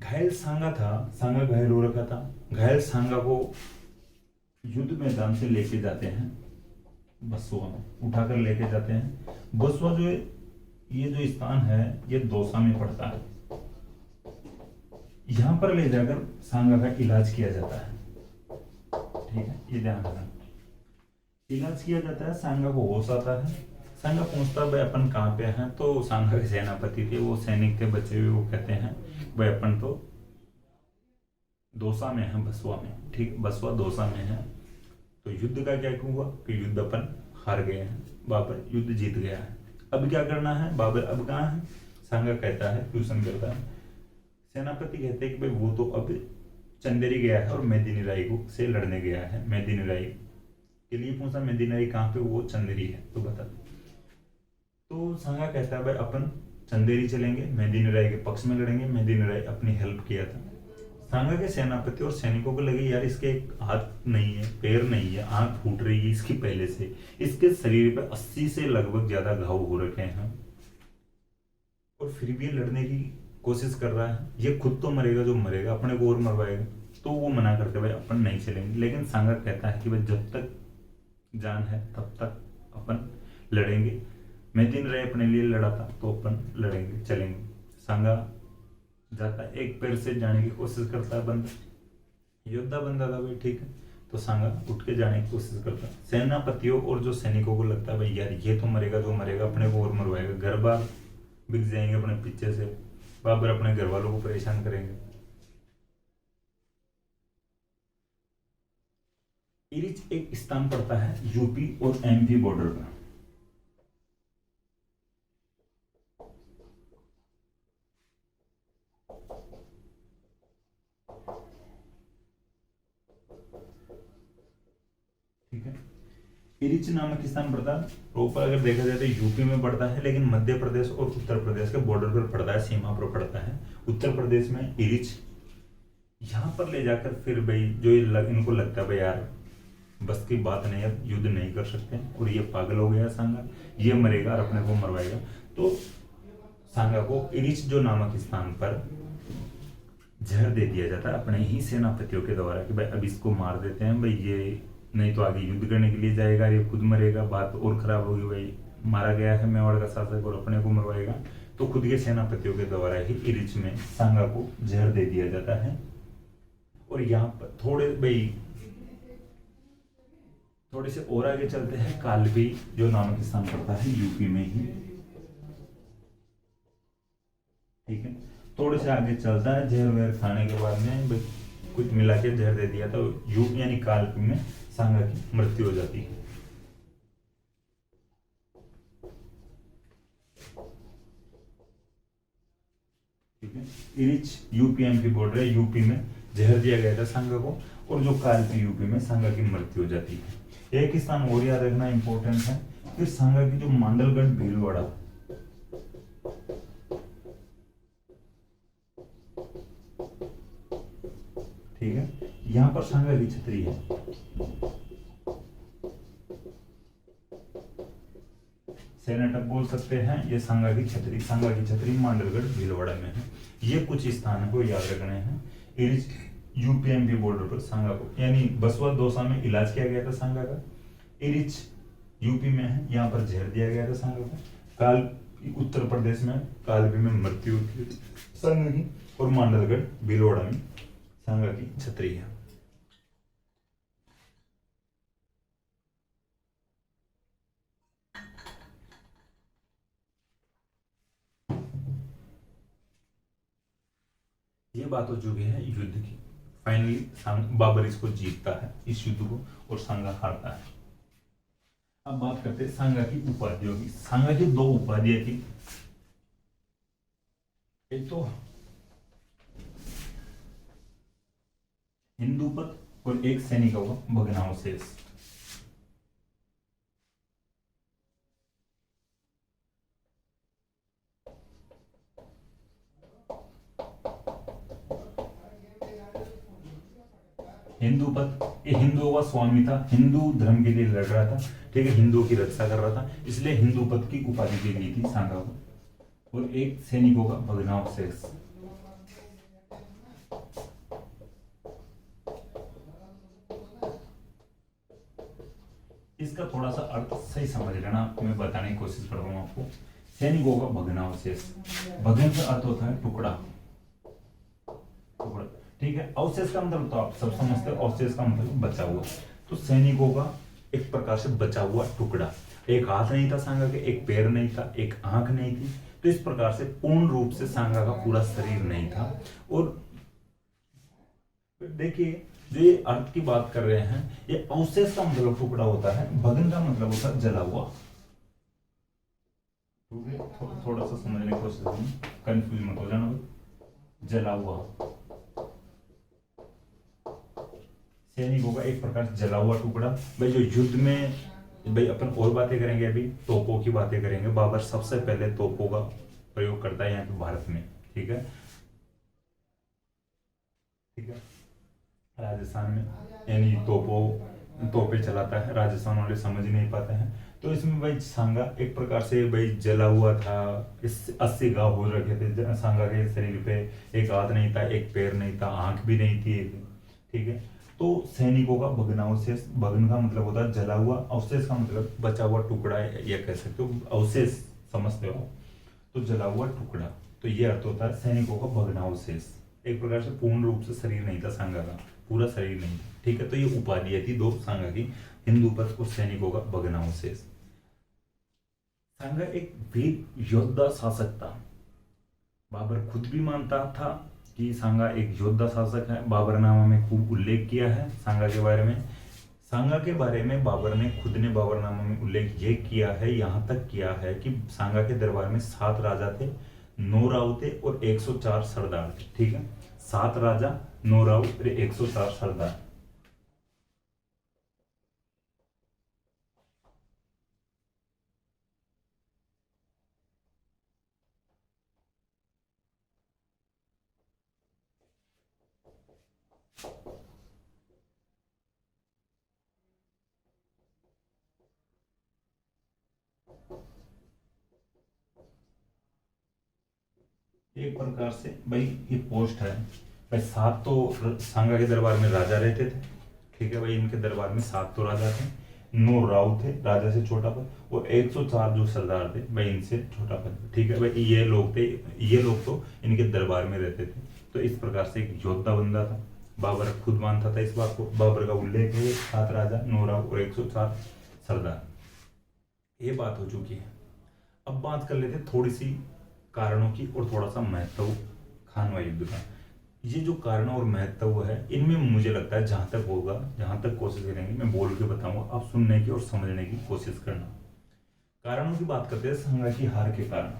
घायल सांगा था, सांगा घायल हो रखा था। घायल सांगा को युद्ध मैदान से लेके जाते हैं बसुआ में, उठाकर लेके जाते हैं। बसुआ जो है, ये जो स्थान है ये दौसा में पड़ता है। यहां पर ले जाकर सांगा का इलाज किया जाता है। ठीक है, ये ध्यान रखना, इलाज किया जाता है। सांगा को होश आता है। सांगा पूछता है भाई अपन कहाँ पे हैं, तो सांगा के सेनापति थे, वो सैनिक थे बचे हुए, वो कहते हैं भाई अपन तो दौसा में है, बसुआ में। ठीक, बसुआ दौसा में है। तो युद्ध का क्या हुआ कि युद्ध अपन हार गए हैं, बाबर युद्ध जीत गया है। अब क्या करना है, बाबर अब कहाँ है? सांगा कहता है, क्वेश्चन करता है। सेनापति कहते हैं कि भाई वो तो अब चंदेरी गया है और मेदिनी राय को से लड़ने गया है। मेदिनी राय के लिए पूछा, मेदिनी राय कहाँ पे? वो चंदेरी है, तो बता। तो सांगा कहता है भाई अपन चंदेरी चलेंगे, मेदिनी राय के पक्ष में लड़ेंगे। मेदिनी राय अपनी हेल्प किया था। सांगा के सेनापति और सैनिकों को लगे यार इसके एक हाथ नहीं है, पैर नहीं है, आंख फूट रही है इसकी पहले से, इसके शरीर पे 80 से लगभग ज्यादा घाव हो रखे हैं और फिर भी लड़ने की कोशिश कर रहा है। ये खुद तो मरेगा, जो मरेगा अपने को और मरवाएगा। तो वो मना करते भाई अपन नहीं चलेंगे। लेकिन सांगा कहता है कि भाई जब तक जान है तब तक अपन लड़ेंगे। मेदिनी राय अपने लिए लड़ा था तो अपन लड़ेंगे, चलेंगे। सांगा जाता है, एक पैर से जाने की कोशिश करता है। बंदा योद्धा बंदा था भाई, ठीक है। तो सांगा उठ के जाने की कोशिश करता है। सेनापतियों और जो सैनिकों को लगता है भाई यार ये तो मरेगा, जो मरेगा अपने को और मरवाएगा, घर बार बिक जाएंगे अपने पीछे से, बाबर अपने घर वालों को परेशान करेंगे। इरिच एक स्थान पड़ता है यूपी और एमपी बॉर्डर पर। ठीक है, इरिच नामक स्थान पड़ता है। प्रॉपर अगर देखा जाए तो यूपी में पड़ता है, लेकिन मध्य प्रदेश और उत्तर प्रदेश के बॉर्डर पर पड़ता है, सीमा पर पड़ता है। उत्तर प्रदेश में इरिच, यहाँ पर ले जाकर फिर भाई जो इनको लगता है भाई यार बस की बात नहीं, अब युद्ध नहीं कर सकते और ये पागल हो गया सांगा, ये मरेगा और अपने को मरवाएगा। तो सांगा को इरिच जो नामक स्थान पर जहर दे दिया जाता है अपने ही सेनापतियों के द्वारा कि भाई अब इसको मार देते हैं, भाई ये नहीं तो आगे युद्ध करने के लिए जाएगा, ये खुद मरेगा, बात और खराब होगी। भाई मारा गया है मेवाड़ का शासक और अपने को मरवाएगा। तो खुद के सेनापतियों के द्वारा ही इरिच में सांगा को जहर दे दिया जाता है। और यहाँ पर थोड़े से और आगे चलते हैं, कालबी जो नामक स्थान पड़ता है यूपी में ही। ठीक है, थोड़े से आगे चलता है, जहर वहर खाने के बाद में कुछ मिला के जहर दे दिया तो यूपी यानी कालपी में सांगा की मृत्यु हो जाती है। ठीक है, इरिच यूपी एमपी बॉर्डर है, यूपी में जहर दिया गया था सांगा को, और जो कालपी यूपी में सांगा की मृत्यु हो जाती है। एक स्थान और याद रखना इंपॉर्टेंट है, फिर सांगा की जो मांडलगढ़ भीलवाड़ा, ठीक है, यहां पर सांगा की छतरी है। सेनेटअप बोल सकते हैं, ये सांगा की छतरी मांडलगढ़ भीलवाड़ा में है। ये कुछ स्थान को याद रखने हैं। इरिच यूपी एमपी बॉर्डर पर सांगा को, यानी बसवा दौसा में इलाज किया गया था सांगा का। इरिच यूपी में है, यहाँ पर जहर दिया गया था सांगा को। काल उत्तर प्रदेश में कालबी में मृत्यु हुई सांगा की, और मांडलगढ़ भीलवाड़ा में सांगा की छतरी है। ये बात हो चुकी है युद्ध की। फाइनली बाबर इसको जीतता है इस युद्ध को, और सांगा हारता है। अब बात करते हैं सांगा की उपाधियों की। सांगा की दो उपाधियां थी, एक तो हिंदूपत और एक सैनिक होगा भग्नावशेष। हिंदूपत, ये हिंदुओं का स्वामी था, हिंदू धर्म के लिए लड़ रहा था, ठीक है, हिंदुओं की रक्षा कर रहा था, इसलिए हिंदूपत की उपाधि दी गई थी सांगा को। और एक सैनिकों का भग्नावशेष। इसका थोड़ा सा अर्थ सही समझ लेना, मैं बताने की कोशिश कर रहा हूँ आपको। सैनिकों का भग्नावशेष, भग्न का अर्थ होता है टुकड़ा, टुकड़ा, ठीक है। अवशेष का मतलब तो आप सब समझते हो, अवशेष का मतलब बचा हुआ। तो सैनिकों का एक प्रकार से बचा हुआ टुकड़ा, एक हाथ नहीं था सांगा के, एक पैर नहीं था, एक आंख नहीं थी, तो इस प्रकार से पूर्ण रूप से सांगा का पूरा शरीर नहीं था। और देखिए जो ये अर्थ की बात कर रहे हैं, ये अवशेष का मतलब टुकड़ा होता है, भग्न का मतलब होता है जला हुआ। थोड़ा सा समझने की कोशिश करें, कंफ्यूज मत हो जाना। जला हुआ, सैनिकों का एक प्रकार से जला हुआ टुकड़ा। भाई जो युद्ध में, भाई अपन और बातें करेंगे, अभी तोपों की बातें करेंगे। बाबर सबसे पहले तोपों का प्रयोग करता है यहाँ पे भारत में, ठीक है, ठीक है, राजस्थान में, यानी तोपे चलाता है, राजस्थान वाले समझ नहीं पाते हैं। तो इसमें भाई सांगा एक प्रकार से भाई जला हुआ था, इस 80 घाव हो रखे थे सांगा के शरीर पे, एक हाथ नहीं था, एक पैर नहीं था, आंख भी नहीं थी एक, ठीक है। तो सैनिकों का भग्नावशेष, भग्न का मतलब होता है जला हुआ, अवशेष का मतलब बचा हुआ टुकड़ा, या कह सकते हो अवशेष, समझते हो, तो जला हुआ टुकड़ा। तो ये अर्थ होता है सैनिकों का भग्नावशेष। एक प्रकार से पूर्ण रूप से शरीर नहीं था सांगा का, पूरा शरीर नहीं, ठीक है। तो ये उपाधियां थी दो सांगा की, हिंदू पथ और सैनिकों का भग्नावशेष। सांगा एक वीर योद्धा शासक था, बाबर खुद भी मानता था कि सांगा एक योद्धा शासक है। बाबरनामा में खूब उल्लेख किया है सांगा के बारे में। सांगा के बारे में बाबर ने खुद ने बाबरनामा में उल्लेख ये किया है, यहाँ तक किया है कि सांगा के दरबार में 7 राजा थे, 9 राव थे और 104 सरदार थे, ठीक है। 7 राजा, 9 राव और 104 सरदार। एक प्रकार से भाई ये पोस्ट है भाई। 7 तो सांगा के दरबार में राजा रहते थे, ठीक है भाई, इनके दरबार में 7 तो राजा थे, 9 राव थे, राजा से छोटा पद, और 104 जो सरदार थे भाई, इनसे छोटा पद, ठीक है भाई। ये लोग थे, ये लोग तो इनके दरबार में रहते थे। तो इस प्रकार से एक योद्धा बंदा था, बाबर खुद मानता था इस बात को। बाबर का उल्लेख है 7 राजा, 9 राव और 104 सरदार। ये बात हो चुकी है। अब बात कर लेते थोड़ी सी कारणों की और थोड़ा सा महत्व खानवा युद्ध का। ये जो कारण और महत्व है, इनमें मुझे लगता है जहां तक होगा, जहां तक कोशिश करेंगे, मैं बोल के बताऊंगा, आप सुनने की और समझने की कोशिश करना। कारणों की बात करते हैं, सांगा की हार के कारण।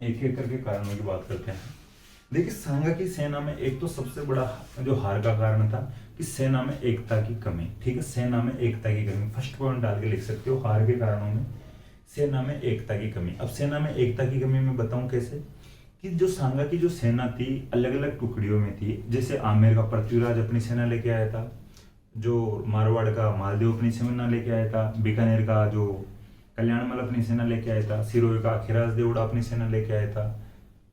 एक एक करके कारणों की बात करते हैं। देखिए सांगा की सेना में एक तो सबसे बड़ा जो हार का कारण था कि सेना में एकता की कमी, ठीक है, सेना में एकता की कमी, फर्स्ट पॉइंट डाल के लिख सकते हो हार के कारणों में, सेना में एकता की कमी। अब सेना में एकता की कमी मैं बताऊं कैसे, कि जो सांगा की जो सेना थी अलग अलग टुकड़ियों में थी। जैसे आमेर का पृथ्वीराज अपनी सेना लेके आया था, जो मारवाड़ का मालदेव अपनी सेना लेके आया था, बीकानेर का जो कल्याणमल अपनी सेना लेके आया था, सिरोही का खिराज देवड़ा अपनी सेना लेके आया था,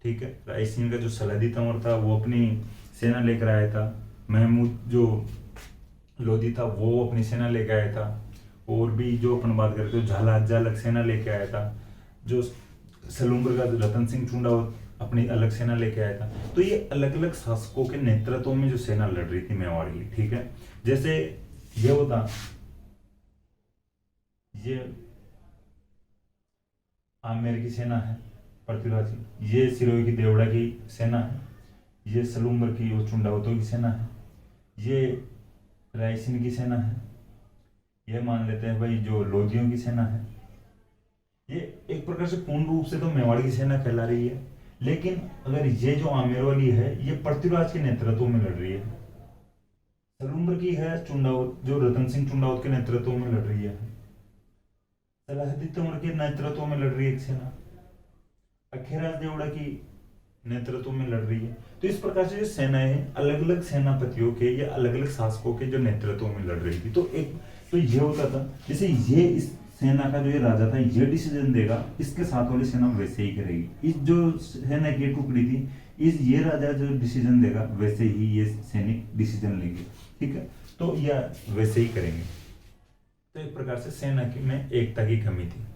ठीक है। रायसीन का जो सलादी तंवर था वो अपनी सेना लेकर आया था, महमूद जो लोधी था वो अपनी सेना लेके आया था, और भी जो अपन बात करते हो झाला अज्जा अलग सेना लेके आया था, जो सलूम्बर का रतन सिंह चुंडा अपनी अलग सेना लेके आया था। तो ये अलग अलग शासकों के नेतृत्व में जो सेना लड़ रही थी मेवाड़ की, ठीक है। जैसे ये होता, ये आमेर की सेना है पृथ्वीराज की, ये सिरोही की देवड़ा की सेना है, ये सलूम्बर की और चुंडावतों की सेना है, ये रायसीन की सेना है, ये मान लेते हैं भाई जो लोधियों की सेना है। ये एक प्रकार से पूर्ण रूप से तो मेवाड़ की सेना कहला रही है, लेकिन अगर ये जो आमेर वाली है ये पृथ्वीराज के नेतृत्व में लड़ रही है। सलूम्बर की है चुंडावत, जो रतन सिंह चुंडावत के नेतृत्व में लड़ रही है। सलाहुद्दीन तंवर के नेतृत्व में लड़ रही है एक सेना, अखेराज देवड़ा की नेतृत्व में लड़ रही है। तो इस प्रकार से जो सेनाएं हैं अलग अलग सेनापतियों के या अलग अलग शासकों के जो नेतृत्व में लड़ रही थी। तो एक तो ये होता था, जैसे ये इस सेना का जो ये राजा था ये डिसीजन देगा, इसके साथ वाली सेना वैसे ही करेगी। इस जो सेना की टुकड़ी थी, इस ये राजा जो डिसीजन देगा वैसे ही ये सैनिक डिसीजन लेंगे, ठीक है, तो या वैसे ही करेंगे। तो एक प्रकार से सेना की में एकता की कमी थी।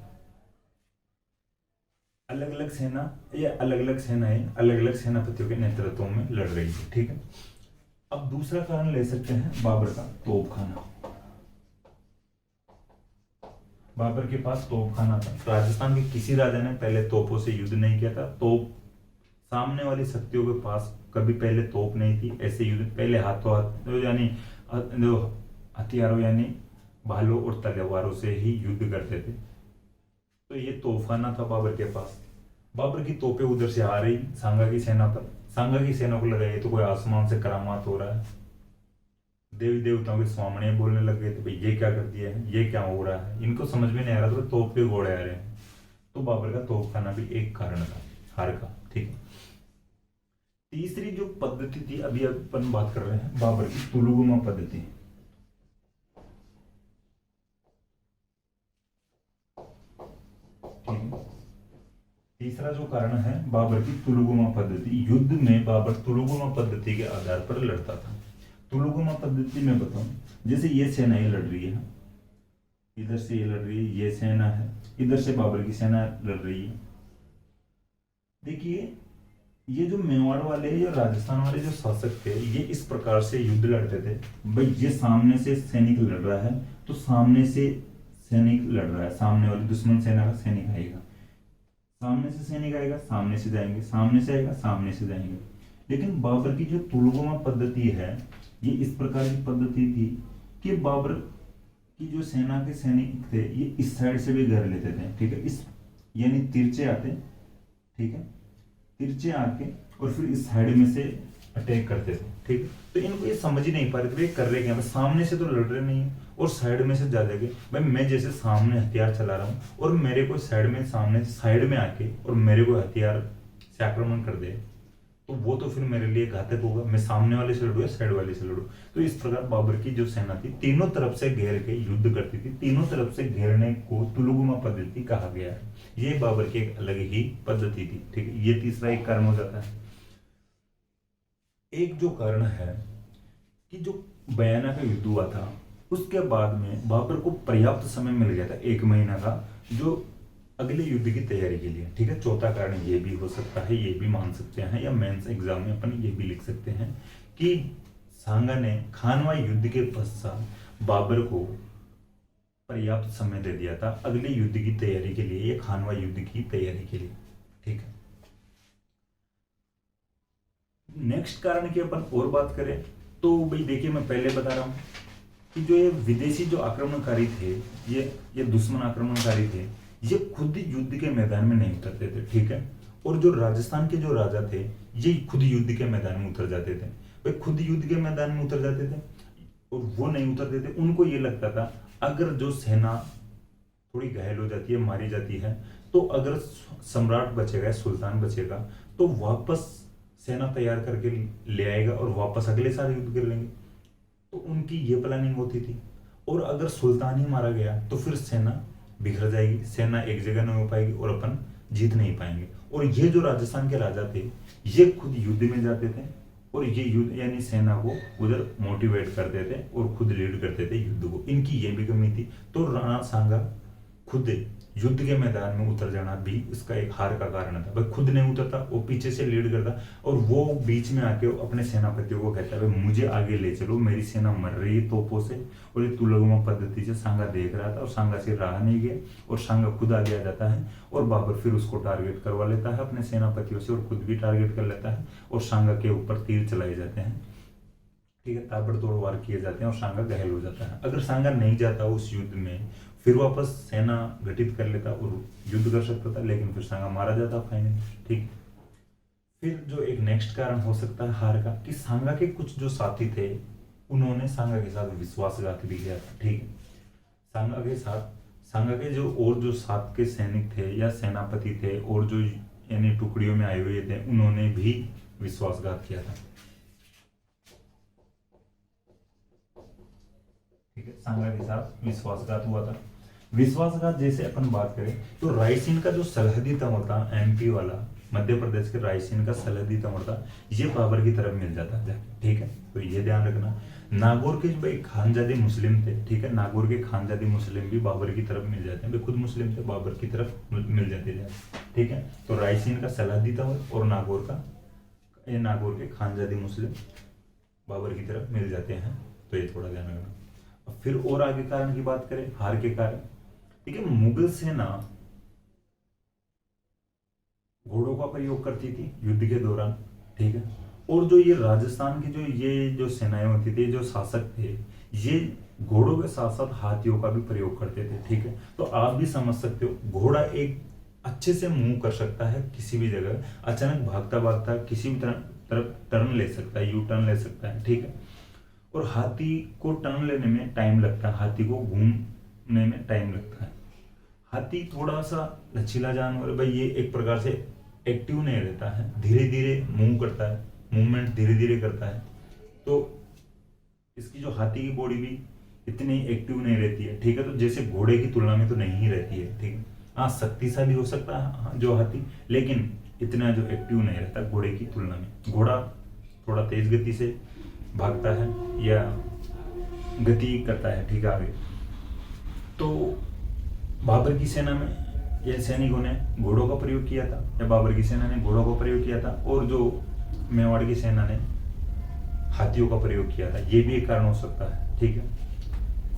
अलग अलग सेना या अलग अलग सेनाएं अलग अलग सेनापतियों के नेतृत्व में लड़ रही थी, ठीक है। अब दूसरा कारण ले सकते हैं बाबर का तोपखाना। बाबर के पास तोपखाना था। राजस्थान के किसी राजा ने पहले तोपों से युद्ध नहीं किया था। तोप सामने वाली शक्तियों के पास कभी पहले तोप नहीं थी। ऐसे युद्ध पहले हाथों हाथ यानी हथियारों यानी भालों और तलवारों से ही युद्ध करते थे। तो ये तोपखाना था बाबर के पास। बाबर की तोपें उधर से आ रही सांगा की सेना पर। सांगा की सेना को लगा ये तो कोई आसमान से करामात हो रहा है। देवी देवताओं के सामने बोलने लग गए थे भाई ये क्या कर दिया है, ये क्या हो रहा है। इनको समझ में नहीं आ रहा था, तो तोप के घोड़े आ रहे हैं। तो बाबर का तोपखाना भी एक कारण था हार का, ठीक है। तीसरी जो पद्धति थी, अभी अपन बात कर रहे हैं बाबर की तुलुगुमा पद्धति। तीसरा जो कारण है बाबर की तुलुगुमा पद्धति। युद्ध में बाबर तुलुगुमा पद्धति के आधार पर लड़ता था। तुलुगुमा पद्धति में बताऊं, जैसे ये सेना ये लड़ रही है, इधर से ये लड़ रही है, ये सेना है, इधर से बाबर की सेना लड़ रही है। देखिए ये जो मेवाड़ वाले या राजस्थान वाले जो शासक थे, ये इस प्रकार से युद्ध लड़ते थे। भाई ये सामने से सैनिक लड़ रहा है तो सामने से सैनिक लड़ रहा है, सामने वाली दुश्मन सेना का सैनिक आएगा, सामने से सैनिक आएगा, सामने से जाएंगे, सामने से आएगा, सामने से जाएंगे। लेकिन बाबर की जो तुलुगुमा पद्धति है, ये इस प्रकार की पद्धति थी कि बाबर की जो सेना के सैनिक थे ये इस साइड से भी घेर लेते थे, ठीक है। इस यानी तिरछे आते, ठीक है, तिरछे आके और फिर इस साइड में से अटैक करते थे, ठीक है। तो इनको ये समझ ही नहीं पा रहे थे कर रहे क्या, सामने से तो लड़ रहे नहीं है और साइड में से जा जाके भाई मैं जैसे सामने हथियार चला रहा हूँ और मेरे को साइड में सामने साइड में आके और मेरे को हथियार से आक्रमण कर दे तो वो तो फिर मेरे लिए घातक होगा। मैं सामने वाले से लड़ू या साइड वाले से लड़ू। तो इस प्रकार बाबर की जो सेना थी तीनों तरफ से घेर के युद्ध करती थी। तीनों तरफ से घेरने को तुलुगुमा पद्धति कहा गया है। ये बाबर की एक अलग ही पद्धति थी, ठीक है। ये तीसरा एक कारण हो जाता है। एक जो कारण है कि जो बयाना का युद्ध हुआ था उसके बाद में बाबर को पर्याप्त समय मिल गया था, 1 महीना का, जो अगले युद्ध की तैयारी के लिए, ठीक है। चौथा कारण ये भी हो सकता है, ये भी मान सकते हैं, या मेंस एग्जाम में अपन ये भी लिख सकते हैं कि सांगा ने खानवा युद्ध के पश्चात बाबर को पर्याप्त समय दे दिया था अगले युद्ध की तैयारी के लिए या खानवा युद्ध की तैयारी के लिए, ठीक है। नेक्स्ट कारण की अपन और बात करें तो भाई देखिए मैं पहले बता रहा हूं कि जो ये विदेशी जो आक्रमणकारी थे, ये दुश्मन आक्रमणकारी थे, ये खुद युद्ध के मैदान में नहीं उतरते थे, ठीक है। और जो राजस्थान के जो राजा थे ये खुद युद्ध के मैदान में उतर जाते थे। वे खुद युद्ध के मैदान में उतर जाते थे और वो नहीं उतरते थे। उनको ये लगता था अगर जो सेना थोड़ी घायल हो जाती है, मारी जाती है, तो अगर सम्राट बचेगा, सुल्तान बचेगा, तो वापस सेना तैयार करके ले आएगा और वापस अगले साल युद्ध कर लेंगे। तो उनकी ये प्लानिंग होती थी। और अगर सुल्तान ही मारा गया तो फिर सेना बिखर जाएगी, सेना एक जगह नहीं हो पाएगी और अपन जीत नहीं पाएंगे। और ये जो राजस्थान के राजा थे ये खुद युद्ध में जाते थे और ये युद्ध यानी सेना को उधर मोटिवेट करते थे और खुद लीड करते थे युद्ध को। इनकी ये भी कमी थी। तो राणा सांगा खुद युद्ध के मैदान में उतर जाना भी इसका एक हार का कारण था। भाई खुद नहीं उतरता, वो पीछे से लीड करता और वो बीच में आके अपने सेनापतियों को कहता है भाई मुझे आगे ले चलो, मेरी सेना मर रही है तोपों से। और ये तुलुगुमा पद्धति से सांगा देख रहा था और सांगा से रहा नहीं गया और सांगा खुद आगे आ जाता है और बाबर फिर उसको टारगेट करवा लेता है अपने सेनापतियों से और खुद भी टारगेट कर लेता है और सांगा के ऊपर तीर चलाए जाते हैं, ठीक है। ताबड़तोड़ वार किए जाते हैं और सांगा घायल हो जाता है। अगर सांगा नहीं जाता उस युद्ध में फिर वापस सेना गठित कर लेता और युद्ध कर सकता था, लेकिन फिर सांगा मारा जाता फाइनल, ठीक। फिर जो एक नेक्स्ट कारण हो सकता है हार का कि सांगा के कुछ जो साथी थे उन्होंने सांगा के साथ विश्वासघात भी किया था, ठीक है। सांगा के जो और जो साथ के सैनिक थे या सेनापति थे और जो यानी टुकड़ियों में आए हुए थे उन्होंने भी विश्वासघात किया था, ठीक है। सांगा के साथ विश्वासघात हुआ था। विश्वासघात जैसे अपन बात करें तो रायसीन का जो सलहदी तंवर था, एमपी वाला, मध्य प्रदेश के रायसीन का सलहदी तंवर था, ये बाबर की तरफ मिल जाता है। ठीक है, तो ये ध्यान रखना। नागौर के भाई खानजादी मुस्लिम थे, ठीक है, नागौर के खानजादी मुस्लिम भी बाबर की तरफ मिल जाते हैं, भाई खुद मुस्लिम थे, बाबर की तरफ मिल जाते थे। ठीक है, तो रायसीन का सलहदी तंवर और नागौर का, ये नागौर के खानजादी मुस्लिम बाबर की तरफ मिल जाते हैं, तो ये थोड़ा ध्यान रखना। अब फिर और आगे कारण की बात करें, हार के कारण, ठीक है, मुगल सेना घोड़ों का प्रयोग करती थी युद्ध के दौरान। ठीक है, और जो ये राजस्थान की जो सेनाएं होती थी, जो शासक थे, ये घोड़ों के साथ साथ हाथियों का भी प्रयोग करते थे। ठीक है, तो आप भी समझ सकते हो, घोड़ा एक अच्छे से मूव कर सकता है किसी भी जगह, अचानक भागता भागता किसी भी तरफ टर्न ले सकता है, यू टर्न ले सकता है। ठीक है, और हाथी को टर्न लेने में टाइम लगता है, हाथी को घूमने में टाइम लगता है। हाथी थोड़ा सा लचीला जानवर है भाई, ये एक प्रकार से एक्टिव नहीं रहता है, धीरे धीरे मूव करता है, मूवमेंट धीरे धीरे करता है, तो इसकी जो हाथी की बॉडी भी इतनी एक्टिव नहीं रहती है। ठीक है, तो जैसे घोड़े की तुलना में तो नहीं ही रहती है। ठीक है, हाँ शक्तिशाली हो सकता है जो हाथी, लेकिन इतना जो एक्टिव नहीं रहता घोड़े की तुलना में। घोड़ा थोड़ा तेज गति से भागता है या गति करता है। ठीक है, आगे तो बाबर की सेना में ये सैनिकों ने घोड़ों का प्रयोग किया था, या बाबर की सेना ने घोड़ों का प्रयोग किया था, और जो मेवाड़ की सेना ने हाथियों का प्रयोग किया था, ये भी एक कारण हो सकता है। ठीक है,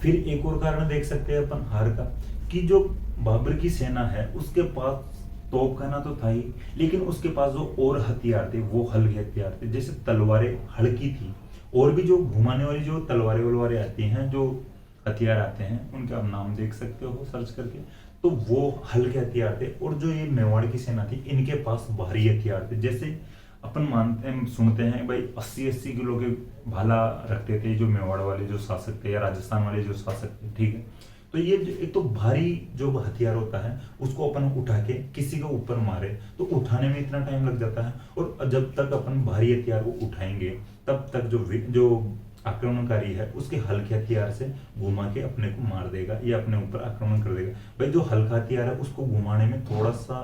फिर एक और कारण देख सकते हैं अपन हार का, कि जो बाबर की सेना है उसके पास तोपखाना तो था ही, लेकिन उसके पास जो और हथियार थे वो हल्के हथियार थे, जैसे तलवारें हल्की थी, और भी जो घुमाने वाली जो तलवारें वलवारें आती हैं, जो हथियार आते हैं, उनका आप नाम देख सकते हो सर्च करके, तो वो हल्के हथियार थे। और जो ये मेवाड़ की सेना थी, इनके पास भारी हथियार थे, जैसे अपन मानते हैं, सुनते हैं भाई 80-80 किलो के भाला रखते थे जो मेवाड़ वाले जो शासक थे, या राजस्थान वाले जो शासक थे। ठीक है, तो ये एक तो भारी जो हथियार होता है उसको अपन उठा के किसी के ऊपर मारे तो उठाने में इतना टाइम लग जाता है, और जब तक अपन भारी हथियार को उठाएंगे तब तक जो आक्रमणकारी है उसके हल्के हथियार से घुमा के अपने को मार देगा या अपने ऊपर आक्रमण कर देगा। भाई जो हल्का हथियार है उसको घुमाने में थोड़ा सा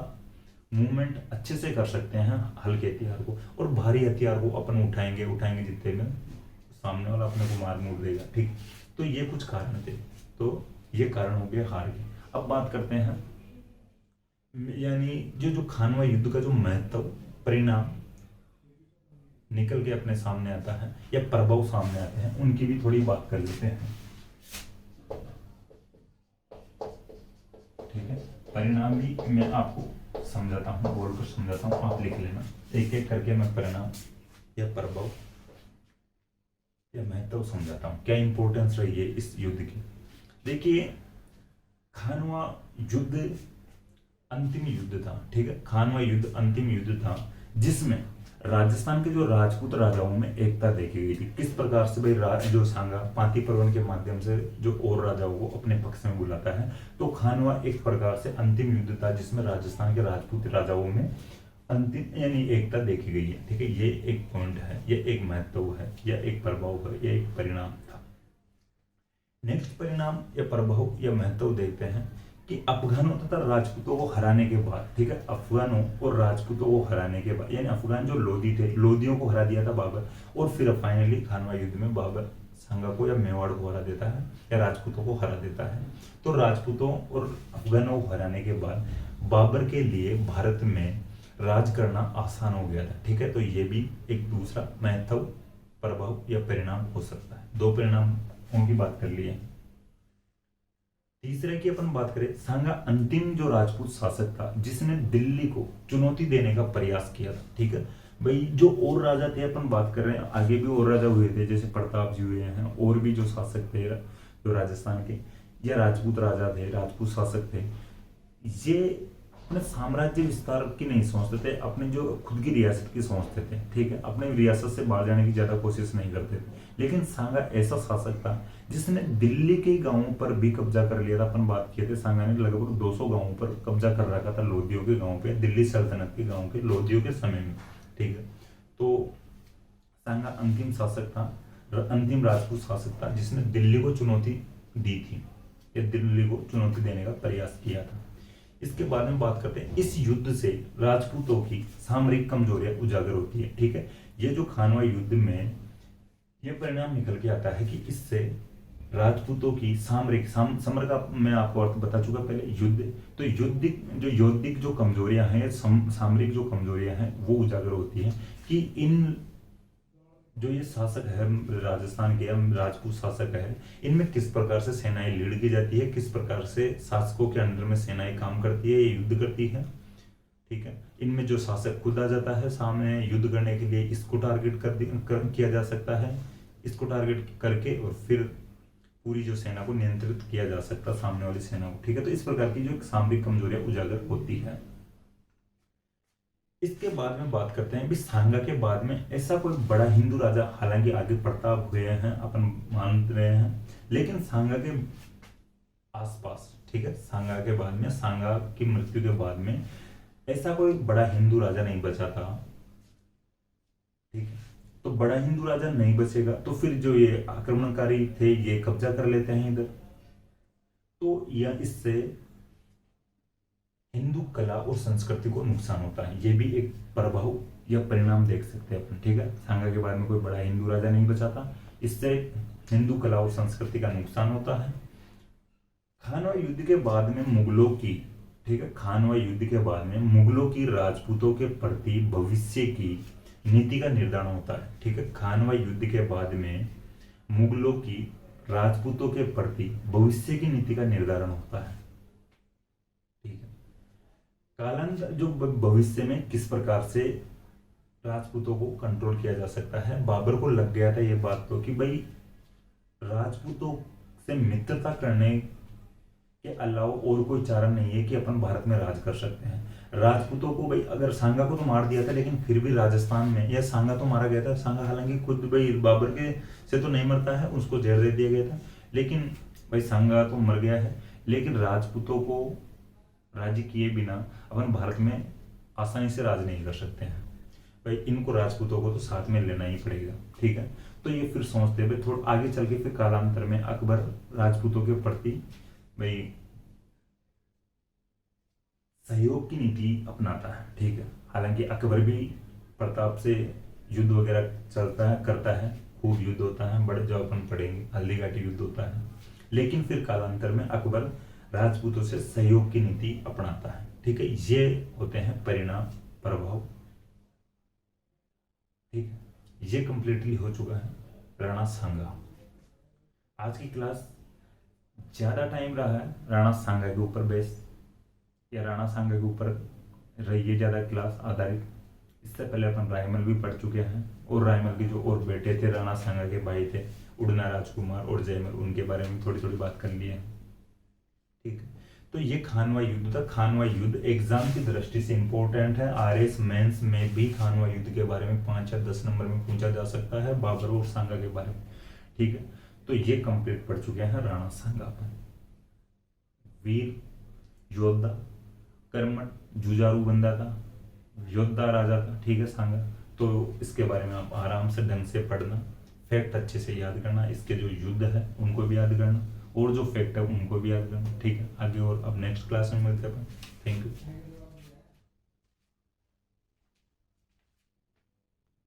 मूवमेंट अच्छे से कर सकते हैं हल्के हथियार को, और भारी हथियार को अपन उठाएंगे जितने में सामने वाला अपने को मार मूर देगा। ठीक, तो ये कुछ कारण थे, तो ये कारण हो गए हार के। अब बात करते हैं, यानी जो खानवा युद्ध का जो महत्व परिणाम निकल के अपने सामने आता है या प्रभाव सामने आते हैं, उनकी भी थोड़ी बात कर लेते हैं। ठीक है, परिणाम भी मैं आपको समझाता हूँ, बोलकर समझाता हूँ, आप लिख लेना एक एक करके। मैं परिणाम या प्रभाव या महत्व समझाता हूँ, क्या इंपॉर्टेंस रही है इस युद्ध की। देखिए, खानवा युद्ध अंतिम युद्ध था। ठीक है, खानवा युद्ध अंतिम युद्ध था जिसमें राजस्थान के जो राजपूत राजाओं में एकता देखी गई थी। किस प्रकार से भाई जो सांगा पांति पर्वन के माध्यम से जो और राजाओं को अपने पक्ष में बुलाता है, तो खानवा एक प्रकार से अंतिम युद्ध था जिसमें राजस्थान के राजपूत राजाओं में अंतिम यानी एकता देखी गई है। ठीक है, ये एक पॉइंट है, ये एक महत्व है, या एक प्रभाव है, या एक परिणाम था। नेक्स्ट परिणाम या प्रभाव या महत्व देखते हैं कि अफगानों तथा राजपूतों को हराने के बाद, ठीक है, अफगानों और राजपूतों को हराने के बाद, यानी अफगान जो लोधी थे, लोधियों को हरा दिया था बाबर, और फिर फाइनली खानवा युद्ध में बाबर सांगा को या मेवाड़ को हरा देता है या राजपूतों को हरा देता है। तो राजपूतों और अफगानों को हराने के बाद बाबर के लिए भारत में राज करना आसान हो गया था। ठीक है, तो ये भी एक दूसरा महत्व प्रभाव या परिणाम हो सकता है। दो परिणामों की बात कर लिए। तीसरे की अपन बात करें, सांगा अंतिम जो राजपूत शासक था जिसने दिल्ली को चुनौती देने का प्रयास किया था। ठीक है भाई, जो और राजा थे अपन बात कर रहे हैं, आगे भी और राजा हुए थे, जैसे प्रताप जी हुए हैं, और भी जो शासक थे जो राजस्थान के या राजपूत राजा थे, राजपूत शासक थे, ये अपने साम्राज्य विस्तार की नहीं सोचते थे, अपने जो खुद की रियासत की सोचते थे। ठीक है, अपने रियासत से बाहर जाने की ज्यादा कोशिश नहीं करते थे। लेकिन सांगा ऐसा शासक था जिसने दिल्ली के गांवों पर भी कब्जा कर लिया था। अपन बात किए थे, सांगा ने लगभग 200 गांवों पर कब्जा कर रखा था, लोधियों के गांव पे, दिल्ली सल्तनत के गांव के लोधियों के समय में। ठीक है, तो सांगा अंतिम शासक था, अंतिम राजपूत शासक था जिसने दिल्ली को चुनौती दी थी। या दिल्ली को चुनौती देने का प्रयास किया था। इसके बाद में बात करते हैं, इस युद्ध से राजपूतों की सामरिक कमजोरियां उजागर होती है। ठीक है, ये जो खानवा युद्ध में ये परिणाम निकल के आता है कि इससे राजपूतों की समर का मैं आपको अर्थ बता चुका पहले, युद्ध। तो यौद्धिक जो कमजोरियां हैं, सामरिक जो कमजोरियां हैं वो उजागर होती हैं कि इन जो ये शासक है राजस्थान के राजपूत शासक है, इनमें किस प्रकार से सेनाएं लीड की जाती है, किस प्रकार से शासकों के अंडर में सेनाएं काम करती है, ये युद्ध करती है। ठीक है, इनमें जो शासक खुद आ जाता है सामने युद्ध करने के लिए, इसको टारगेट किया जा सकता है, इसको टारगेट करके और फिर पूरी जो सेना को नियंत्रित किया जा सकता है, सामने वाली सेना को। ठीक है, तो इस प्रकार की जो सामरिक कमजोरियां उजागर होती है। इसके बाद में बात करते हैं, सांगा के बाद में ऐसा कोई बड़ा हिंदू राजा, हालांकि आगे प्रताप हुए हैं अपन मान रहे हैं, लेकिन सांगा के आसपास, ठीक है, सांगा के बाद में, सांगा की मृत्यु के बाद में ऐसा कोई बड़ा हिंदू राजा नहीं बचा था। ठीक है, तो बड़ा हिंदू राजा नहीं बचेगा तो फिर जो ये आक्रमणकारी थे ये कब्जा कर लेते हैं इधर, तो यह इससे हिंदू कला और संस्कृति को नुकसान होता है। ये भी एक प्रभाव या परिणाम देख सकते हैं अपन। ठीक है, सांगा के बाद में कोई बड़ा हिंदू राजा नहीं बचा था, इससे हिंदू कला और संस्कृति का नुकसान होता है। खानवा युद्ध के बाद में मुगलों की, ठीक है, खानवा युद्ध के बाद में मुगलों की राजपूतों के प्रति भविष्य की नीति का निर्धारण होता है। ठीक है, खानवा युद्ध के बाद में मुगलों की राजपूतों के प्रति भविष्य की नीति का निर्धारण होता है। ठीक है, कालांतर जो भविष्य में किस प्रकार से राजपूतों को कंट्रोल किया जा सकता है। बाबर को लग गया था ये बात तो कि भाई राजपूतों से मित्रता करने के अलावा और कोई चारा नहीं है कि अपन भारत में राज कर सकते हैं। राजपूतों को भाई, अगर सांगा को तो मार दिया था लेकिन फिर भी राजस्थान में, या सांगा तो मारा गया था, सांगा हालांकि खुद भाई बाबर के से तो नहीं मरता है, उसको जहर दे दिया गया था, लेकिन भाई सांगा तो मर गया है, लेकिन राजपूतों को राज्य किए बिना अपन भारत में आसानी से राज नहीं कर सकते हैं भाई, इनको राजपूतों को तो साथ में लेना ही पड़ेगा। ठीक है, तो ये फिर सोचते भाई थोड़ा आगे चल के फिर कालांतर में अकबर राजपूतों के प्रति भाई सहयोग की नीति अपनाता है। ठीक है, हालांकि अकबर भी प्रताप से युद्ध वगैरह चलता है, करता है, खूब युद्ध होता है, बड़े जो अपन पढ़ेंगे हल्दी घाटी युद्ध होता है, लेकिन फिर कालांतर में अकबर राजपूतों से सहयोग की नीति अपनाता है। ठीक है, ये होते हैं परिणाम, प्रभाव। ठीक है, ये कंप्लीटली हो चुका है राणा सांगा। आज की क्लास ज्यादा टाइम रहा है राणा सांगा के ऊपर बेस, या राणा सांगा के ऊपर रही है ज्यादा क्लास आधारित। इससे पहले अपन रायमल भी पढ़ चुके हैं, और रायमल के जो और बेटे थे राणा सांगा के भाई थे उड़ना राजकुमार और जयमल, उनके बारे में थोड़ी थोड़ी बात कर ली है। ठीक है, तो ये खानवा युद्ध था। खानवा युद्ध एग्जाम की दृष्टि से इंपॉर्टेंट है, आरएस मेंस में भी खानवा युद्ध के बारे में 5 या 10 नंबर में पूछा जा सकता है, बाबर और सांगा के बारे में। ठीक है, तो ये कंप्लीट पढ़ चुके हैं राणा सांगा पर। वीर योद्धा, कर्मठ, जुझारू बंदा था, योद्धा राजा था। ठीक है, सांगा, तो इसके बारे में आप आराम से ढंग से पढ़ना, फैक्ट अच्छे से याद करना, इसके जो युद्ध है उनको भी याद करना, और जो फैक्ट है उनको भी याद करना। ठीक है, आगे और अब नेक्स्ट क्लास में मिलते हैं। Thank you.